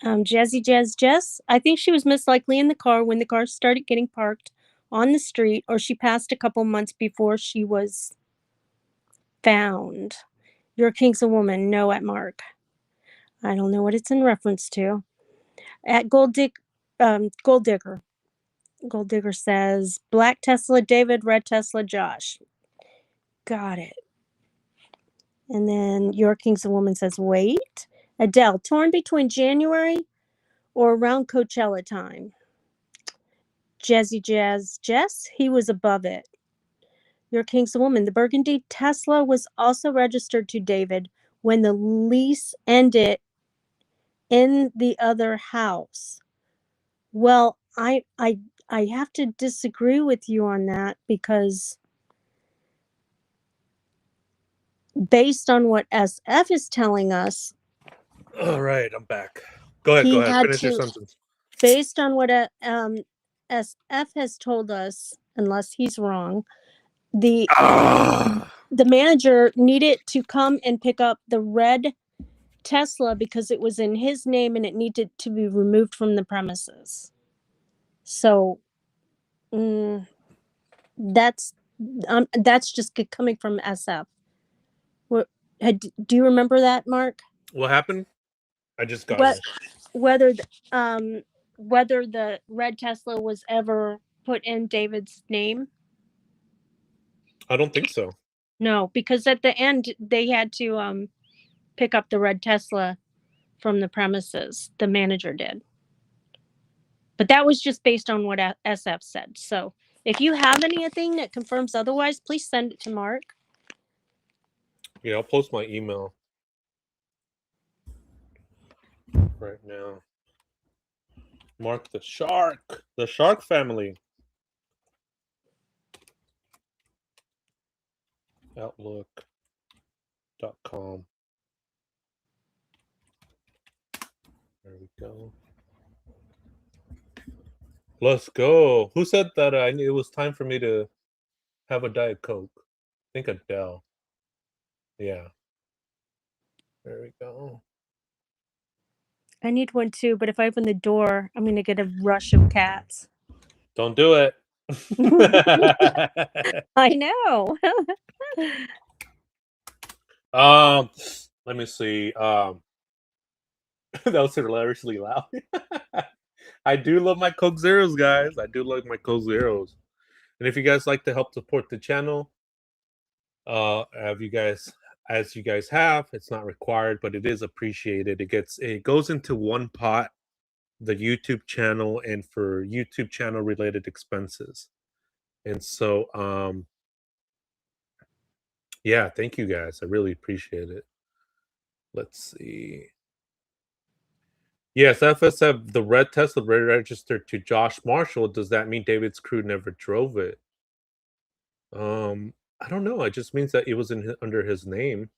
Jazzy Jazz Jess. I think she was most likely in the car when the car started getting parked on the street, or she passed a couple months before she was found. Your King's a Woman. No, at Mark. I don't know what it's in reference to. At Gold Digger. Gold Digger says Black Tesla David, Red Tesla Josh. Got it. And then Your King's a Woman says wait. Adele, torn between January or around Coachella time. Jazzy Jazz Jess, he was above it. Your King's a Woman. The Burgundy Tesla was also registered to David when the lease ended in the other house. Well, I have to disagree with you on that because based on what SF is telling us, All right, I'm back. Go ahead. Go he ahead. had Finish your to, sentence. based on what SF has told us, unless he's wrong, the manager needed to come and pick up the red Tesla because it was in his name and it needed to be removed from the premises. So that's just coming from SF. Do you remember that, Mark? What happened? I just got What here. whether whether the red Tesla was ever put in David's name? I don't think so. No, because at the end they had to pick up the red Tesla from the premises. The manager did. But that was just based on what SF said. So if you have anything that confirms otherwise, please send it to Mark. Yeah, I'll post my email right now. Mark the Shark family. Outlook.com. There we go. Let's go. Who said that I knew it was time for me to have a Diet Coke? I think Adele. Yeah. There we go. I need one too, but if I open the door, I'm going to get a rush of cats. Don't do it. I know. Let me see. That was hilariously loud. I do love my Coke Zeros, guys. I do love my Coke Zeros. And if you guys like to help support the channel, have you guys as you guys have, it's not required, but it is appreciated. It goes into one pot, the YouTube channel, and for YouTube channel related expenses. And so yeah, thank you guys. I really appreciate it. Let's see. Yes, FSF, the red Tesla registered to Josh Marshall. Does that mean David's crew never drove it? I don't know. It just means that it was under his name.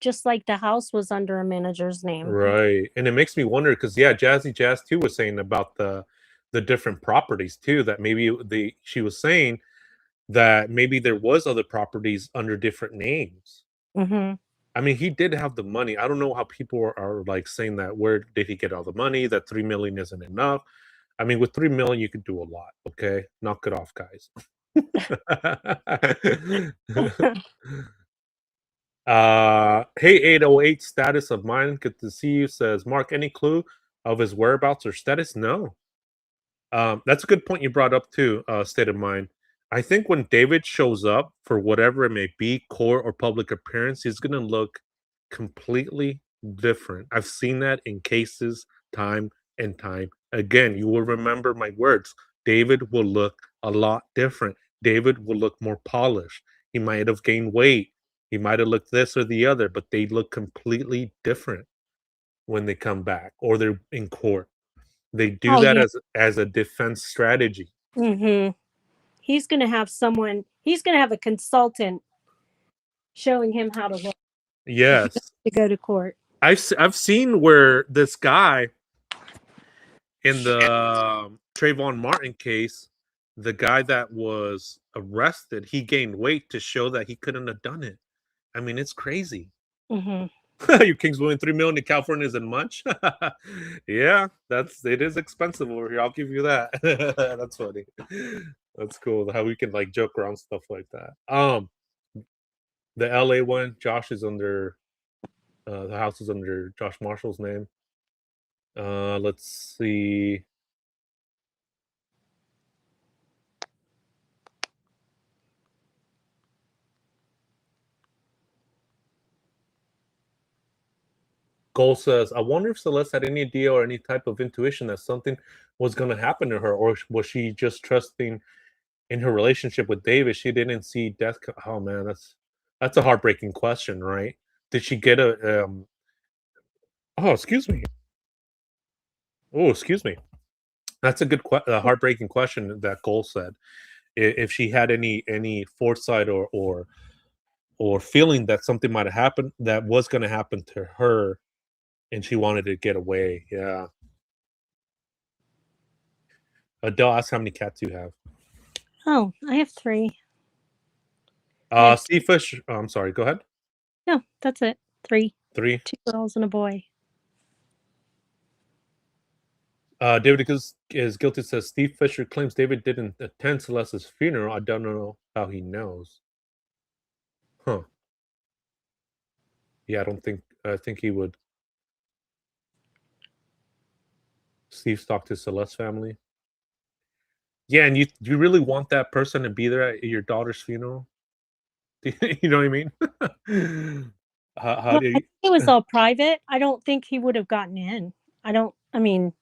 Just like the house was under a manager's name. Right. And it makes me wonder because yeah, Jazzy Jazz too was saying about the different properties too, that maybe she was saying that maybe there was other properties under different names. Mm-hmm. I mean, he did have the money. I don't know how people are like saying that. Where did he get all the money? That 3 million isn't enough. I mean, with 3 million, you could do a lot. Okay, knock it off, guys. Hey, 808 status of mine. Good to see you. Says Mark, any clue of his whereabouts or status? No. That's a good point you brought up too, state of mind. I think when David shows up for whatever it may be, court or public appearance, he's gonna look completely different. I've seen that in cases time and time again. You will remember my words. David will look a lot different. David will look more polished. He might have gained weight. He might have looked this or the other, but they look completely different when they come back or they're in court. They do Oh, that yeah. as a defense strategy. Mhm. He's gonna have a consultant showing him how to look Yes. to go to court. I've seen where this guy in the Trayvon Martin case, the guy that was arrested, he gained weight to show that he couldn't have done it. I mean, it's crazy. Mhm. Your King's willing 3 million in California isn't much. Yeah, it is expensive over here. I'll give you that. That's funny. That's cool how we can like joke around stuff like that. The LA one, Josh is under the house is under Josh Marshall's name. Let's see. Goal says, I wonder if Celeste had any idea or any type of intuition that something was going to happen to her, or was she just trusting in her relationship with David? She didn't see death. Oh man, that's a heartbreaking question, right? Did she get a? Oh, excuse me. Oh, excuse me. That's a heartbreaking question that Goal said. If she had any foresight or feeling that something might have happened that was going to happen to her, and she wanted to get away. Yeah. Adele asked how many cats you have. Oh, I have 3. I have Steve Fish. Oh, I'm sorry. Go ahead. No, that's it. 3. Three. 2 girls and a boy. David is guilty. Says Steve Fisher claims David didn't attend Celeste's funeral. I don't know how he knows. Huh? Yeah, I don't think. I think he would. Steve talked to Celeste's family. Yeah, and you really want that person to be there at your daughter's funeral? You know what I mean? How Well, do I you? think it was all private. I don't think he would have gotten in. I mean,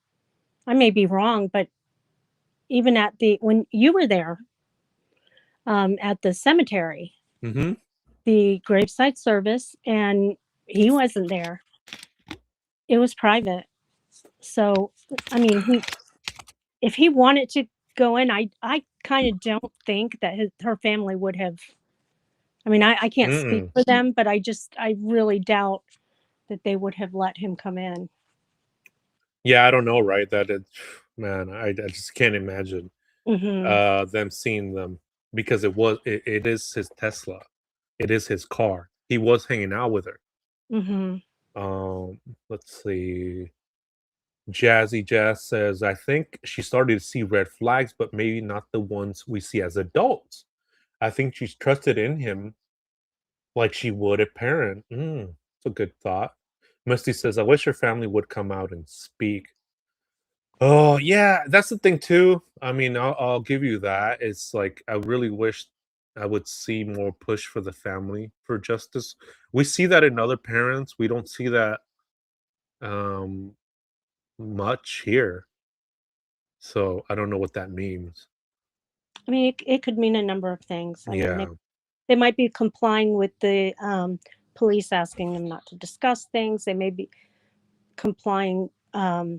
I may be wrong, but even at the when you were there, at the cemetery, Mm-hmm. the graveside service, and he wasn't there. It was private. So, I mean, he if he wanted to go in, I kinda don't think that her family would have. I mean, I can't speak Mm-mm. for them, but I really doubt that they would have let him come in. Yeah, I don't know, right? That it, man, I just can't imagine Mhm, them seeing them because it is his Tesla, it is his car. He was hanging out with her. mhm. Um, let's see. Jazzy Jazz says, I think she started to see red flags, but maybe not the ones we see as adults. I think she's trusted in him like she would a parent. It's a good thought. Misty says, I wish her family would come out and speak. Oh, yeah, that's the thing too. I mean, I'll give you that. It's like I really wish I would see more push for the family for justice. We see that in other parents. We don't see that um much here. So I don't know what that means. I mean, it could mean a number of things. I mean, Yeah. they might be complying with the, police asking them not to discuss things. They may be complying, I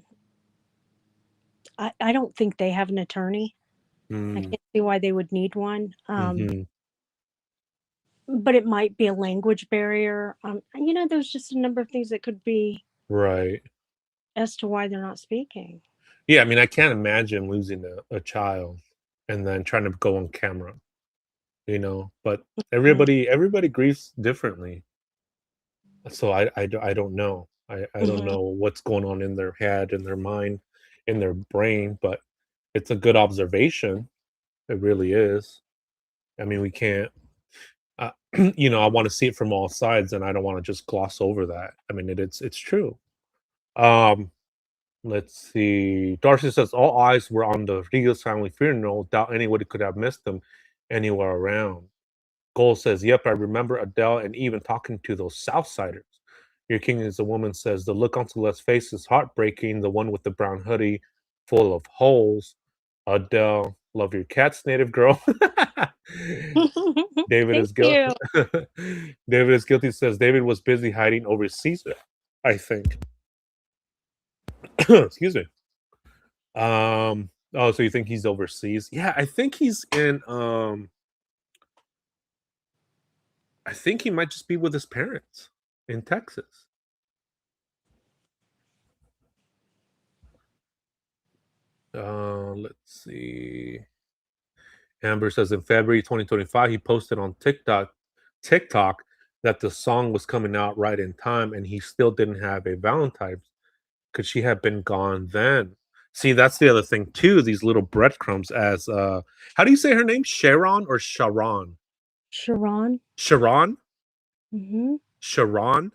don't think they have an attorney. I Mm, can't see why they would need one, mhm. but it might be a language barrier, there's just a number of things that could be Right. as to why they're not speaking. Yeah, I mean, I can't imagine losing a child and then trying to go on camera, but Mm, everybody grieves differently. So I don't know. I don't mhm. know what's going on in their head, in their mind, in their brain, but it's a good observation. It really is. I mean, we can't. Uh, I want to see it from all sides, and I don't want to just gloss over that. I mean, it's true. Um, let's see. Darcy says all eyes were on the Rios family funeral. Doubt anybody could have missed them anywhere around. Cole says, "Yep, I remember Adele and even talking to those Southsiders." Your King is a woman says, "The look on Celeste's face is heartbreaking. The one with the brown hoodie full of holes." Adele, love your cats, native girl. David Thank is guilty. you. David is guilty. Says David was busy hiding overseas. I think. Excuse me. Oh, so you think he's overseas? Yeah, I think he's in. I think he might just be with his parents in Texas. Let's see. Amber says in February 2025, he posted on TikTok that the song was coming out right in time, and he still didn't have a Valentine's. Could she have been gone then? See, that's the other thing too. These little breadcrumbs. As how do you say her name? Sharon or Sharon? Sharon. Sharon. Hmm. Sharon.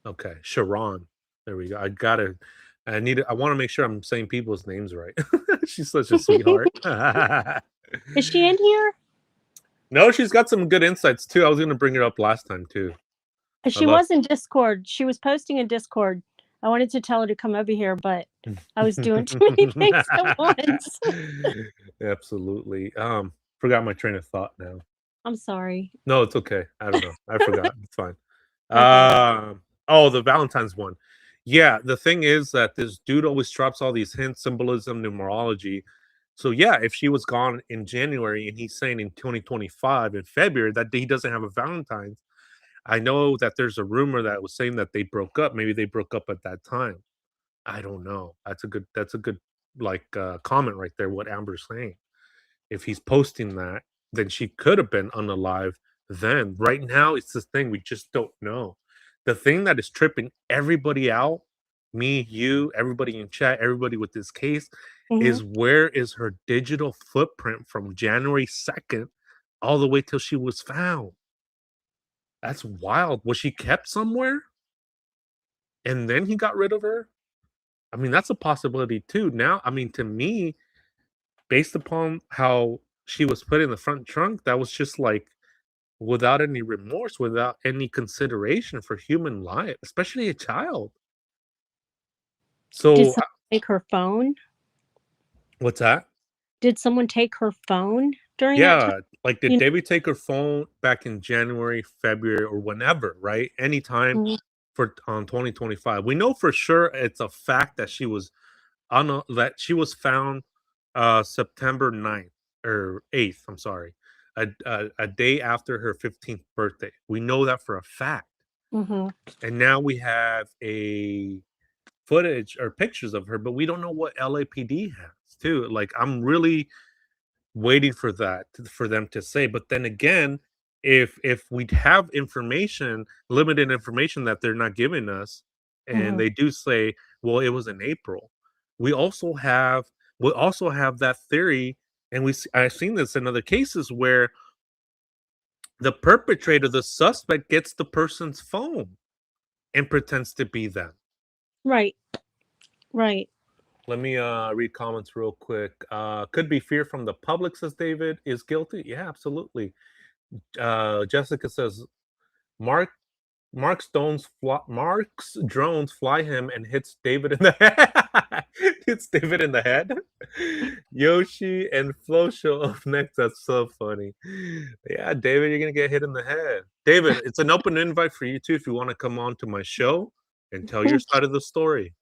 Okay, Sharon. There we go. I got it. I need it. I want to make sure I'm saying people's names right. She's such a sweetheart. Is she in here? No, she's got some good insights too. I was gonna bring her up last time too. I She love. was in Discord. She was posting in Discord. I wanted to tell her to come over here, but I was doing too many things at once. Absolutely. Forgot my train of thought now. I'm sorry. No, it's okay. I don't know. I forgot. It's fine. Okay. Oh, the Valentine's one. Yeah, the thing is that this dude always drops all these hints, symbolism, numerology. So yeah, if she was gone in January and he's saying in 2025 in February that he doesn't have a Valentine's, I know that there's a rumor that was saying that they broke up. Maybe they broke up at that time. I don't know. That's a good like comment right there. What Amber's saying. If he's posting that, then she could have been unalive then. Right now, it's this thing we just don't know. The thing that is tripping everybody out, me, you, everybody in chat, everybody with this case, Hmm. is where is her digital footprint from January 2nd all the way till she was found? That's wild. Was she kept somewhere and then he got rid of her? I mean, that's a possibility too. Now, I mean, to me, based upon how she was put in the front trunk, that was just like without any remorse, without any consideration for human life, especially a child. Did So, someone take her phone? what's that? Did someone take her phone during that time? Yeah, like did You David take her phone back in January, February, or whenever, right? Anytime know? for on 2025. We know for sure it's a fact that she was that she was found September 9th or 8th, I'm sorry. A day after her 15th birthday. We know that for a fact. Hmm. And now we have a footage or pictures of her, but we don't know what LAPD has too. Like I'm really waiting for that for them to say. But then again, if we have information, limited information that they're not giving us, and Hmm. they do say, well, it was in April, we also have that theory, and I've seen this in other cases where the perpetrator, the suspect, gets the person's phone and pretends to be them. Right. Right. Let me read comments real quick. Could be fear from the public, says David. Is guilty? Yeah, absolutely. Jessica says Mark Mark's drones fly him and hits David in the head. Hits David in the head. Yoshi and Flo show up next. That's so funny. Yeah, David, you're gonna get hit in the head. David, it's an open invite for you too if you want to come on to my show and tell your side of the story.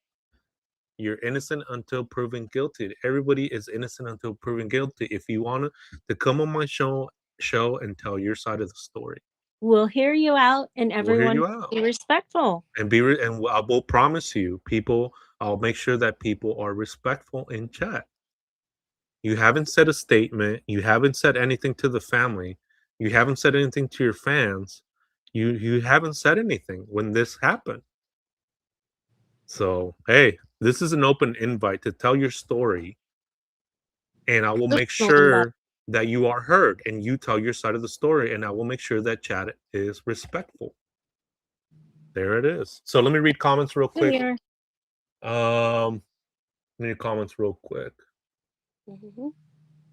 You're innocent until proven guilty. Everybody is innocent until proven guilty. If you want to come on my show and tell your side of the story, We'll hear you out, and we'll hear everyone you out. be respectful. And I will promise you, people, I'll make sure that people are respectful in chat. You haven't said a statement, you haven't said anything to the family, you haven't said anything to your fans. You haven't said anything when this happened. So, hey, this is an open invite to tell your story, and I will make Personal invite. sure that you are heard and you tell your side of the story, and I will make sure that chat is respectful. There it is. So let me read comments real Here we quick. are. Um, let me read comments real quick. Mhm.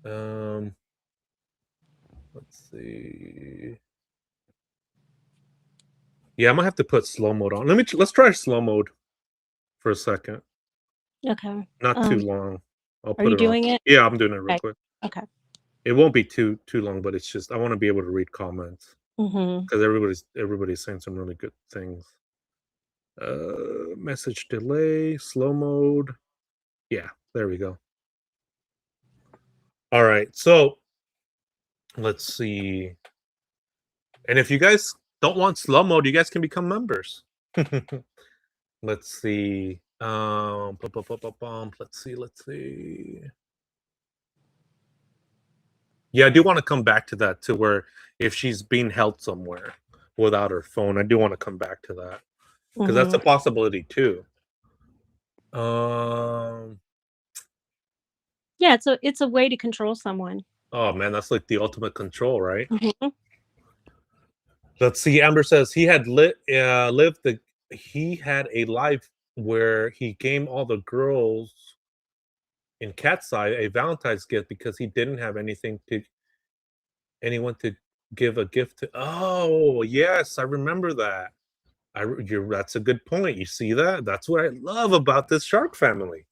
Um, let's see. Yeah, I'm gonna have to put slow mode on. Let's try slow mode for a second. Okay. Not too long. I'll Are put you it on. doing it? Yeah, I'm doing it real Okay. quick. Okay. It won't be too long, but it's just I want to be able to read comments Mhm. because everybody's saying some really good things. Message delay, slow mode. Yeah, there we go. All right, so let's see. And if you guys don't want slow mode, you guys can become members. Let's see. Let's see. Yeah, I do want to come back to that to where if she's being held somewhere without her phone, I do want to come back to that because that's a Mhm. possibility too. Um, Yeah, it's a way to control someone. oh man, that's like the ultimate control, right? Mhm. Let's see. Amber says lived the he had a life where he gave all the girls in Cat's Eye a Valentine's gift because he didn't have anyone to give a gift to. Oh yes, I remember that. That's a good point. You see that? That's what I love about this shark family.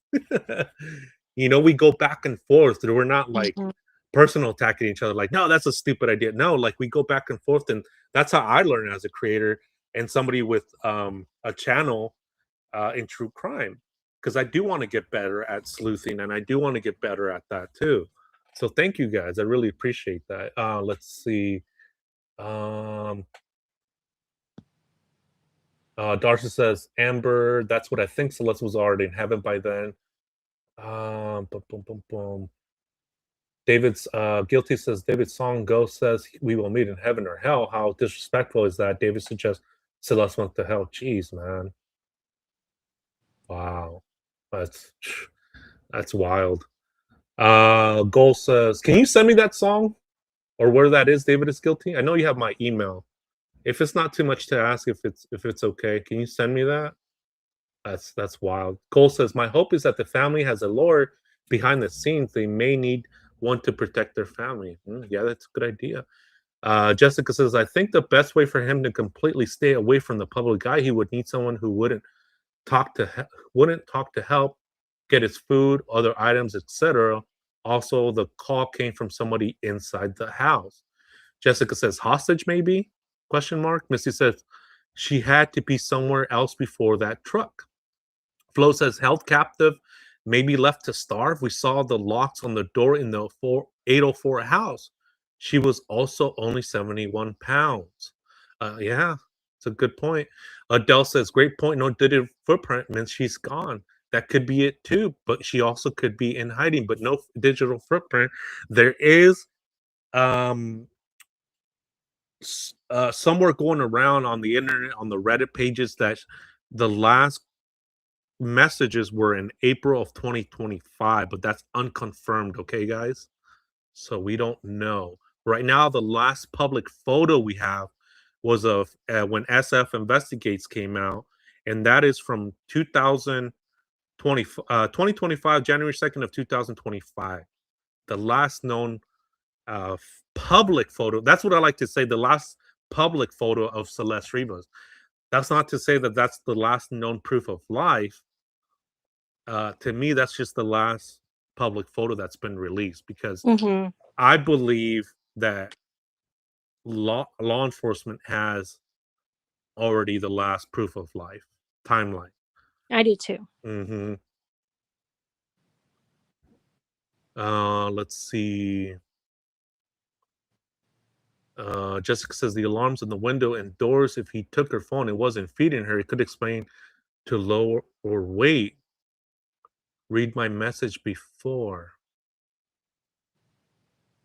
We go back and forth. We're not like Mhm. personal attacking each other. Like, no, that's a stupid idea. No, like we go back and forth, and that's how I learn as a creator and somebody with a channel in true crime. Because I do want to get better at sleuthing, and I do want to get better at that too. So thank you guys. I really appreciate that. Let's see. Um, Darcy says, Amber, that's what I think. Celeste was already in heaven by then. Boom, boom, boom, boom. David's guilty says, David's song Ghost says, we will meet in heaven or hell. How disrespectful is that? David suggests Celeste went to hell. Jeez, man. Wow. That's that's wild. Goal says, can you send me that song or where that is? David is guilty. I know you have my email. If it's not too much to ask, if it's okay, can you send me that? That's wild. Cole says, "My hope is that the family has a lawyer behind the scenes. They may need one to protect their family." Yeah, that's a good idea. Jessica says, "I think the best way for him to completely stay away from the public eye, he would need someone who wouldn't talk to help, get his food, other items, etc. Also, the call came from somebody inside the house." Jessica says, "Hostage, maybe?" Question mark. Missy says, "She had to be somewhere else before that truck." Flo says held captive, maybe left to starve. We saw the locks on the door in the 804 house. She was also only 71 pounds. Yeah, it's a good point. Adele says, great point. No digital footprint means she's gone. That could be it too, but she also could be in hiding, but no digital footprint. There is um somewhere going around on the internet on the Reddit pages that the last messages were in April of 2025, but that's unconfirmed, okay, guys? So we don't know. Right now, the last public photo we have was of when SF Investigates came out, and that is from 2025, January 2nd of 2025. The last known uh, public photo. That's what I like to say. The last public photo of Celeste Rivas. That's not to say that that's the last known proof of life. To me, that's just the last public photo that's been released because Mhm. I believe that law enforcement has already the last proof of life timeline. I do too. Hmm. Let's see. Jessica says the alarms in the window and doors. If he took her phone, it wasn't feeding her. It could explain to lower or wait. Read my message before.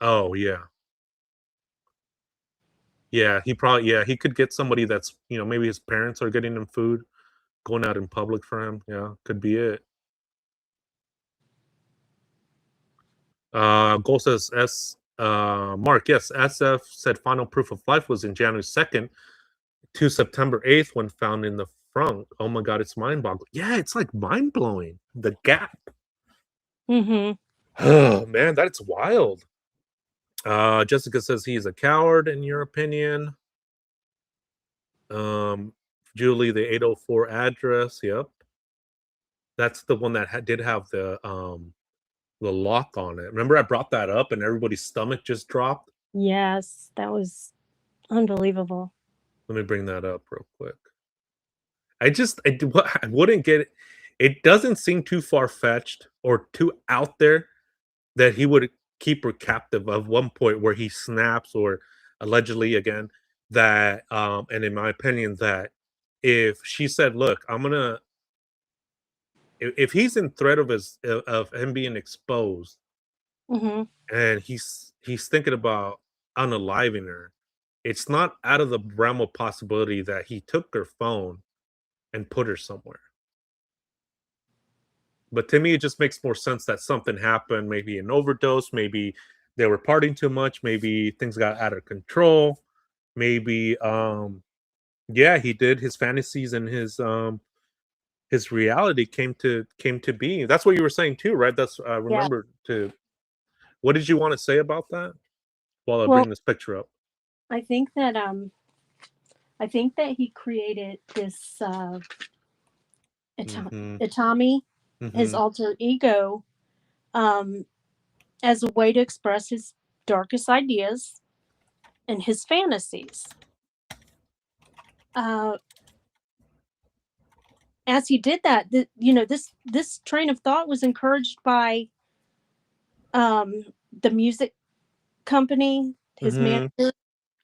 Oh yeah, yeah, he could get somebody that's maybe his parents are getting him food, going out in public for him. Yeah, could be it. Goal says Mark, yes, SF said final proof of life was in January 2nd to September 8th when found in the front. Oh my god, it's mind-boggling. Yeah, it's like mind-blowing. The gap. Mhm. Oh man, that's wild. Jessica says he is a coward in your opinion. Um, Julie, the 804 address. Yep, that's the one that did have the lock on it. Remember, I brought that up, and everybody's stomach just dropped. Yes, that was unbelievable. Let me bring that up real quick. I wouldn't get it. It doesn't seem too far fetched or too out there that he would keep her captive of one point where he snaps or allegedly again that and in my opinion that if she said, look, I'm gonna if he's in threat of him being exposed Mhm. and he's thinking about unaliving her, it's not out of the realm of possibility that he took her phone and put her somewhere. But to me, it just makes more sense that something happened, maybe an overdose, maybe they were partying too much, maybe things got out of control, maybe yeah, he did his fantasies and his reality came to be. That's what you were saying too, right? That's I Yeah. remember to what did you want to say about that while I Well, bring this picture up? I think that I think that he created this Mhm. Itami, his Mhm. alter ego, um, as a way to express his darkest ideas and his fantasies. Uh, as he did that, this train of thought was encouraged by um, the music company, his Mhm. manager,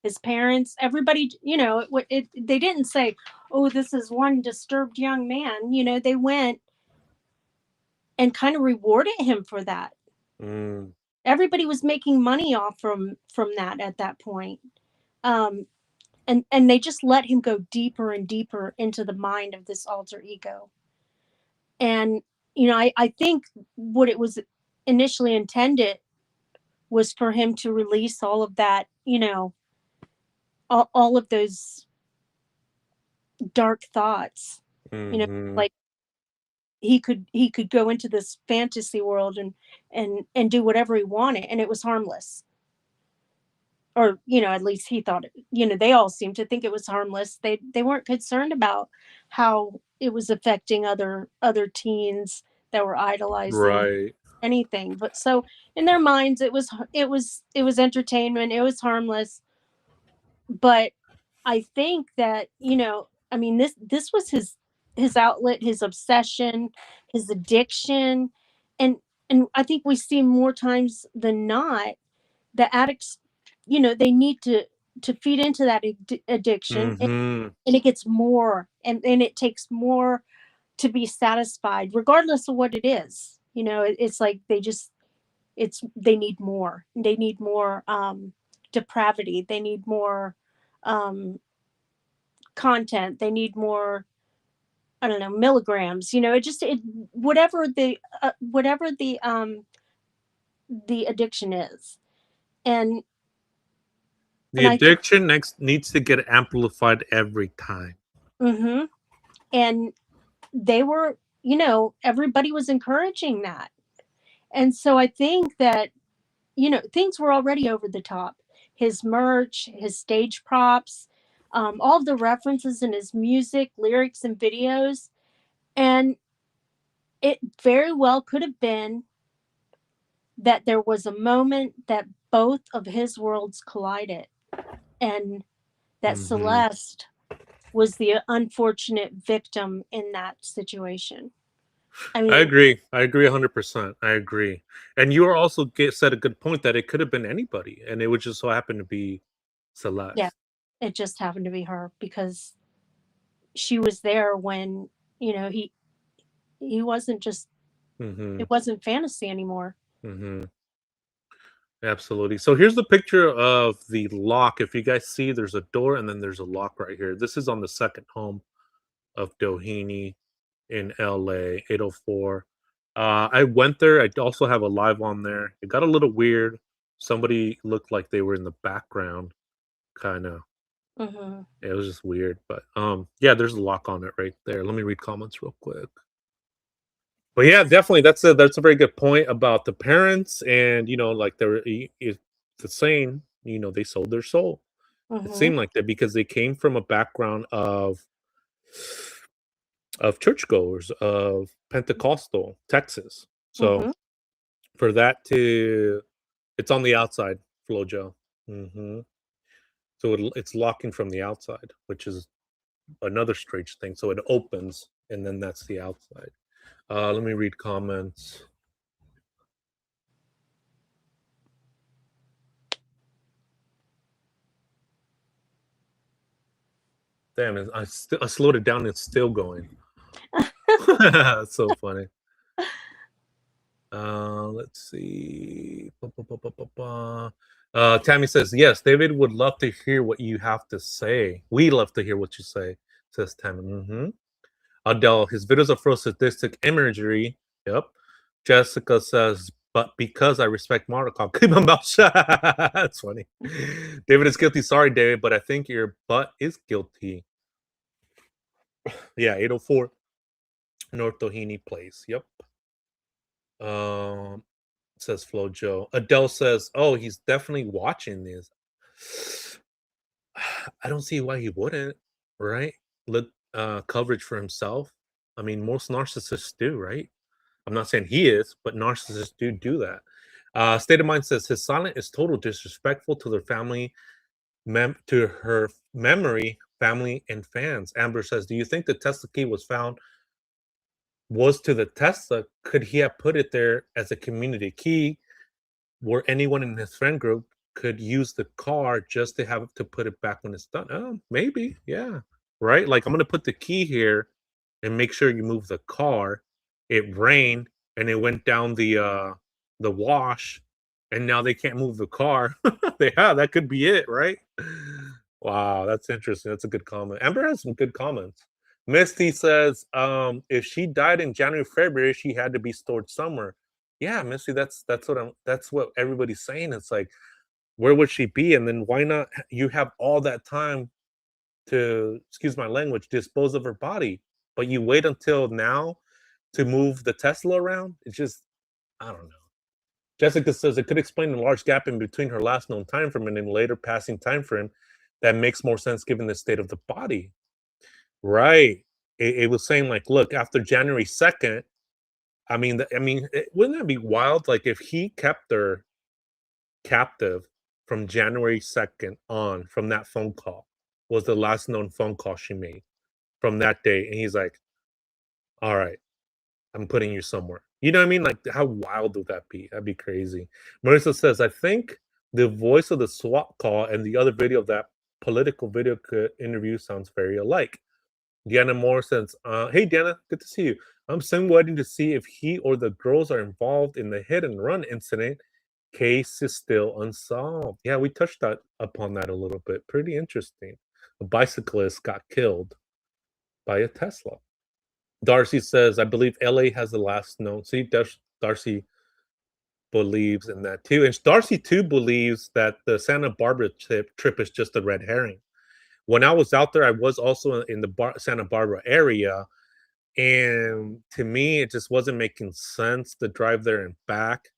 his parents, everybody. They didn't say, "Oh, this is one disturbed young man." They went and kind of rewarded him for that. Mm. Everybody was making money off from that at that point. Um, and they just let him go deeper and deeper into the mind of this alter ego. And I think what it was initially intended was for him to release all of that, all of those dark thoughts, Mhm. like he could go into this fantasy world and do whatever he wanted, and it was harmless. Or at least he thought they all seemed to think it was harmless. They weren't concerned about how it was affecting other teens that were idolizing Right. anything. But so in their minds it was entertainment, it was harmless. But I think that, I mean, this was his outlet, his obsession, his addiction. And I think we see more times than not the addicts, they need to feed into that addiction, Mhm. and it gets more, and it takes more to be satisfied regardless of what it is. It's like they need more. They need more depravity. They need more um content. They need more, I don't know, milligrams. It whatever the addiction is. And The and I think addiction next needs to get amplified every time. mhm. And they were, everybody was encouraging that. And so I think that, things were already over the top. His merch, his stage props, all of the references in his music, lyrics, and videos. And it very well could have been that there was a moment that both of his worlds collided, and that Mhm. Celeste was the unfortunate victim in that situation. I I mean, agree. I agree 100%. I agree. And you are also said a good point that it could have been anybody, and it would just so happen to be yeah, Celeste. it just happened to be her because she was there when, he wasn't just Mhm. it wasn't fantasy anymore. Mhm. Absolutely. So here's the picture of the lock. If you guys see, there's a door and then there's a lock right here. This is on the second home of Doheny in LA, 804. I went there. I also have a live on there. It got a little weird. Somebody looked like they were in the background, kinda. Mhm. It was just weird, but, yeah, there's a lock on it right there. Let me read comments real quick. But yeah, definitely, that's a very good point about the parents and, like, they're it's the saying, they sold their soul. It Mhm. seemed like that because they came from a background of churchgoers, of Pentecostal Texas. So, Mhm. for that to it's on the outside, FloJo. Mhm. So it's locking from the outside, which is another strange thing. So it opens, and then that's the outside. Let me read comments. Damn, I slowed it down, it's still going. That's so funny. Let's see. Tammy says, "Yes, David would love to hear what you have to say. We love to hear what you say," says Tammy. Adele, his videos are full of sadistic imagery. Yep. Jessica says, "But because I respect Mark, keep my mouth shut." That's funny. David is guilty. Sorry, David, but I think your butt is guilty. Yeah, 804 North Doheny Place. Yep. Um, says Flo Joe. Adele says, "Oh, he's definitely watching this." I don't see why he wouldn't, right? Let coverage for himself. I mean, most narcissists do, right? I'm not saying he is, but narcissists do that. State of Mind says his silent is total disrespectful to their family, to her memory, family, and fans. Amber says, "Do you think the Tesla key was to the Tesla? Could he have put it there as a community key where anyone in his friend group could use the car just to have to put it back when it's done?" Oh, maybe, yeah, right. Like I'm gonna put the key here and make sure you move the car. It rained and it went down the wash, and now they can't move the car. Yeah, that could be it, right? Wow, that's interesting. That's a good comment. Amber has some good comments. Misty says, if she died in January, February, she had to be stored somewhere. Yeah, Misty, that's what everybody's saying. It's like, where would she be? And then why not you have all that time to, excuse my language, dispose of her body, but you wait until now to move the Tesla around? It's just, I don't know. Jessica says it could explain the large gap in between her last known time frame and then later passing time frame. That makes more sense given the state of the body. Right. It was saying like, look, after January 2nd, wouldn't that be wild? Like if he kept her captive from January 2nd on, from that phone call, was the last known phone call she made from that day. And he's like, all right, I'm putting you somewhere. You know what I mean? Like, how wild would that be? That'd be crazy. Marissa says, I think the voice of the swap call and the other video of that political video interview sounds very alike. Deanna Moore says, hey, Deanna, good to see you. I'm still waiting to see if he or the girls are involved in the hit and run incident. Case is still unsolved. Yeah, we touched upon that a little bit. Pretty interesting. A bicyclist got killed by a Tesla. Darcy says, I believe LA has the last known. See, Darcy believes in that too. And Darcy too believes that the Santa Barbara trip is just a red herring. When I was out there, I was also in the Santa Barbara area. And to me, it just wasn't making sense to drive there and back.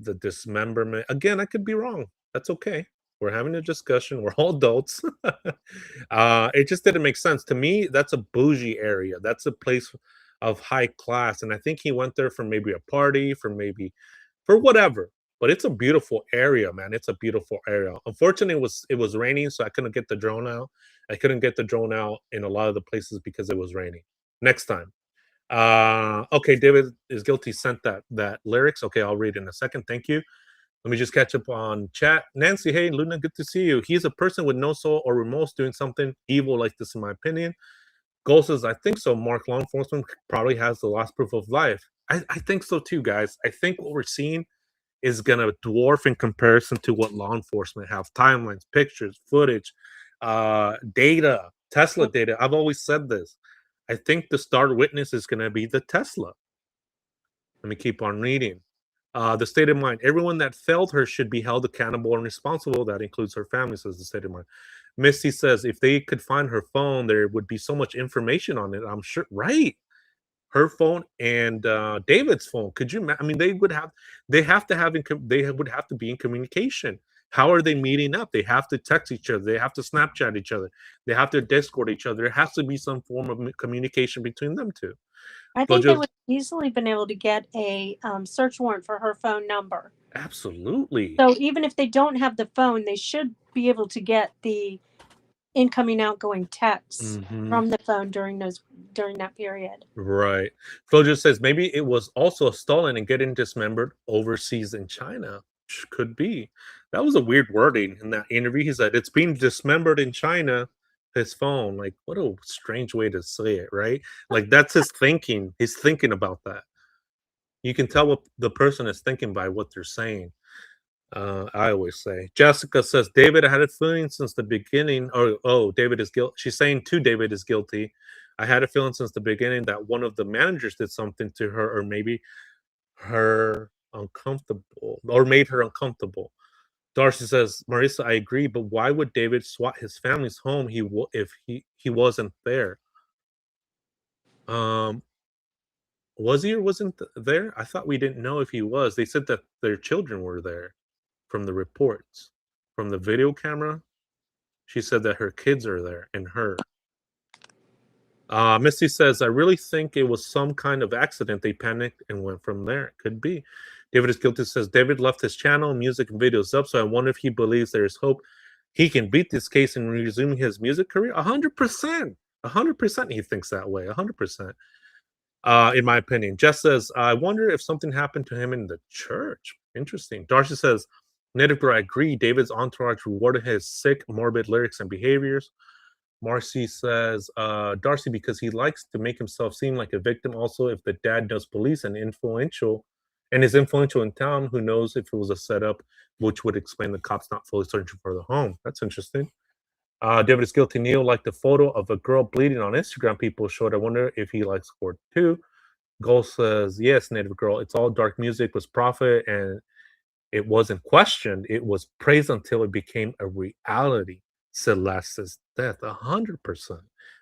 The dismemberment. Again, I could be wrong. That's okay. We're having a discussion. We're all adults. It just didn't make sense to me. That's a bougie area. That's a place of high class, and I think he went there for maybe a party, for whatever. But it's a beautiful area, man. It's a beautiful area. Unfortunately, it was raining, so I couldn't get the drone out. I couldn't get the drone out in a lot of the places because it was raining. Next time. Okay, David is guilty. Sent that lyrics. Okay, I'll read in a second. Thank you. Let me just catch up on chat. Nancy, hey, Luna, good to see you. He's a person with no soul or remorse doing something evil like this, in my opinion. Gold says, I think so, Mark. Law enforcement probably has the last proof of life. I think so too, guys. I think what we're seeing is going to dwarf in comparison to what law enforcement have. Timelines, pictures, footage, data, Tesla data. I've always said this. I think the star witness is going to be the Tesla. Let me keep on reading. The state of mind. Everyone that failed her should be held accountable and responsible. That includes her family, says the state of mind. Misty says if they could find her phone, there would be so much information on it. I'm sure, right? Her phone and David's phone. Could you? I mean, they would have. They have to have. They would have to be in communication. How are they meeting up? They have to text each other. They have to Snapchat each other. They have to Discord each other. There has to be some form of communication between them two. I But think they just would easily been able to get a search warrant for her phone number. absolutely. So even if they don't have the phone, they should be able to get the incoming, outgoing texts Hmm. from the phone during that period. Right. Phil just says maybe it was also stolen and getting dismembered overseas in China. Could be. That was a weird wording in that interview. He said it's being dismembered in China. His phone, like, what a strange way to say it, right? Like, that's his thinking. He's thinking about that. You can tell what the person is thinking by what they're saying. I always say. Jessica says David had a feeling since the beginning. Oh, David is guilty. She's saying too, David is guilty. I had a feeling since the beginning that one of the managers did something to her, or maybe her uncomfortable, or made her uncomfortable. Darcy says, Marissa, I agree, but why would David swat his family's home if he wasn't there? Um, was he or wasn't there? I thought we didn't know if he was. They said that their children were there from the reports, from the video camera. She said that her kids are there and her. Misty says, I really think it was some kind of accident. They panicked and went from there. Could be. David is guilty says David left his channel, music and videos up. So I wonder if he believes there is hope he can beat this case and resume his music career. 100%. 100% he thinks that way. 100%. In my opinion. Jess says, I wonder if something happened to him in the church. Interesting. Darcy says, Native girl, I agree. David's entourage rewarded his sick, morbid lyrics and behaviors. Marcy says, Darcy, because he likes to make himself seem like a victim. Also, if the dad does police and is influential in town, who knows if it was a setup, which would explain the cops not fully searching for the home. That's interesting. David is guilty. Neil liked the photo of a girl bleeding on Instagram. People showed. I wonder if he likes gore too. Gold says, yes, Native girl. It's all dark music was profit and it wasn't questioned. It was praised until it became a reality. Celeste's death, 100%.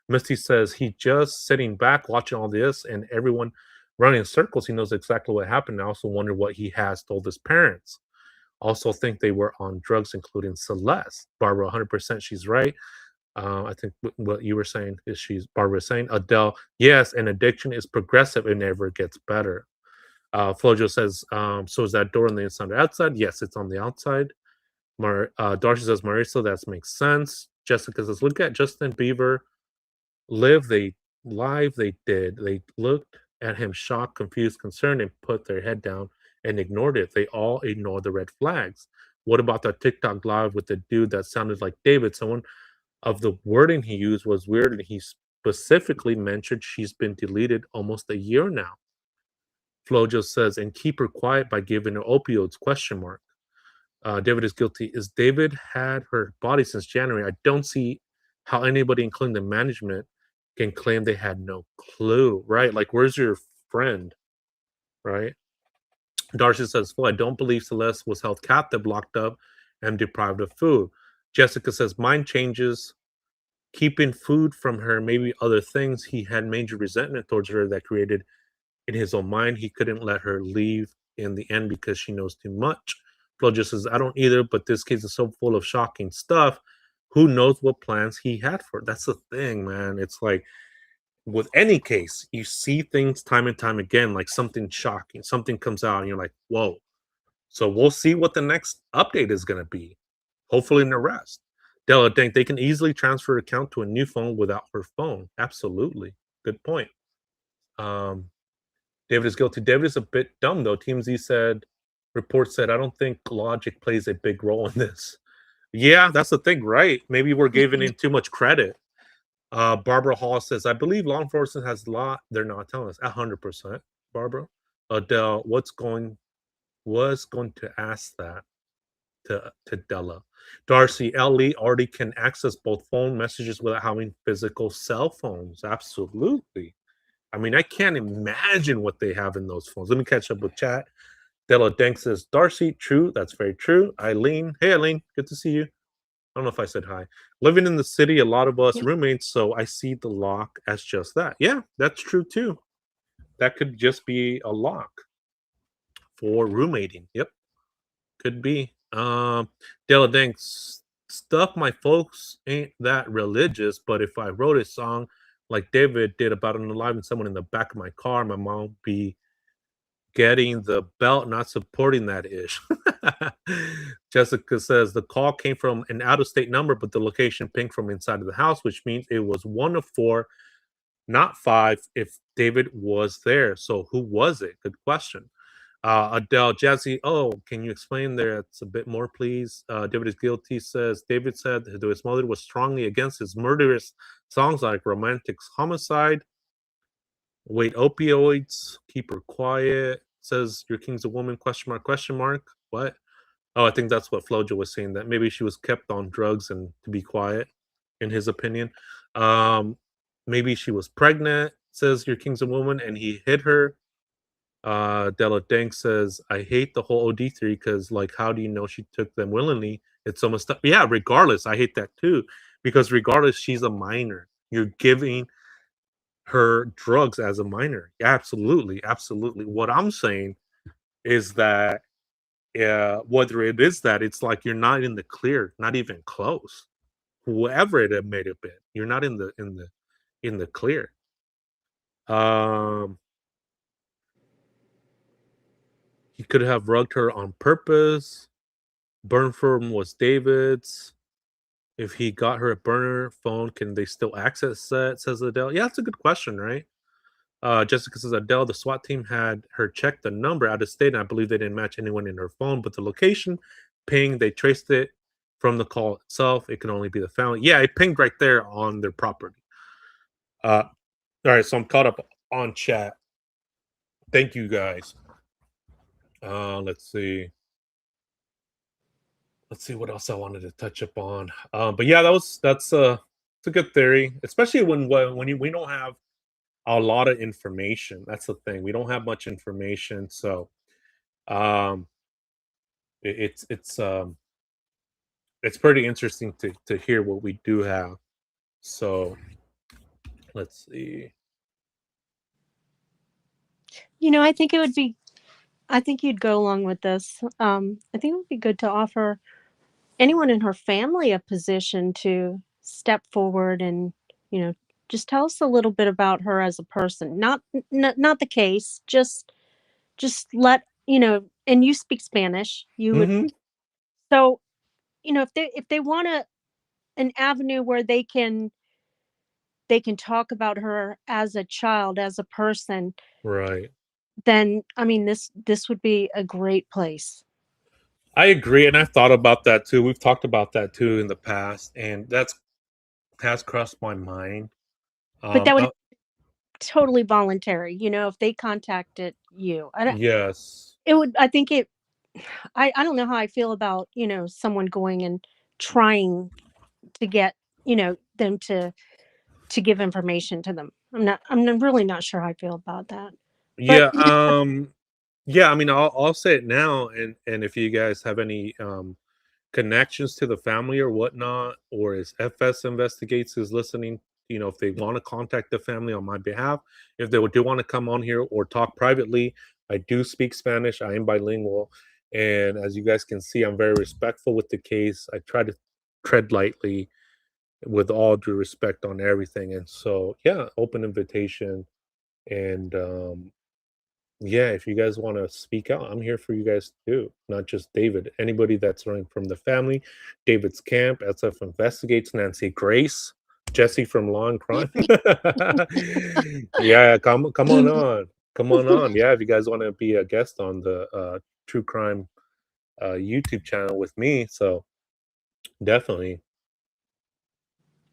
Misty says he just sitting back watching all this and everyone running in circles. He knows exactly what happened. I also wonder what he has told his parents. Also think they were on drugs, including Celeste. Barbara, 100%. She's right. I think what you were saying is Barbara is saying. Adele, yes, an addiction is progressive. It never gets better. Flojo says, so is that door on the inside or outside? Yes, it's on the outside. Darcy says, Marissa, that makes sense. Jessica says, look at Justin Bieber live. They did. They looked at him shocked, confused, concerned, and put their head down and ignored it. They all ignored the red flags. What about that TikTok live with the dude that sounded like David? Someone of the wording he used was weird, and he specifically mentioned she's been deleted almost a year now. Flo just says, and keep her quiet by giving her opioids, question mark. David is guilty. Is David had her body since January? I don't see how anybody, including the management, can claim they had no clue, right? Like, where's your friend, right? Darcy says, well, I don't believe Celeste was held captive, locked up, and deprived of food. Jessica says, mind changes, keeping food from her, maybe other things. He had major resentment towards her that created in his own mind. He couldn't let her leave in the end because she knows too much. Flo just says, I don't either, but this case is so full of shocking stuff. Who knows what plans he had for it? That's the thing, man. It's like with any case, you see things time and time again, like something shocking, something comes out, and you're like, whoa. So we'll see what the next update is going to be. Hopefully, an arrest. Della, think they can easily transfer her account to a new phone without her phone. Absolutely. Good point. Um, David is guilty. David is a bit dumb, though. TMZ said, report said, I don't think logic plays a big role in this. Yeah, that's the thing, right? Maybe we're giving Mhm. him too much credit. Barbara Hall says, I believe law enforcement has a lot. They're not telling us. 100%, Barbara. Adele, was going to ask that to Della. Darcy, Ellie already can access both phone messages without having physical cell phones. Absolutely. I mean, I can't imagine what they have in those phones. Let me catch up with chat. Della Denk says, Darcy, true. That's very true. Eileen, hey, Eileen, good to see you. I don't know if I said hi. Living in the city, a lot of us Yep. roommates, so I see the lock as just that. Yeah, that's true too. That could just be a lock for roommating. Yep, could be. Della Danks stuff. My folks ain't that religious, but if I wrote a song like David did about unaliving someone in the back of my car, my mom would be getting the belt, not supporting that ish. Jessica says the call came from an out of state number, but the location pinged from inside of the house, which means it was one of four, not five, if David was there. So who was it? Good question. Adele Jazzy, oh, can you explain there? It's a bit more, please. David is guilty says David said that his mother was strongly against his murderous songs like Romantic Homicide. Wait, opioids, keep her quiet. Says your king's a woman? Question mark? Question mark? What? Oh, I think that's what Flojo was saying. That maybe she was kept on drugs and to be quiet, in his opinion. Um, maybe she was pregnant. Says your king's a woman, and he hit her. Della Dank says, I hate the whole OD theory because, like, how do you know she took them willingly? It's so much stuff. Yeah, regardless, I hate that too because regardless, she's a minor. You're giving her drugs as a minor. Absolutely, absolutely. What I'm saying is that whether it is that, it's like you're not in the clear, not even close. Whoever it may have been, you're not in the clear. Um, he could have rugged her on purpose. Burn firm was David's. If he got her a burner phone, can they still access that? Says Adele. Yeah, that's a good question, right? Jessica says Adele, the SWAT team had her check the number out of state, and I believe they didn't match anyone in her phone, but the location ping, they traced it from the call itself. It can only be the family. Yeah, it pinged right there on their property. All right, so I'm caught up on chat. Thank you guys. Let's see. Let's see what else I wanted to touch upon. But yeah, that's a good theory, especially when we don't have a lot of information. That's the thing. We don't have much information, so um it, it's pretty interesting to hear what we do have. So let's see. I think it would be I think you'd go along with this. I think it would be good to offer anyone in her family a position to step forward and, you know, just tell us a little bit about her as a person. Not the case, just let, and you speak Spanish. You would Hmm. so, if they want an avenue where they can talk about her as a child, as a person, Right. then I mean this would be a great place. I agree, and I've thought about that too. We've talked about that too in the past, and that's has crossed my mind. But Um, that would uh, totally voluntary, if they contacted you. yes, It would I think it I don't know how I feel about, someone going and trying to get, them to give information to them. Really not sure how I feel about that. But yeah, yeah. I mean, I'll say it now, and if you guys have any connections to the family or whatnot, or is FS Investigates is listening, if they want to contact the family on my behalf, if they do want to come on here or talk privately, I do speak Spanish. I am bilingual. And as you guys can see, I'm very respectful with the case. I try to tread lightly with all due respect on everything. And so, yeah, open invitation. And yeah, if you guys want to speak out, I'm here for you guys too. Not just David. Anybody that's running from the family, David's camp, SF Investigates, Nancy Grace, Jesse from Law and Crime. Yeah, come on on. Come on on. Yeah, if you guys want to be a guest on the true crime YouTube channel with me. So definitely.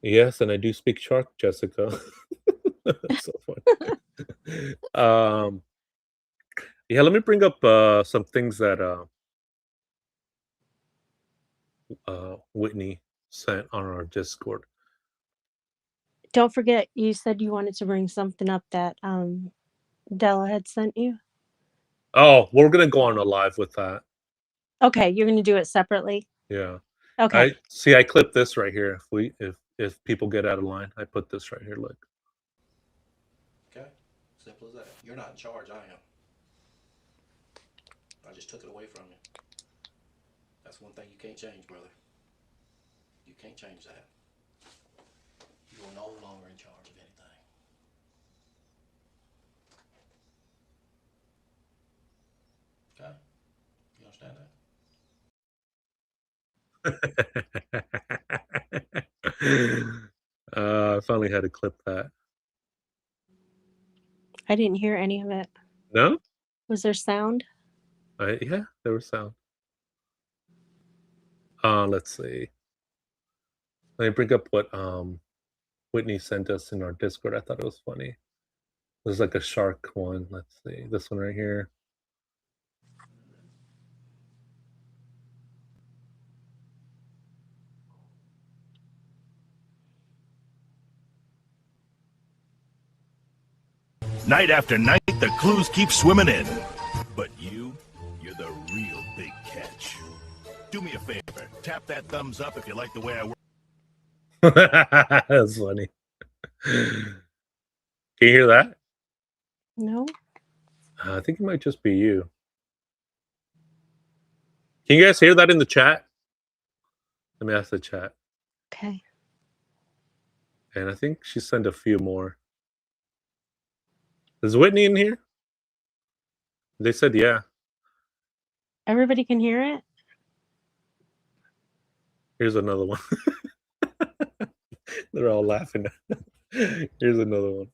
Yes, and I do speak shark, Jessica. That's so funny. Yeah, let me bring up some things that Whitney sent on our Discord. don't forget you said you wanted to bring something up that Della had sent you. Oh, we're gonna go on a live with that. Okay, you're gonna do it separately? Yeah. Okay. I see, I clipped this right here. If people get out of line, I put this right here, look. Okay? Simple as that. You're not in charge, I am. I just took it away from you. That's one thing you can't change, brother. You can't change that. You are no longer in charge of anything. Okay? You understand I finally had to clip that. I didn't hear any of it. No? Was there sound? Yeah, there was sound. Let's see. Let me bring up what Whitney sent us in our Discord. I thought it was funny. There's like a shark one. Let's see. This one right here. Night after night, the clues keep swimming in. But you're the real big catch. Do me a favor, tap that thumbs up if you like the way I work. That's funny. Can you hear that? No? I think it might just be you. Can you guys hear that in the chat? Let me ask the chat. Okay. And I think she sent a few more. Is Whitney in here? They said yeah. Everybody can hear it? Here's another one. They're all laughing. Here's another one.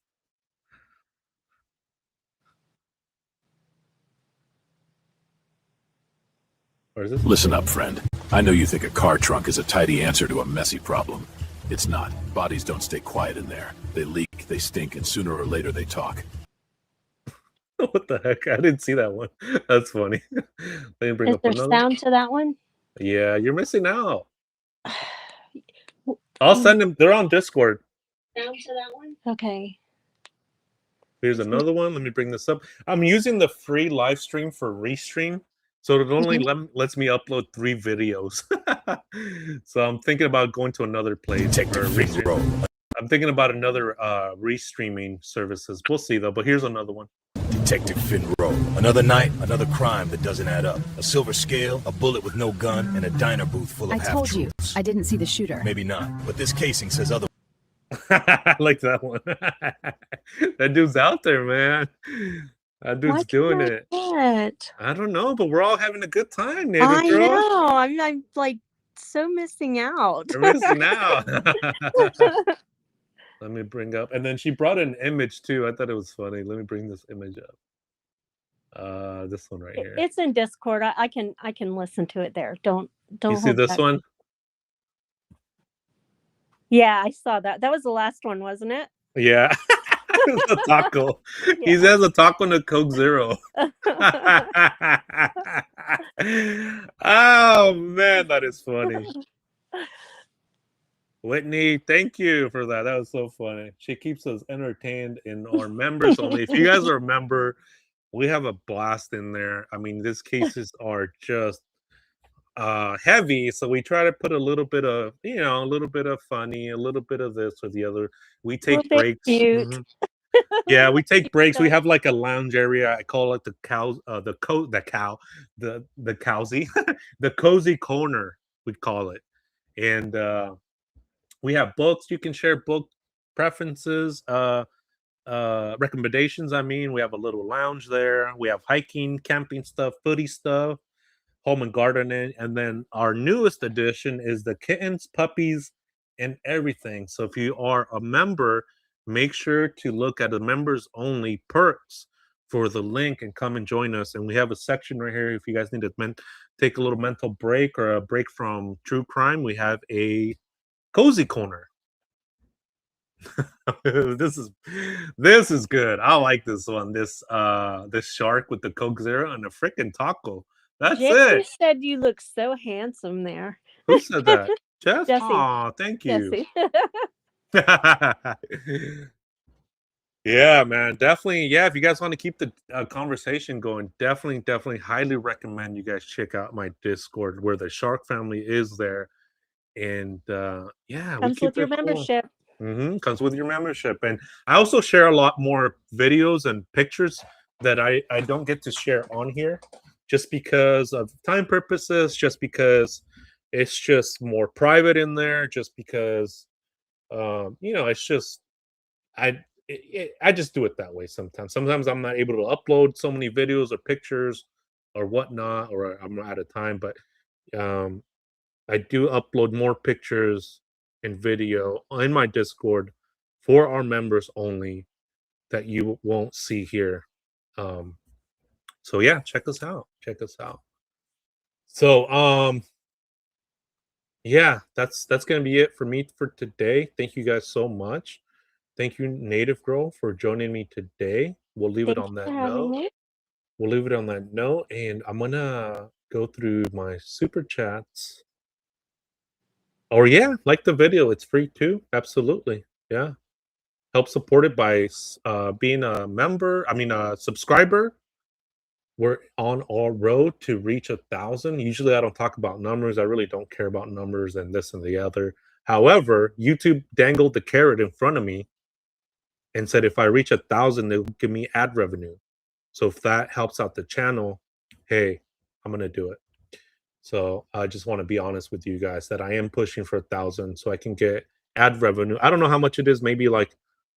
Or is this? Listen up, friend. I know you think a car trunk is a tidy answer to a messy problem. It's not. Bodies don't stay quiet in there. They leak, they stink, and sooner or later they talk. What the heck? I didn't see that one. That's funny. Let me bring Is up there another. sound to that one? Yeah, you're missing out. I'll send them. They're on Discord. Sound to that one? Okay. Here's another one. Let me bring this up. I'm using the free live stream for Restream, so it only lets me upload 3 videos. So I'm thinking about going to another place. I'm thinking about another restreaming services. We'll see though. But here's another one. Detective Finrow. Another night, another crime that doesn't add up. A silver scale, a bullet with no gun, and a diner booth full of half-truths. I told you, I didn't see the shooter. Maybe not, but this casing says otherwise. I like that one. That dude's out there, man. That dude's doing it. I don't know, but we're all having a good time, Native I girl. know. I'm like so missing out. You're missing out. Let me bring up, and then she brought an image too. I thought it was funny. Let me bring this image up. This one right here. It's in Discord. I can listen to it there. Don't You see this one? Yeah, I saw that. That was the last one, wasn't it? Yeah. The taco. Yeah. He says a taco and a Coke Zero. Oh man, that is funny. Whitney, thank you for that. That was so funny. She keeps us entertained in our members only. If you guys are a member, we have a blast in there. I mean, these cases are just heavy, so we try to put a little bit of, a little bit of funny, a little bit of this or the other. We take breaks. Cute. Yeah, we take breaks. We have like a lounge area. I call it the cozy corner, we call it. And we have books. You can share book preferences, recommendations. I mean, we have a little lounge there. We have hiking, camping stuff, foodie stuff, home and gardening. And then our newest addition is the kittens, puppies, and everything. So if you are a member, make sure to look at the members only perks for the link and come and join us. And we have a section right here. If you guys need to take a little mental break or a break from true crime, we have a cozy corner. This is good. I like this one. This shark with the Coke Zero and a freaking taco. That's Jesse it. said you look so handsome there. Who said that? Jesse. Jesse. Aw, thank you. Jesse. Yeah, man, definitely. Yeah, if you guys want to keep the conversation going, definitely, highly recommend you guys check out my Discord where the Shark family is there, and yeah, we Comes keep with your it cool. membership. Comes with your membership, and I also share a lot more videos and pictures that I don't get to share on here, just because of time purposes, just because it's just more private in there, just because it's just I just do it that way sometimes. Sometimes I'm not able to upload so many videos or pictures or whatnot, or I'm out of time. But um, I do upload more pictures and video in my Discord for our members only that you won't see here. Um, so yeah, check us out. Check us out. So yeah, that's gonna be it for me for today. Thank you guys so much. Thank you, Native Girl, for joining me today. We'll leave it Thank you on for that having note. me. We'll leave it on that note, and I'm gonna go through my super chats. Or yeah, like the video, it's free too. Absolutely, yeah. Help support it by being a member. I mean, a subscriber. We're on our road to reach 1,000. Usually, I don't talk about numbers. I really don't care about numbers and this and the other. However, YouTube dangled the carrot in front of me and said if I reach 1,000, they'll give me ad revenue. So if that helps out the channel, hey, I'm gonna do it. So I just want to be honest with you guys that I am pushing for 1,000 so I can get ad revenue. I don't know how much it is, maybe like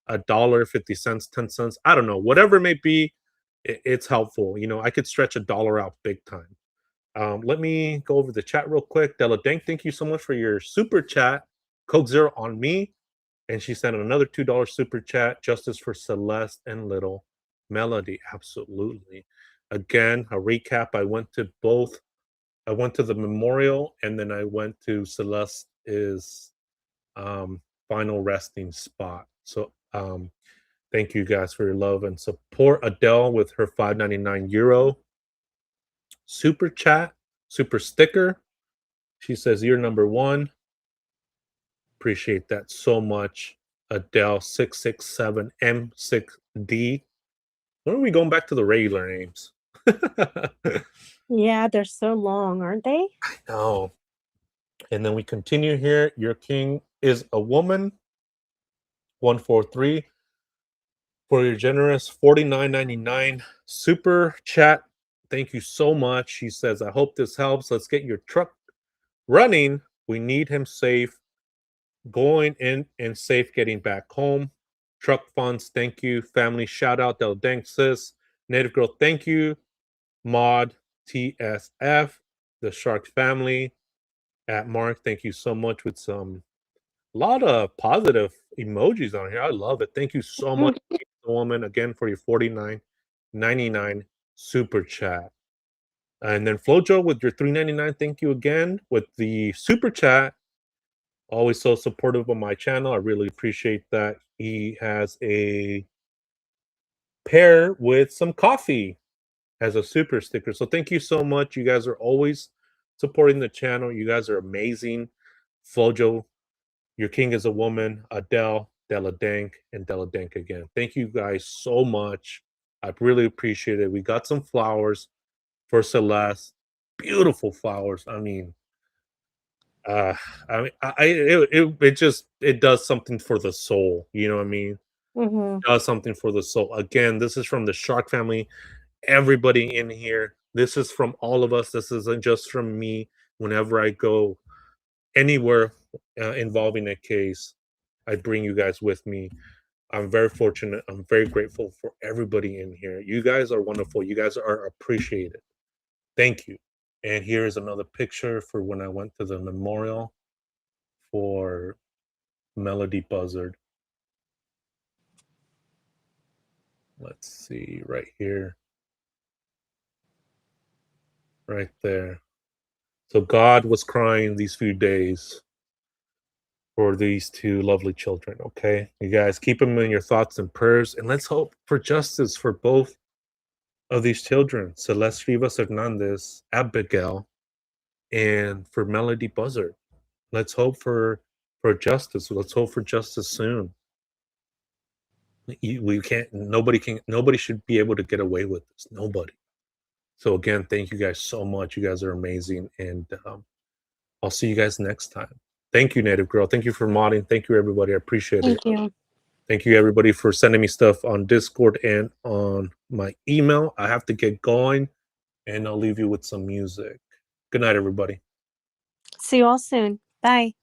$1.50, 10 cents. I don't know. Whatever it may be, it's helpful. I could stretch $1 out big time. Let me go over the chat real quick. Della Dank, thank you so much for your super chat. Code Zero on me. And she sent another $2 super chat. Justice for Celeste and Little Melody. Absolutely. Again, a recap. I went to both. I went to the memorial and then I went to Celeste's final resting spot. So thank you guys for your love and support. Adele with her 5.99 euro super chat, super sticker. She says, "You're number one." Appreciate that so much. Adele 667M6D. When are we going back to the regular names? Yeah, they're so long, aren't they? No. And then we continue here. Your king is a woman. 143 for your generous 49.99 super chat. Thank you so much. She says, I hope this helps. Let's get your truck running. We need him safe going in and safe getting back home. Truck funds, thank you. Family shout out, Del Dank sis. Native Girl, thank you. Mod TSF, the Shark family. At Mark, thank you so much with some a lot of positive emojis on here. I love it. Thank you so much, woman, again for your 49.99 super chat. And then Flojo with your 3.99. Thank you again with the super chat. Always so supportive of my channel. I really appreciate that. He has a pair with some coffee as a super sticker. So thank you so much. You guys are always supporting the channel. You guys are amazing. Flojo, your king is a woman. Adele, Della Dank, and Della Dank again. Thank you guys so much. I really appreciate it. We got some flowers for Celeste. Beautiful flowers. Uh, it does something for the soul. You know what I mean? Mm-hmm. It does something for the soul. Again, this is from the Shark family. Everybody in here. This is from all of us. This isn't just from me. Whenever I go anywhere involving a case, I bring you guys with me. I'm very fortunate. I'm very grateful for everybody in here. You guys are wonderful. You guys are appreciated. Thank you. And here's another picture for when I went to the memorial for Melodee Buzzard. Let's see right here. Right there. So God was crying these few days for these two lovely children, okay? You guys keep them in your thoughts and prayers, and let's hope for justice for both of these children, Celeste Rivas Hernandez, Abigail, and for Melodee Buzzard. Let's hope for justice. Let's hope for justice soon. We can't. Nobody should be able to get away with this. Nobody. So again, thank you guys so much. You guys are amazing, and I'll see you guys next time. Thank you, Native Girl. Thank you for modding. Thank you, everybody. I appreciate it. Thank you. Thank you, everybody, for sending me stuff on Discord and on my email. I have to get going, and I'll leave you with some music. Good night, everybody. See you all soon. Bye.